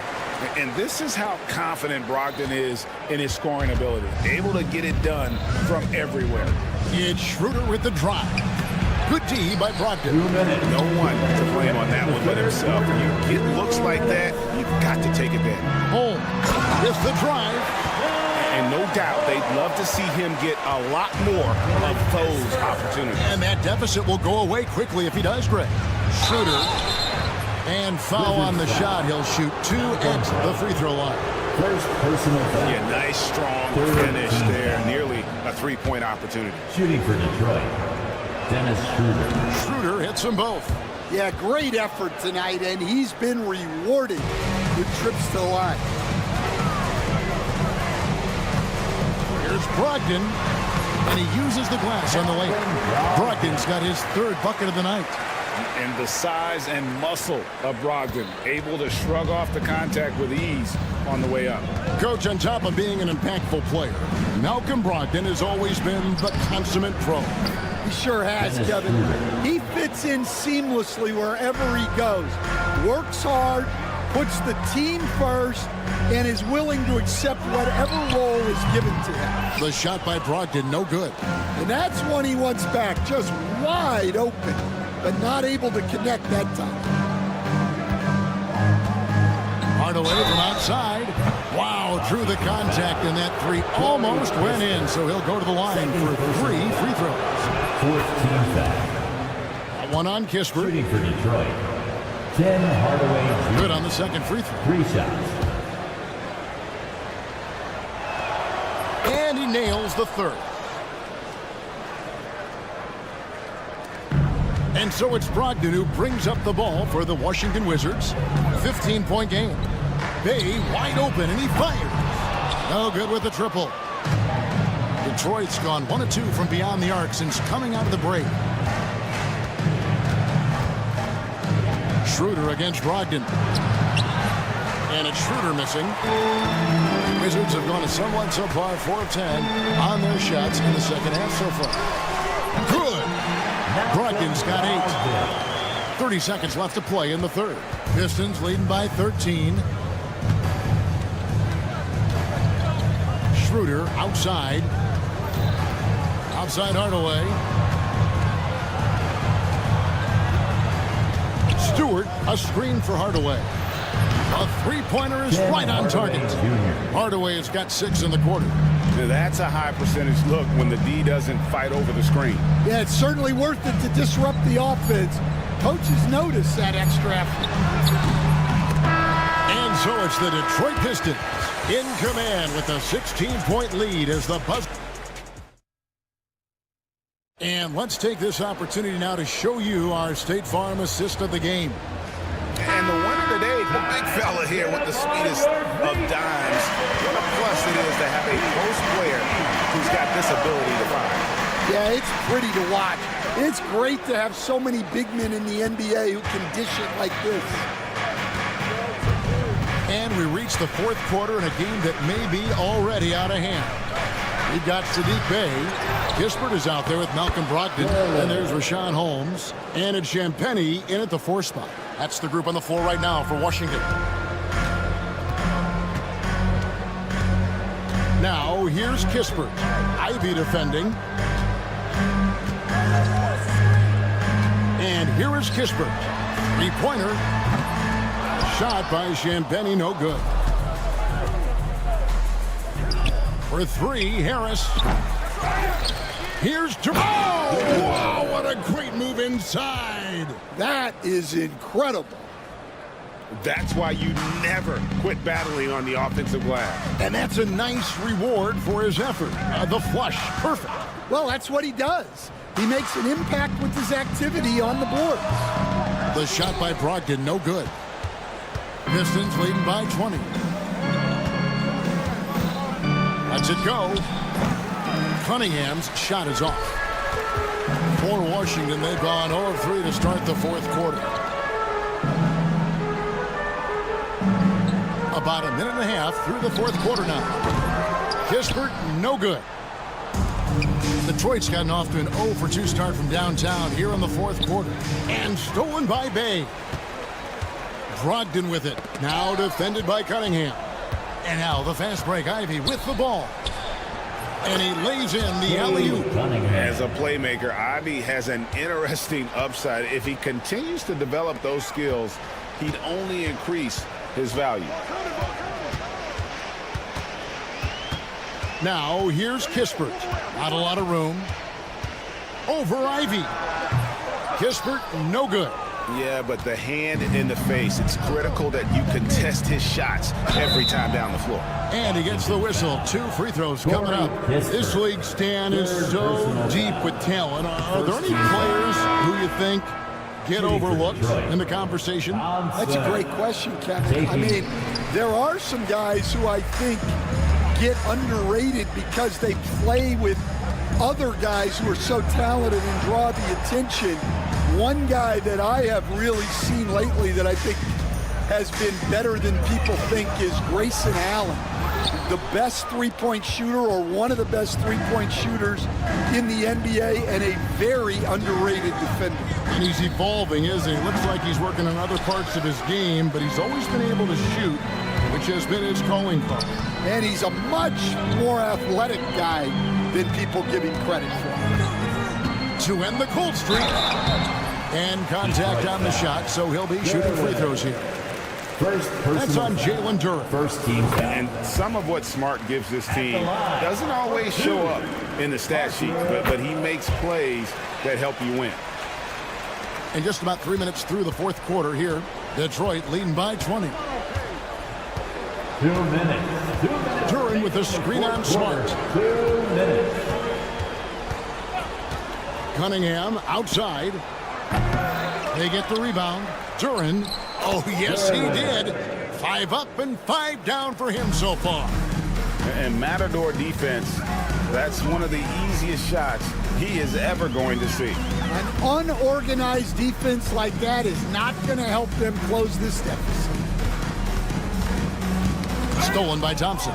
And this is how confident Brogdon is in his scoring ability. Able to get it done from everywhere. It's Schroeder with the drive. Good D by Brogdon. No one to blame on that one but himself. When you get looks like that, you've got to take advantage. Home with the drive. And no doubt they'd love to see him get a lot more of those opportunities. And that deficit will go away quickly if he does, Greg. Schroeder. And foul on the shot. He'll shoot 2 at the free throw line. First personal foul. Yeah, nice, strong finish there. Nearly a 3-point opportunity. Shooting for Detroit, Dennis Schroeder. Schroeder hits them both. Yeah, great effort tonight, and he's been rewarded with trips to the line. Here's Brogdon, and he uses the glass on the layup. Brogdon's got his 3rd bucket of the night. And the size and muscle of Brogdon, able to shrug off the contact with ease on the way up. Coach, on top of being an impactful player, Malcolm Brogdon has always been the consummate pro. He sure has, Kevin. He fits in seamlessly wherever he goes. Works hard, puts the team first, and is willing to accept whatever role is given to him. The shot by Brogdon, no good. And that's one he wants back, just wide open, but not able to connect that time. Hardaway from outside. Wow, through the contact, and that 3 almost went in, so he'll go to the line for 3 free throws. 14 foul. One on Kispert. Shooting for Detroit, Tim Hardaway Jr. Good on the second free throw. 3 shots. And he nails the 3rd. And so it's Brogdon who brings up the ball for the Washington Wizards. 15-point game. Bay wide open, and he fires. No good with the triple. Detroit's gone 1 of 2 from beyond the arc since coming out of the break. Schroeder against Brogdon. And it's Schroeder missing. Wizards have gone a somewhat subpar 4 of 10 on their shots in the second half so far. Good. Brogdon's got 8. 30 seconds left to play in the 3rd. Pistons leading by 13. Schroeder outside. Outside Hardaway. Stewart, a screen for Hardaway. A 3-pointer is right on target. Hardaway has got 6 in the quarter. That's a high percentage look when the D doesn't fight over the screen. Yeah, it's certainly worth it to disrupt the offense. Coaches notice that extra effort. And so it's the Detroit Pistons in command with a 16-point lead as the buzz. And let's take this opportunity now to show you our State Farm assist of the game. And the winner today, the big fella here with the sweetest of dimes. What a plus it is to have a post player who's got this ability to find. Yeah, it's pretty to watch. It's great to have so many big men in the NBA who can dish it like this. And we reach the 4th quarter in a game that may be already out of hand. We've got Sadiq Bey. Kispert is out there with Malcolm Brogdon. And there's Rashawn Holmes. And it's Champagnie in at the 4 spot. That's the group on the floor right now for Washington. Now, here's Kispert. Ivy defending. And here is Kispert. 3-pointer. Shot by Champagnie, no good. For 3, Harris. Here's Jamal. Oh, what a great move inside. That is incredible. That's why you never quit battling on the offensive glass. And that's a nice reward for his effort. The flush, perfect. Well, that's what he does. He makes an impact with his activity on the boards. The shot by Brogdon, no good. Pistons leading by 20. Lets it go. Cunningham's shot is off. For Washington, they've gone 0 of 3 to start the fourth quarter. About a minute and a half through the fourth quarter now. Kispert, no good. Detroit's gotten off to an 0 for 2 start from downtown here in the fourth quarter. And stolen by Bay. Brogdon with it. Now defended by Cunningham. And now the fast break. Ivy with the ball. And he lays in the alley-oop. As a playmaker, Ivy has an interesting upside. If he continues to develop those skills, he'd only increase his value. Now here's Kispert. Not a lot of room. Over Ivy. Kispert, no good. Yeah, but the hand in the face, it's critical that you contest his shots every time down the floor. And he gets the whistle. 2 free throws coming up. This league, Stan, is so deep with talent. Are there any players who you think get overlooked in the conversation? That's a great question, Kevin. I mean, there are some guys who I think get underrated because they play with other guys who are so talented and draw the attention. One guy that I have really seen lately that I think has been better than people think is Grayson Allen. The best three-point shooter, or one of the best three-point shooters in the NBA, and a very underrated defender. And he's evolving, isn't he? Looks like he's working on other parts of his game, but he's always been able to shoot, which has been his calling card. And he's a much more athletic guy than people give him credit for. To end the cold streak. And contact on the shot, so he'll be shooting free throws here. That's on Jalen Duren. First team foul. And some of what Smart gives this team doesn't always show up in the stat sheet, but he makes plays that help you win. And just about 3 minutes through the fourth quarter here, Detroit leading by 20. 2 minutes. Duren with a screen on Smart. 2 minutes. Cunningham outside. They get the rebound. Duren. Oh, yes, he did. 5 up and 5 down for him so far. And Matador defense, that's one of the easiest shots he is ever going to see. An unorganized defense like that is not going to help them close this deficit. Stolen by Thompson.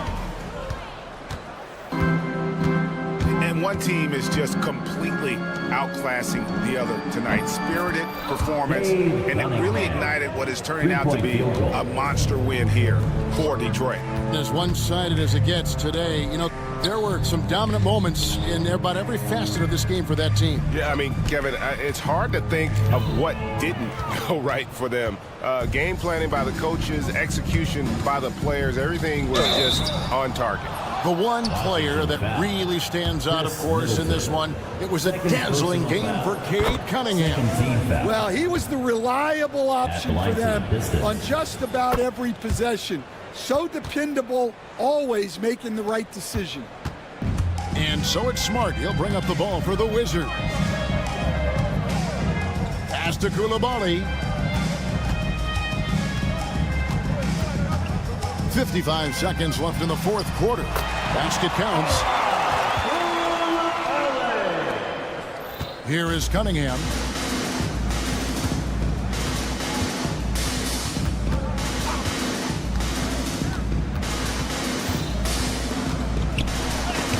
And one team is just completely outclassing the other tonight. Spirited performance, and it really ignited what is turning out to be a monster win here for Detroit. As one-sided as it gets today, you know, there were some dominant moments in about every facet of this game for that team. Yeah, I mean, Kevin, it's hard to think of what didn't go right for them. Game planning by the coaches, execution by the players, everything was just on target. The one player that really stands out, of course, in this one, it was a dazzling game for Cade Cunningham. Well, he was the reliable option for them on just about every possession. So dependable, always making the right decision. And so it's Smart. He'll bring up the ball for the Wizards. Pass to Coulibaly. 55 seconds left in the fourth quarter. Basket counts. Here is Cunningham.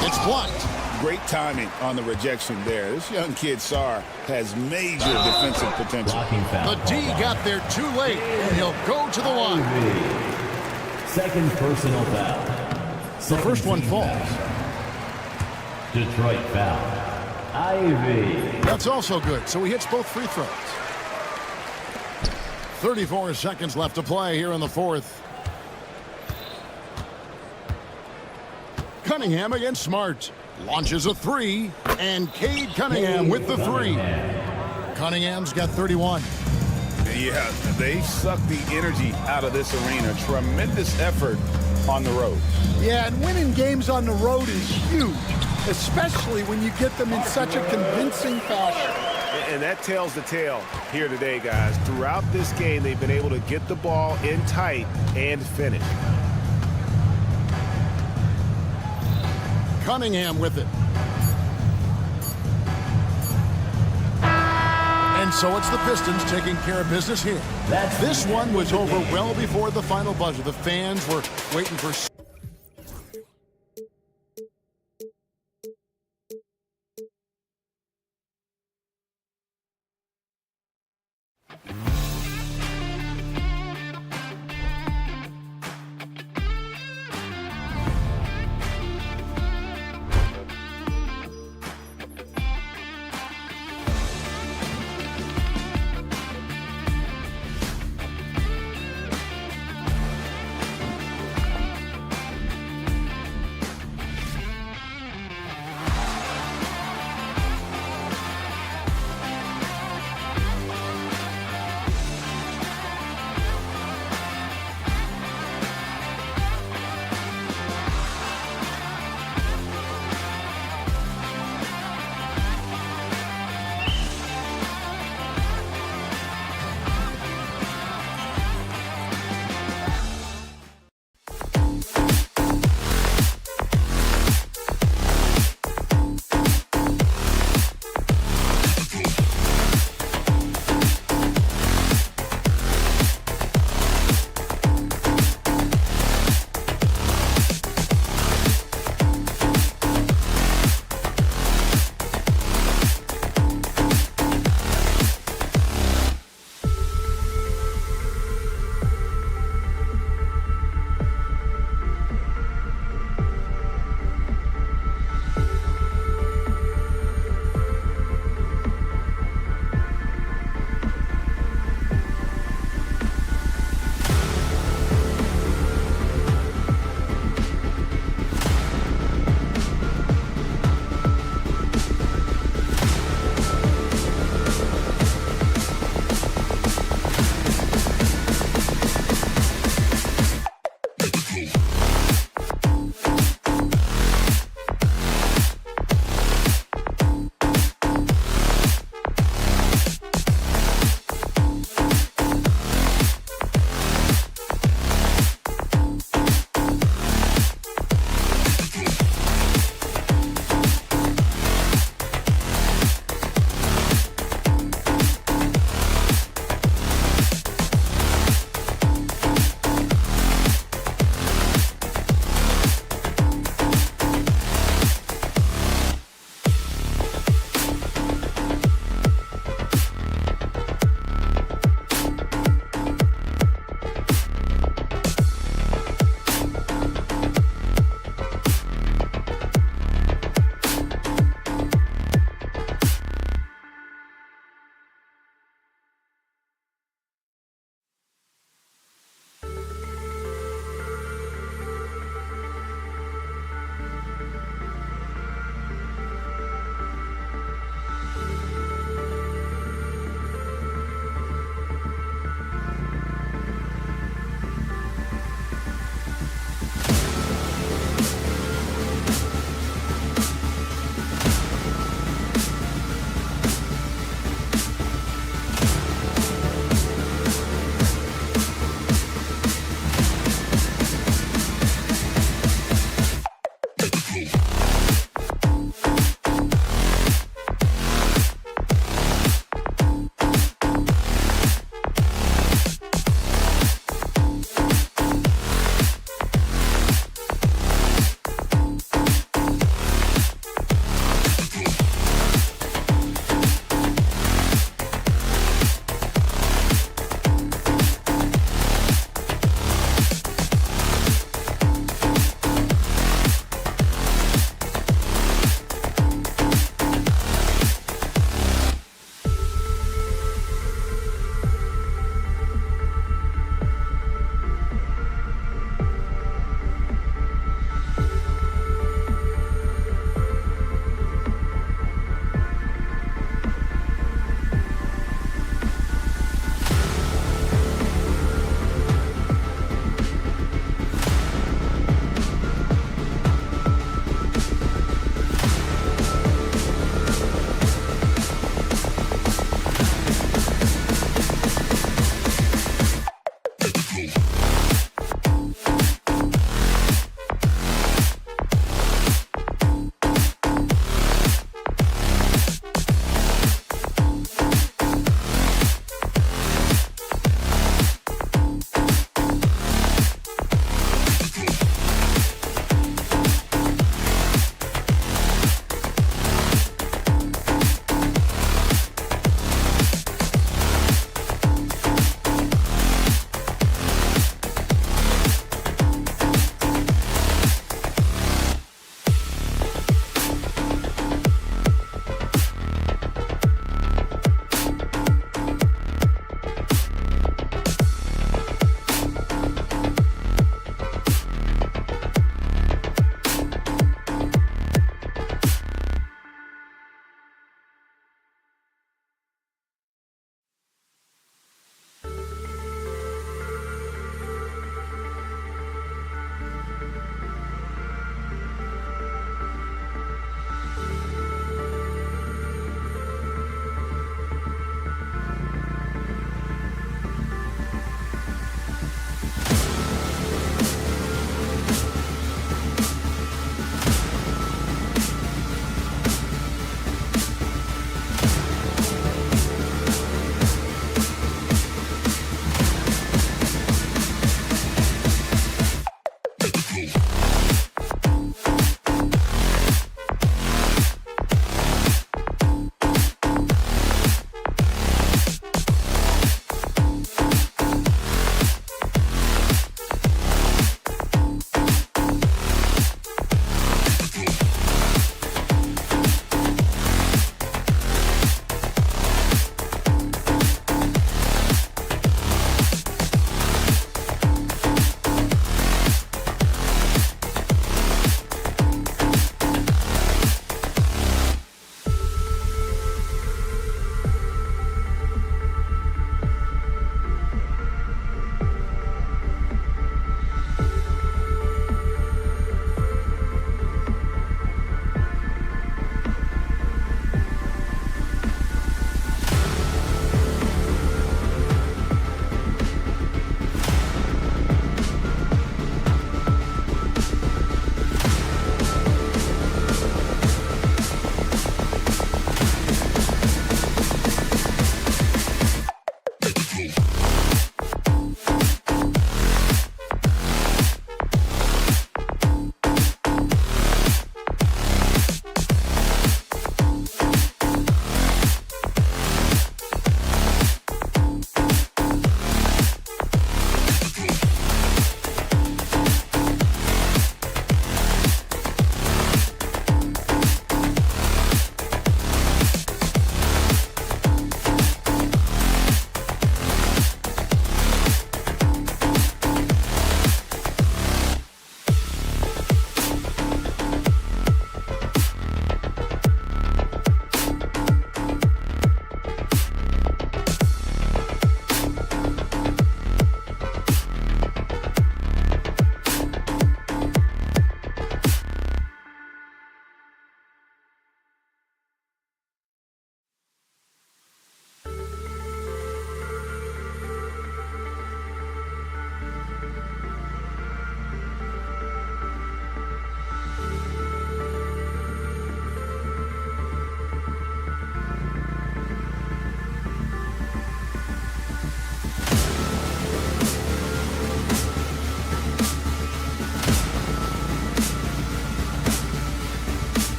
It's blocked. Great timing on the rejection there. This young kid, Sarr, has major defensive potential. The D got there too late, and he'll go to the line. Second personal foul. The first one falls. Detroit foul. Ivy. That's also good, so he hits both free throws. 34 seconds left to play here in the fourth. Cunningham against Smart. Launches a three, and Cade Cunningham with the three. Cunningham's got 31. Yeah, they sucked the energy out of this arena. Tremendous effort on the road. Yeah, and winning games on the road is huge, especially when you get them in such a convincing fashion. And that tells the tale here today, guys. Throughout this game, they've been able to get the ball in tight and finish. Cunningham with it. And so it's the Pistons taking care of business here. This one was over well before the final buzzer. The fans were waiting for...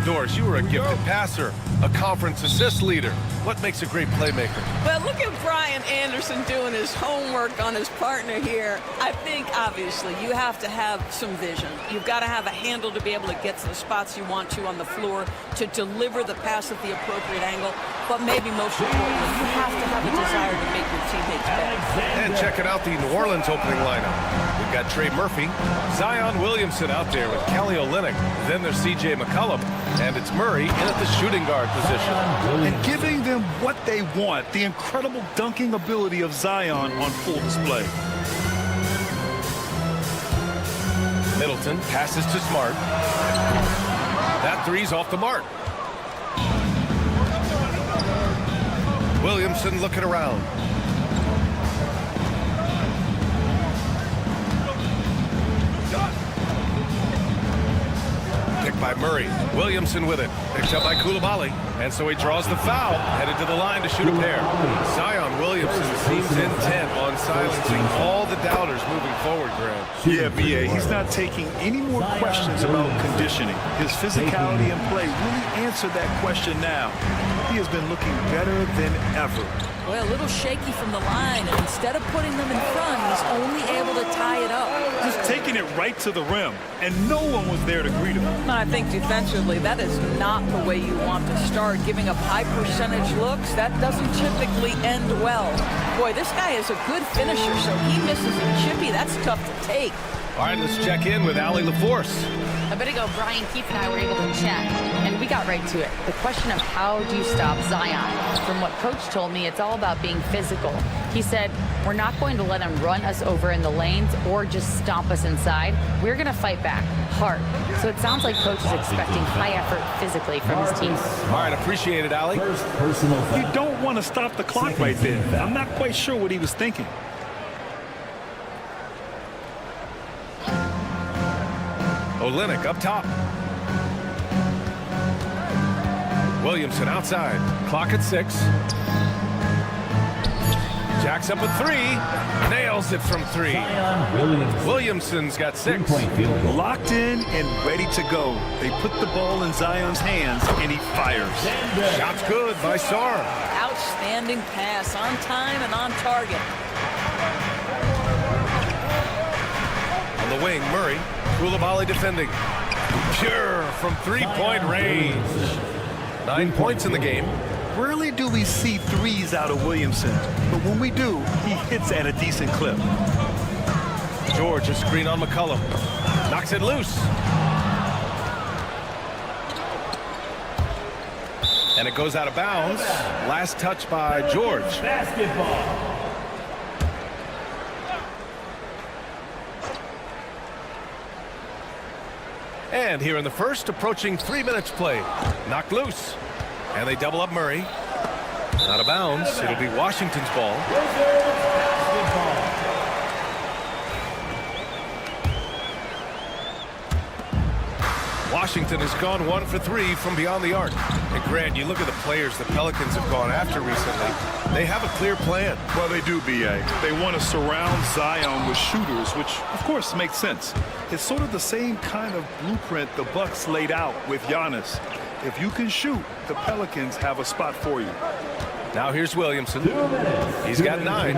outdoors. You were a gifted passer, a conference assist leader. What makes a great playmaker? Well, look at Brian Anderson doing his homework on his partner here. I think, obviously, you have to have some vision. You've got to have a handle to be able to get to the spots you want to on the floor, to deliver the pass at the appropriate angle. But maybe most importantly, you have to have a desire to make your teammates better. And checking out the New Orleans opening lineup. We've got Trey Murphy, Zion Williamson out there with Kelly Olynyk. Then there's C.J. McCollum, and it's Murray in at the shooting guard position. And giving them what they want, the incredible dunking ability of Zion on full display. Middleton passes to Smart. That three's off the mark. Williamson looking around. Picked by Murray. Williamson with it. Picked up by Coulibaly. And so he draws the foul. Headed to the line to shoot a pair. Zion Williamson seems intent on silencing all the doubters moving forward, Grant. Yeah, B.A., he's not taking any more questions about conditioning. His physicality and play really answered that question now. He has been looking better than ever. Well, a little shaky from the line, and instead of putting them in front, he's only able to tie it up. Just taking it right to the rim, and no one was there to greet him. I think defensively, that is not the way you want to start. Giving up high percentage looks, that doesn't typically end well. Boy, this guy is a good finisher, so he misses a chippy. That's tough to take. All right, let's check in with Allie LaForce. A bit ago, Brian Keefe and I were able to chat, and we got right to it. The question of how do you stop Zion? From what Coach told me, it's all about being physical. He said, we're not going to let him run us over in the lanes or just stomp us inside. We're going to fight back hard. So it sounds like Coach is expecting high effort physically from his team. All right, appreciate it, Allie. You don't want to stop the clock right there. I'm not quite sure what he was thinking. Olynyk up top. Williamson outside. Clock at 6. Jacks up a 3. Nails it from 3. Williamson's got 6. Locked in and ready to go. They put the ball in Zion's hands, and he fires. Shot's good by Sarr. Outstanding pass, on time and on target. On the wing, Murray. Coulibaly defending. Pure from three-point range. 9 points in the game. Rarely do we see threes out of Williamson, but when we do, he hits at a decent clip. George, a screen on McCollum. Knocks it loose. And it goes out of bounds. Last touch by George. Basketball. And here in the first, approaching 3 minutes played. Knocked loose. And they double up Murray. Out of bounds. It'll be Washington's ball. Washington has gone 1 for 3 from beyond the arc. And Grant, you look at the players the Pelicans have gone after recently. They have a clear plan. Well, they do, B.A. They want to surround Zion with shooters, which, of course, makes sense. It's sort of the same kind of blueprint the Bucks laid out with Giannis. If you can shoot, the Pelicans have a spot for you. Now here's Williamson. He's got 9.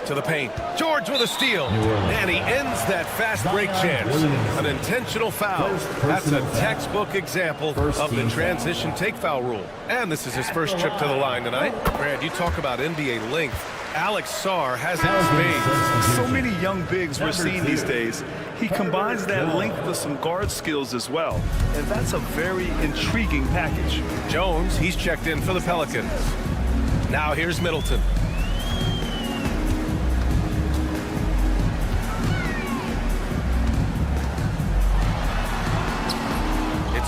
To the paint. George with a steal. And he ends that fast break chance. An intentional foul. That's a textbook example of the transition take foul rule. And this is his first trip to the line tonight. Brad, you talk about NBA length. Alex Sarr has it in spades. So many young bigs we're seeing these days. He combines that length with some guard skills as well. And that's a very intriguing package. Jones, he's checked in for the Pelicans. Now here's Middleton.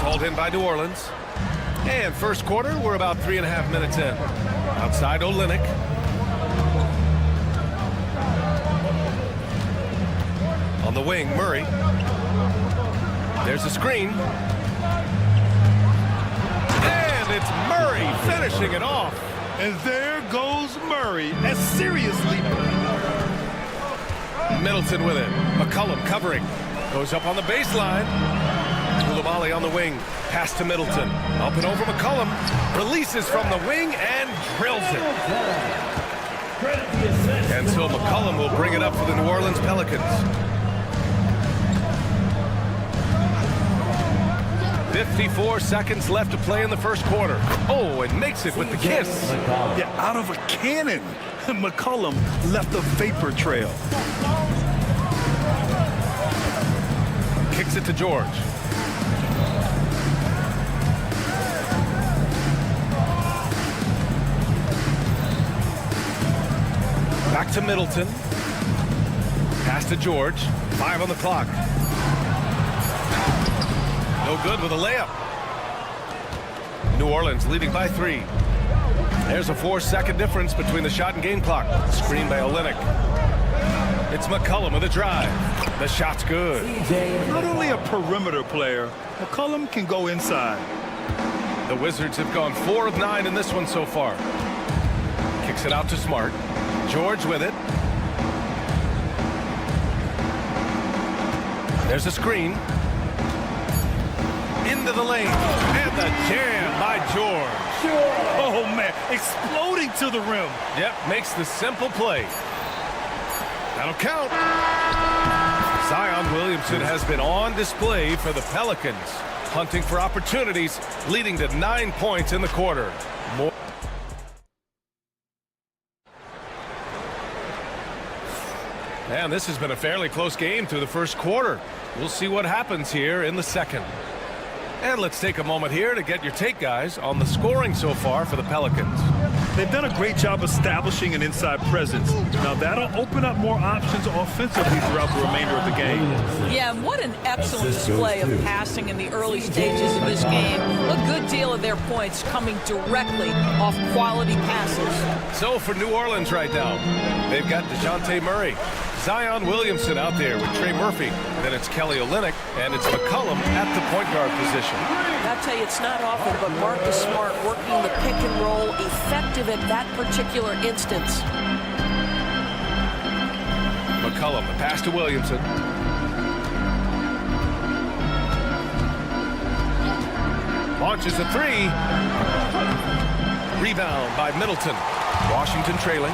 Hauled in by New Orleans. And first quarter, we're about 3.5 minutes in. Outside Olynyk. On the wing, Murray. There's a screen. And it's Murray finishing it off. And there goes Murray, as seriously. Middleton with it. McCollum covering. Goes up on the baseline. Koulibaly on the wing. Pass to Middleton. Up and over McCollum. Releases from the wing and drills it. And so McCollum will bring it up for the New Orleans Pelicans. 54 seconds left to play in the first quarter. Oh, and makes it with the kiss. Yeah, out of a cannon. McCollum left a vapor trail. Kicks it to George. Back to Middleton. Pass to George. 5 on the clock. No good with a layup. New Orleans leading by 3. There's a 4-second difference between the shot and game clock. Screen by Olynyk. It's McCollum with a drive. The shot's good. Not only a perimeter player, McCollum can go inside. The Wizards have gone 4 of 9 in this one so far. Kicks it out to Smart. George with it. There's a screen. Into the lane. And the jam by George. Oh, man, exploding to the rim. Yep, makes the simple play. That'll count. Zion Williamson has been on display for the Pelicans, hunting for opportunities, leading to 9 points in the quarter. More. And this has been a fairly close game through the first quarter. We'll see what happens here in the second. And let's take a moment here to get your take, guys, on the scoring so far for the Pelicans. They've done a great job establishing an inside presence. Now that'll open up more options offensively throughout the remainder of the game. Yeah, and what an excellent display of passing in the early stages of this game. A good deal of their points coming directly off quality passes. So for New Orleans right now, they've got DeJounte Murray, Zion Williamson out there with Trey Murphy. Then it's Kelly Olynyk, and it's McCollum at the point guard position. I'll tell you, it's not often, but Marcus Smart working the pick and roll, effective at that particular instance. McCollum, the pass to Williamson. Launches a 3. Rebound by Middleton. Washington trailing.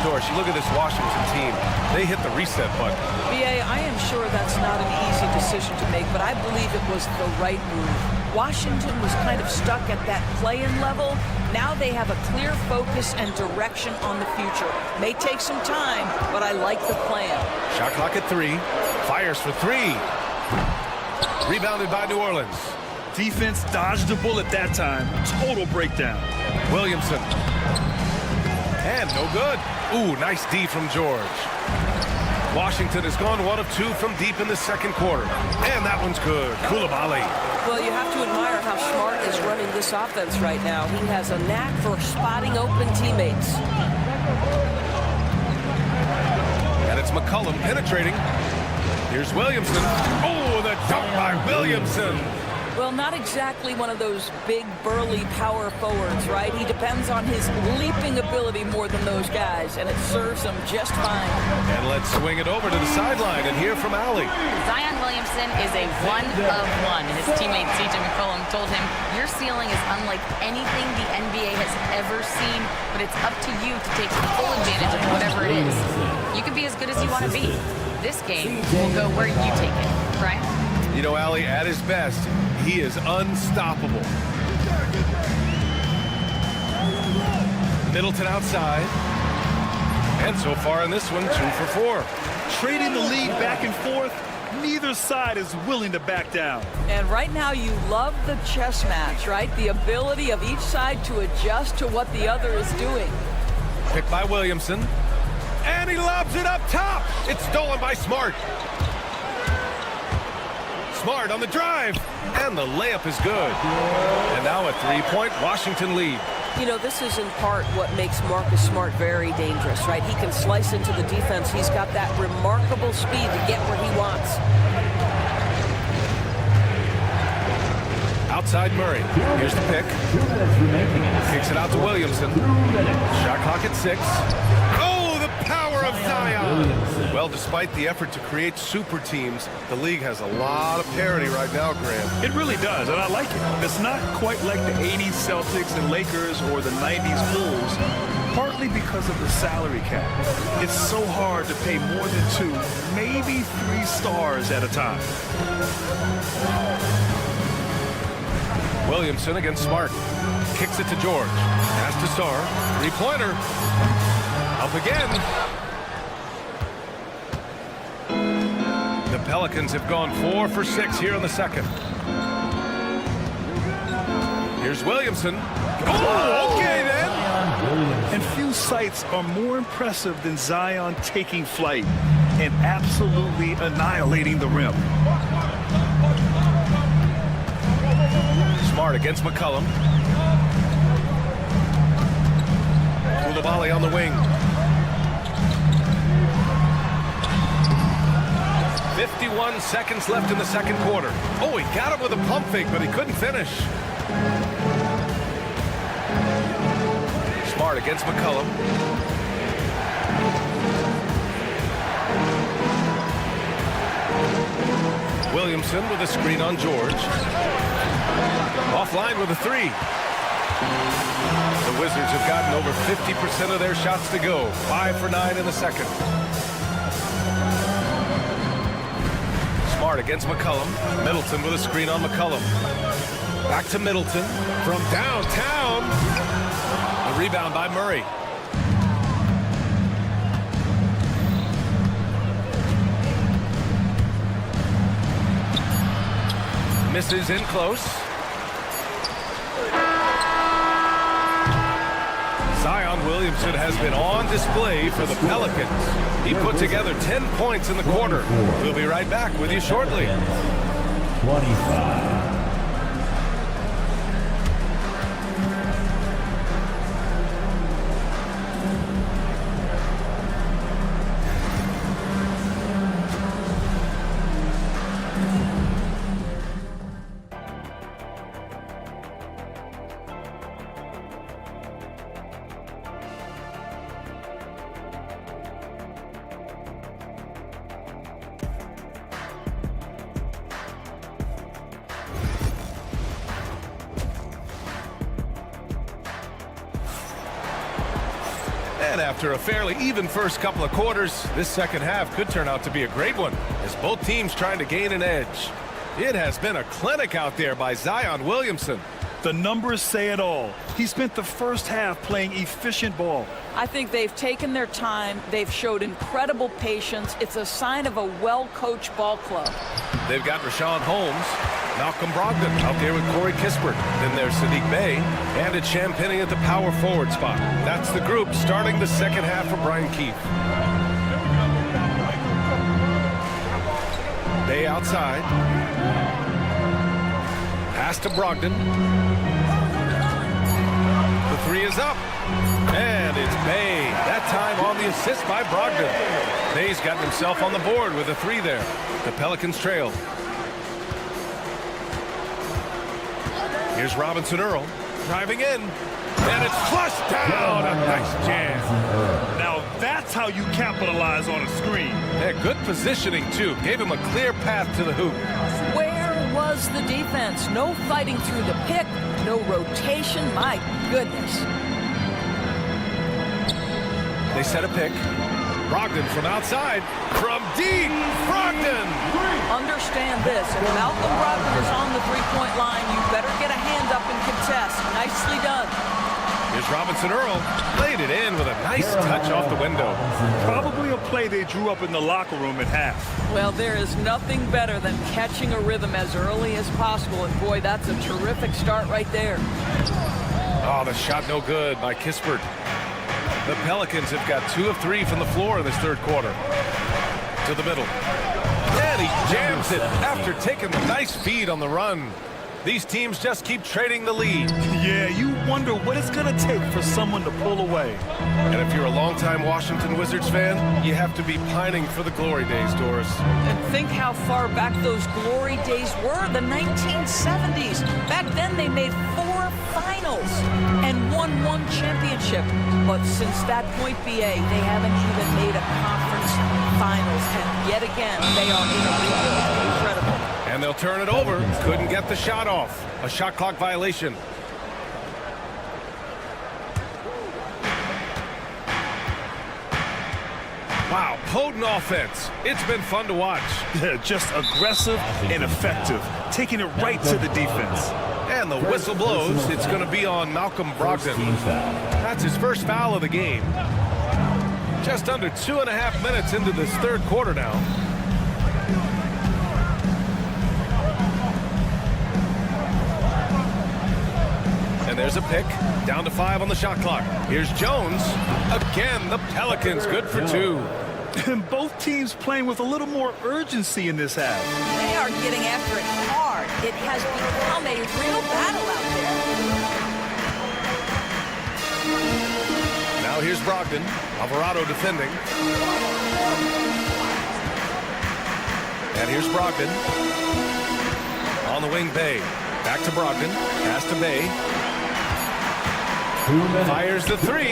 Doris, you look at this Washington team. They hit the reset button. B.A., I am sure that's not an easy decision to make, but I believe it was the right move. Washington was kind of stuck at that play-in level. Now they have a clear focus and direction on the future. May take some time, but I like the plan. Shot clock at 3. Fires for 3. Rebounded by New Orleans. Defense dodged the bullet that time. Total breakdown. Williamson. And no good. Ooh, nice D from George. Washington has gone 1 of 2 from deep in the second quarter. And that one's good. Koulibaly. Well, you have to admire how Smart is running this offense right now. He has a knack for spotting open teammates. And it's McCollum penetrating. Here's Williamson. Oh, the dunk by Williamson. Well, not exactly one of those big, burly power forwards, right? He depends on his leaping ability more than those guys, and it serves him just fine. And let's swing it over to the sideline and hear from Allie. Zion Williamson is a 1 of 1. His teammate CJ McCollum told him, your ceiling is unlike anything the NBA has ever seen, but it's up to you to take full advantage of whatever it is. You can be as good as you want to be. This game will go where you take it, right? You know, Allie, at his best, he is unstoppable. Middleton outside. And so far in this one, 2 for 4. Trading the lead back and forth, neither side is willing to back down. And right now you love the chess match, right? The ability of each side to adjust to what the other is doing. Picked by Williamson. And he lobs it up top. It's stolen by Smart. Smart on the drive. And the layup is good. And now a 3-point Washington lead. You know, this is in part what makes Marcus Smart very dangerous, right? He can slice into the defense. He's got that remarkable speed to get where he wants. Outside Murray. Here's the pick. Kicks it out to Williamson. Shot clock at 6. Oh, the power of Zion. Zion. Well, despite the effort to create super teams, the league has a lot of parity right now, Graham. It really does, and I like it. It's not quite like the 80s Celtics and Lakers or the 90s Bulls, partly because of the salary cap. It's so hard to pay more than 2, maybe 3 stars at a time. Williamson against Smart. Kicks it to George. Pass to Sar. Three-pointer. Up again. The Pelicans have gone 4 for 6 here in the second. Here's Williamson. Oh, okay then. And few sights are more impressive than Zion taking flight and absolutely annihilating the rim. Smart against McCollum. Koulibaly on the wing. 51 seconds left in the second quarter. Oh, he got him with a pump fake, but he couldn't finish. Smart against McCollum. Williamson with a screen on George. Offline with a 3. The Wizards have gotten over 50% of their shots to go. 5 for 9 in the second. Smart against McCollum. Middleton with a screen on McCollum. Back to Middleton from downtown. A rebound by Murray. Misses in close. Zion Williamson has been on display for the Pelicans. He put together 10 points in the quarter. We'll be right back with you shortly. 25. And after a fairly even first couple of quarters, this second half could turn out to be a great one, as both teams trying to gain an edge. It has been a clinic out there by Zion Williamson. The numbers say it all. He spent the first half playing efficient ball. I think they've taken their time. They've showed incredible patience. It's a sign of a well-coached ball club. They've got Rashawn Holmes, Malcolm Brogdon out there with Corey Kispert. Then there's Sadiq Bey, and it's Champagnie at the power forward spot. That's the group starting the second half for Brian Keefe. Bey outside. Pass to Brogdon. The 3 is up. And it's Bey. That time on the assist by Brogdon. Bey's gotten himself on the board with a 3 there. The Pelicans trail. Here's Robinson Earl driving in. And it's flushed down. A nice jam. Now that's how you capitalize on a screen. Yeah, good positioning, too. Gave him a clear path to the hoop. Where was the defense? No fighting through the pick, no rotation. My goodness. They set a pick. Brogdon from outside. From deep. Brogdon. Understand this. If Malcolm Brogdon is on the three-point line, you better get a hand up and contest. Nicely done. Here's Robinson Earl. Laid it in with a nice touch off the window. Probably a play they drew up in the locker room at half. Well, there is nothing better than catching a rhythm as early as possible. And boy, that's a terrific start right there. Oh, the shot no good by Kispert. The Pelicans have got 2 of 3 from the floor in this third quarter. To the middle. And he jams it after taking the nice feed on the run. These teams just keep trading the lead. Yeah, you wonder what it's going to take for someone to pull away. And if you're a longtime Washington Wizards fan, you have to be pining for the glory days, Doris. And think how far back those glory days were, the 1970s. Back then, they made 4 finals and won 1 championship. But since that point, BA, they haven't even made a conference finals. And yet again, they are in a rebuild. Incredible. And they'll turn it over. Couldn't get the shot off. A shot clock violation. Wow, potent offense. It's been fun to watch. Just aggressive and effective, taking it right to the defense. And the whistle blows. It's going to be on Malcolm Brogdon. That's his first foul of the game. Just under 2.5 minutes into this third quarter now. And there's a pick. Down to 5 on the shot clock. Here's Jones. Again, the Pelicans good for 2. And both teams playing with a little more urgency in this half. They are getting after it hard. It has become a real battle out there. Now here's Brogdon. Alvarado defending. And here's Brogdon. On the wing, Bay. Back to Brogdon. Pass to Bay. Fires the 3.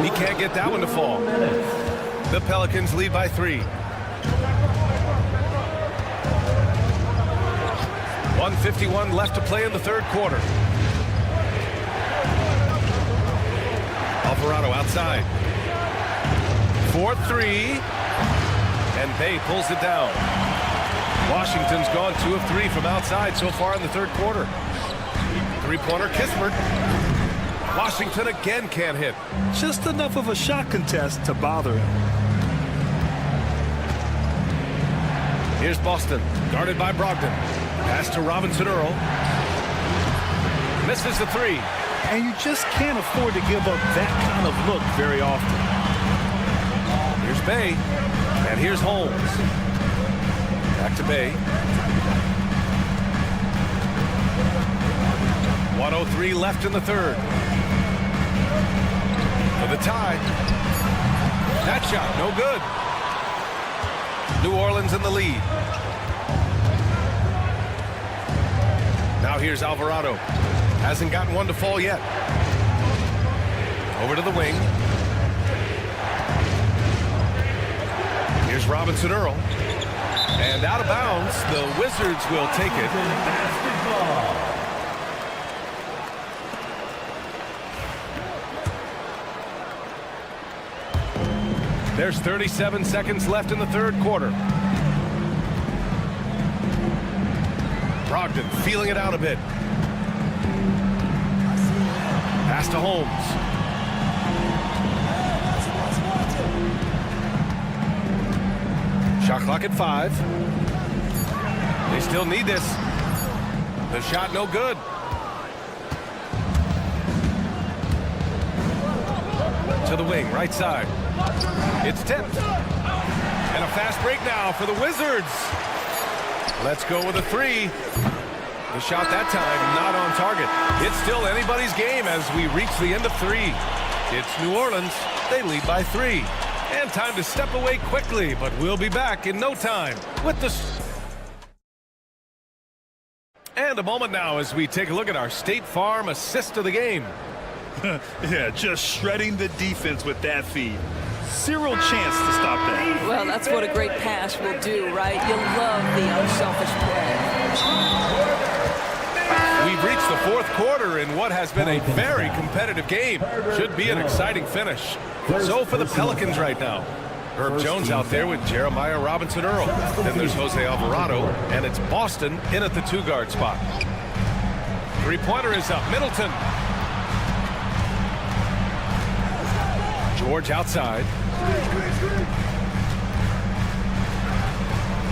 He can't get that one to fall. The Pelicans lead by 3. 1:51 left to play in the third quarter. Alvarado outside. 4-3. And Bay pulls it down. Washington's gone 2 of 3 from outside so far in the third quarter. 3-pointer Kispert. Washington again can't hit. Just enough of a shot contest to bother him. Here's Boston, guarded by Brogdon. Pass to Robinson Earl. Misses the 3. And you just can't afford to give up that kind of look very often. Here's Bay. And here's Holmes. Back to Bay. 1:03 left in the third. For the tie. That shot, no good. New Orleans in the lead. Now here's Alvarado. Hasn't gotten one to fall yet. Over to the wing. Here's Robinson Earl. And out of bounds, the Wizards will take it. There's 37 seconds left in the third quarter. Brogdon feeling it out a bit. Pass to Holmes. Shot clock at 5. They still need this. The shot no good. To the wing, right side. It's tipped. And a fast break now for the Wizards. Let's go with a 3. The shot that time not on target. It's still anybody's game as we reach the end of 3. It's New Orleans. They lead by 3. And time to step away quickly, but we'll be back in no time with the... And a moment now as we take a look at our State Farm assist of the game. Yeah, just shredding the defense with that feed. Zero chance to stop that. Well, that's what a great pass will do, right? You'll love the unselfish play. We've reached the fourth quarter in what has been a very competitive game. Should be an exciting finish. So for the Pelicans right now, Herb Jones out there with Jeremiah Robinson Earl. Then there's Jose Alvarado, and it's Boston in at the 2-guard spot. 3-pointer is up. Middleton. George outside.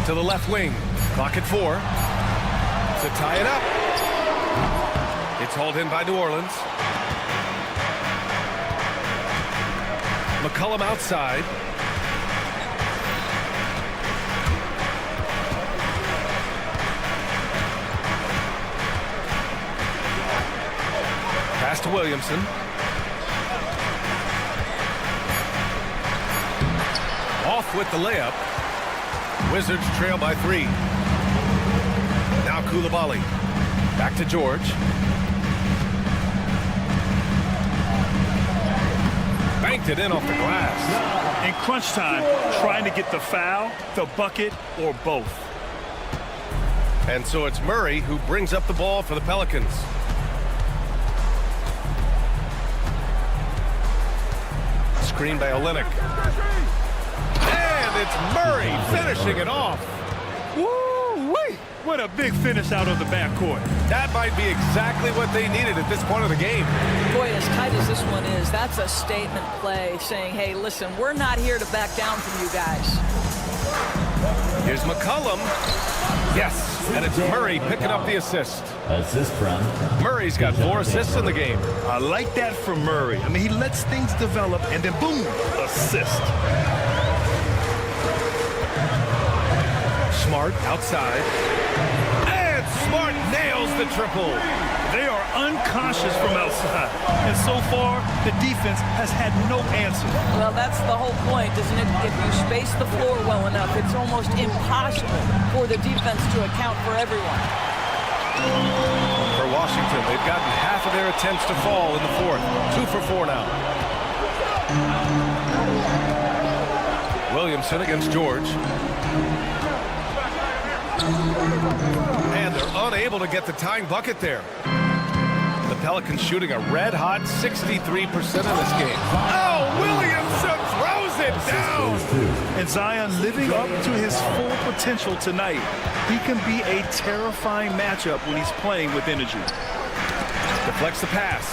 To the left wing. Clock at 4. To tie it up. It's hauled in by New Orleans. McCollum outside. Pass to Williamson. Off with the layup. Wizards trail by 3. Now Coulibaly. Back to George. Banked it in off the glass. In crunch time, trying to get the foul, the bucket, or both. And so it's Murray who brings up the ball for the Pelicans. Screen by Olynyk. And it's Murray finishing it off. Woo-wee! What a big finish out of the backcourt. That might be exactly what they needed at this point of the game. Boy, as tight as this one is, that's a statement play saying, hey, listen, we're not here to back down from you guys. Here's McCollum. Yes, and it's Murray picking up the assist. Assist from Murray's got 4 assists in the game. I like that from Murray. I mean, he lets things develop, and then boom, assist. Smart outside. And Smart nails the triple. They are unconscious from outside. And so far, the defense has had no answer. Well, that's the whole point, isn't it? If you space the floor well enough, it's almost impossible for the defense to account for everyone. For Washington, they've gotten half of their attempts to fall in the 4th. 2 for 4 now. Williamson against George. And they're unable to get the tying bucket there. The Pelicans shooting a red-hot 63% in this game. Oh, Williamson throws it down! And Zion living up to his full potential tonight. He can be a terrifying matchup when he's playing with energy. Deflects the pass.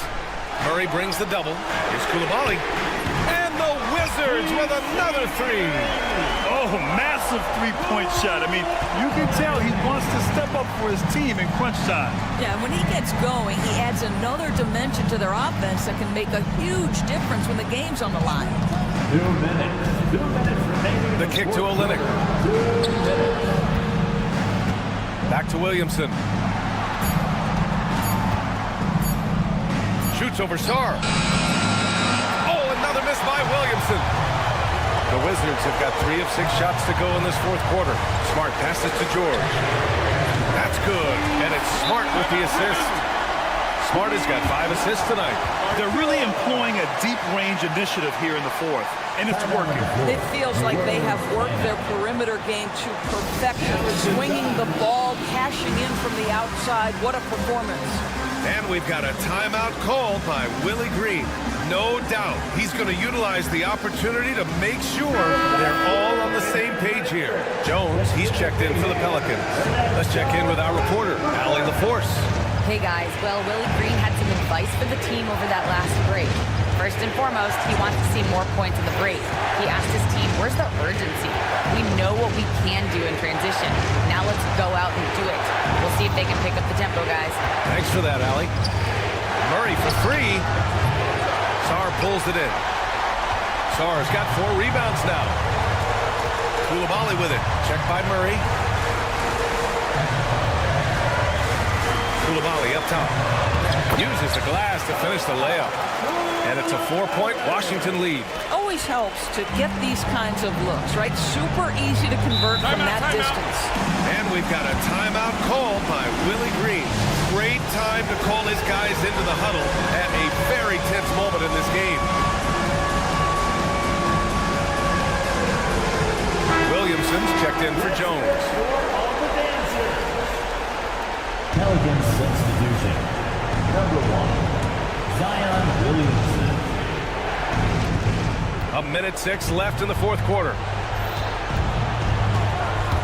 Murray brings the double. Here's Coulibaly. And the Wizards with another 3. Oh, massive three-point shot. I mean, you can tell he wants to step up for his team in crunch time. Yeah, when he gets going, he adds another dimension to their offense that can make a huge difference when the game's on the line. 2 minutes. 2 minutes remaining. The kick to Olynyk. Back to Williamson. Shoots over Sarr. Oh, another miss by Williamson. The Wizards have got 3 of 6 shots to go in this 4th quarter. Smart passes to George. That's good. And it's Smart with the assist. Smart has got 5 assists tonight. They're really employing a deep range initiative here in the 4th, and it's working. It feels like they have worked their perimeter game to perfection, swinging the ball, cashing in from the outside. What a performance. And we've got a timeout called by Willie Green. No doubt he's going to utilize the opportunity to make sure they're all on the same page here. Jones, he's checked in for the Pelicans. Let's check in with our reporter, Allie LaForce. Hey guys, well, Willie Green had some advice for the team over that last break. First and foremost, he wants to see more points in the break. He asked his team, where's the urgency? We know what we can do in transition. Now let's go out and do it. We'll see if they can pick up the tempo, guys. Thanks for that, Allie. Murray for 3. Sarr pulls it in. Sarr's got 4 rebounds now. Coulibaly with it. Checked by Murray. Coulibaly up top. Uses the glass to finish the layup. And it's a 4-point Washington lead. Always helps to get these kinds of looks, right? Super easy to convert from that distance. And we've got a timeout called by Willie Green. Great time to call his guys into the huddle at a very tense moment in this game. Williamson's checked in for Jones. Pelicans substitution. Number 1, Zion Williamson. 1:06 left in the 4th quarter.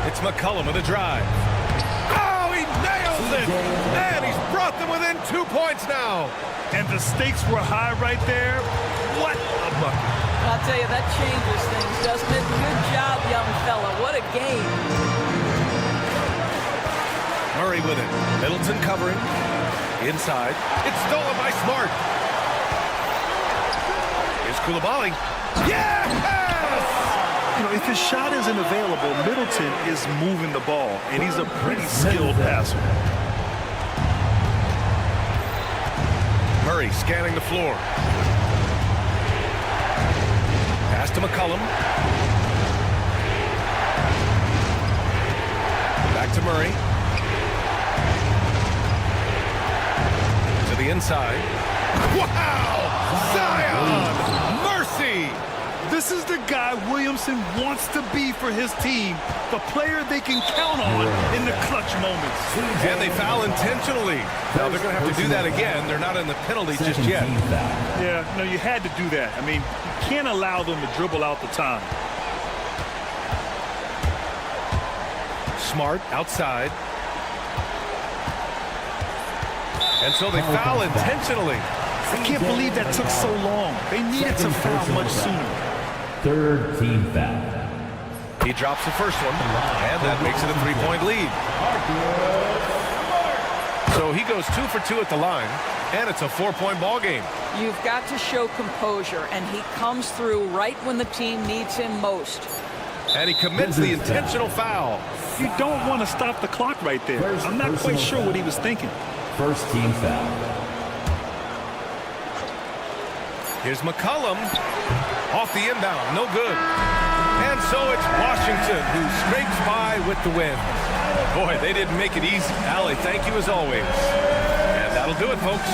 It's McCollum with a drive. Oh, he nails it! And he's brought them within 2 points now. And the stakes were high right there. What a bucket. I'll tell you, that changes things, doesn't it? Good job, young fella. What a game. Murray with it. Middleton covering. Inside. It's stolen by Smart. Here's Coulibaly. Yes! You know, if his shot isn't available, Middleton is moving the ball, and he's a pretty skilled passer. Murray Murray scanning the floor. Pass to McCollum. Back to Murray. To the inside. Wow! Zion! Mercy! This is the guy Williamson wants to be for his team, the player they can count on in the clutch moments. And they foul intentionally. Now they're going to have to do that again. They're not in the penalty just yet. Yeah, no, you had to do that. I mean, you can't allow them to dribble out the time. Smart outside. And so they foul intentionally. I can't believe that took so long. They needed to foul much sooner. Third team foul. He drops the first one, and that makes it a 3-point lead. So he goes 2 for 2 at the line, and it's a 4-point ball game. You've got to show composure, and he comes through right when the team needs him most. And he commits the intentional foul. You don't want to stop the clock right there. I'm not quite sure what he was thinking. First team foul. Here's McCollum off the inbound, no good. And so it's Washington who scrapes by with the win. Boy, they didn't make it easy. Allie, thank you as always. And that'll do it, folks.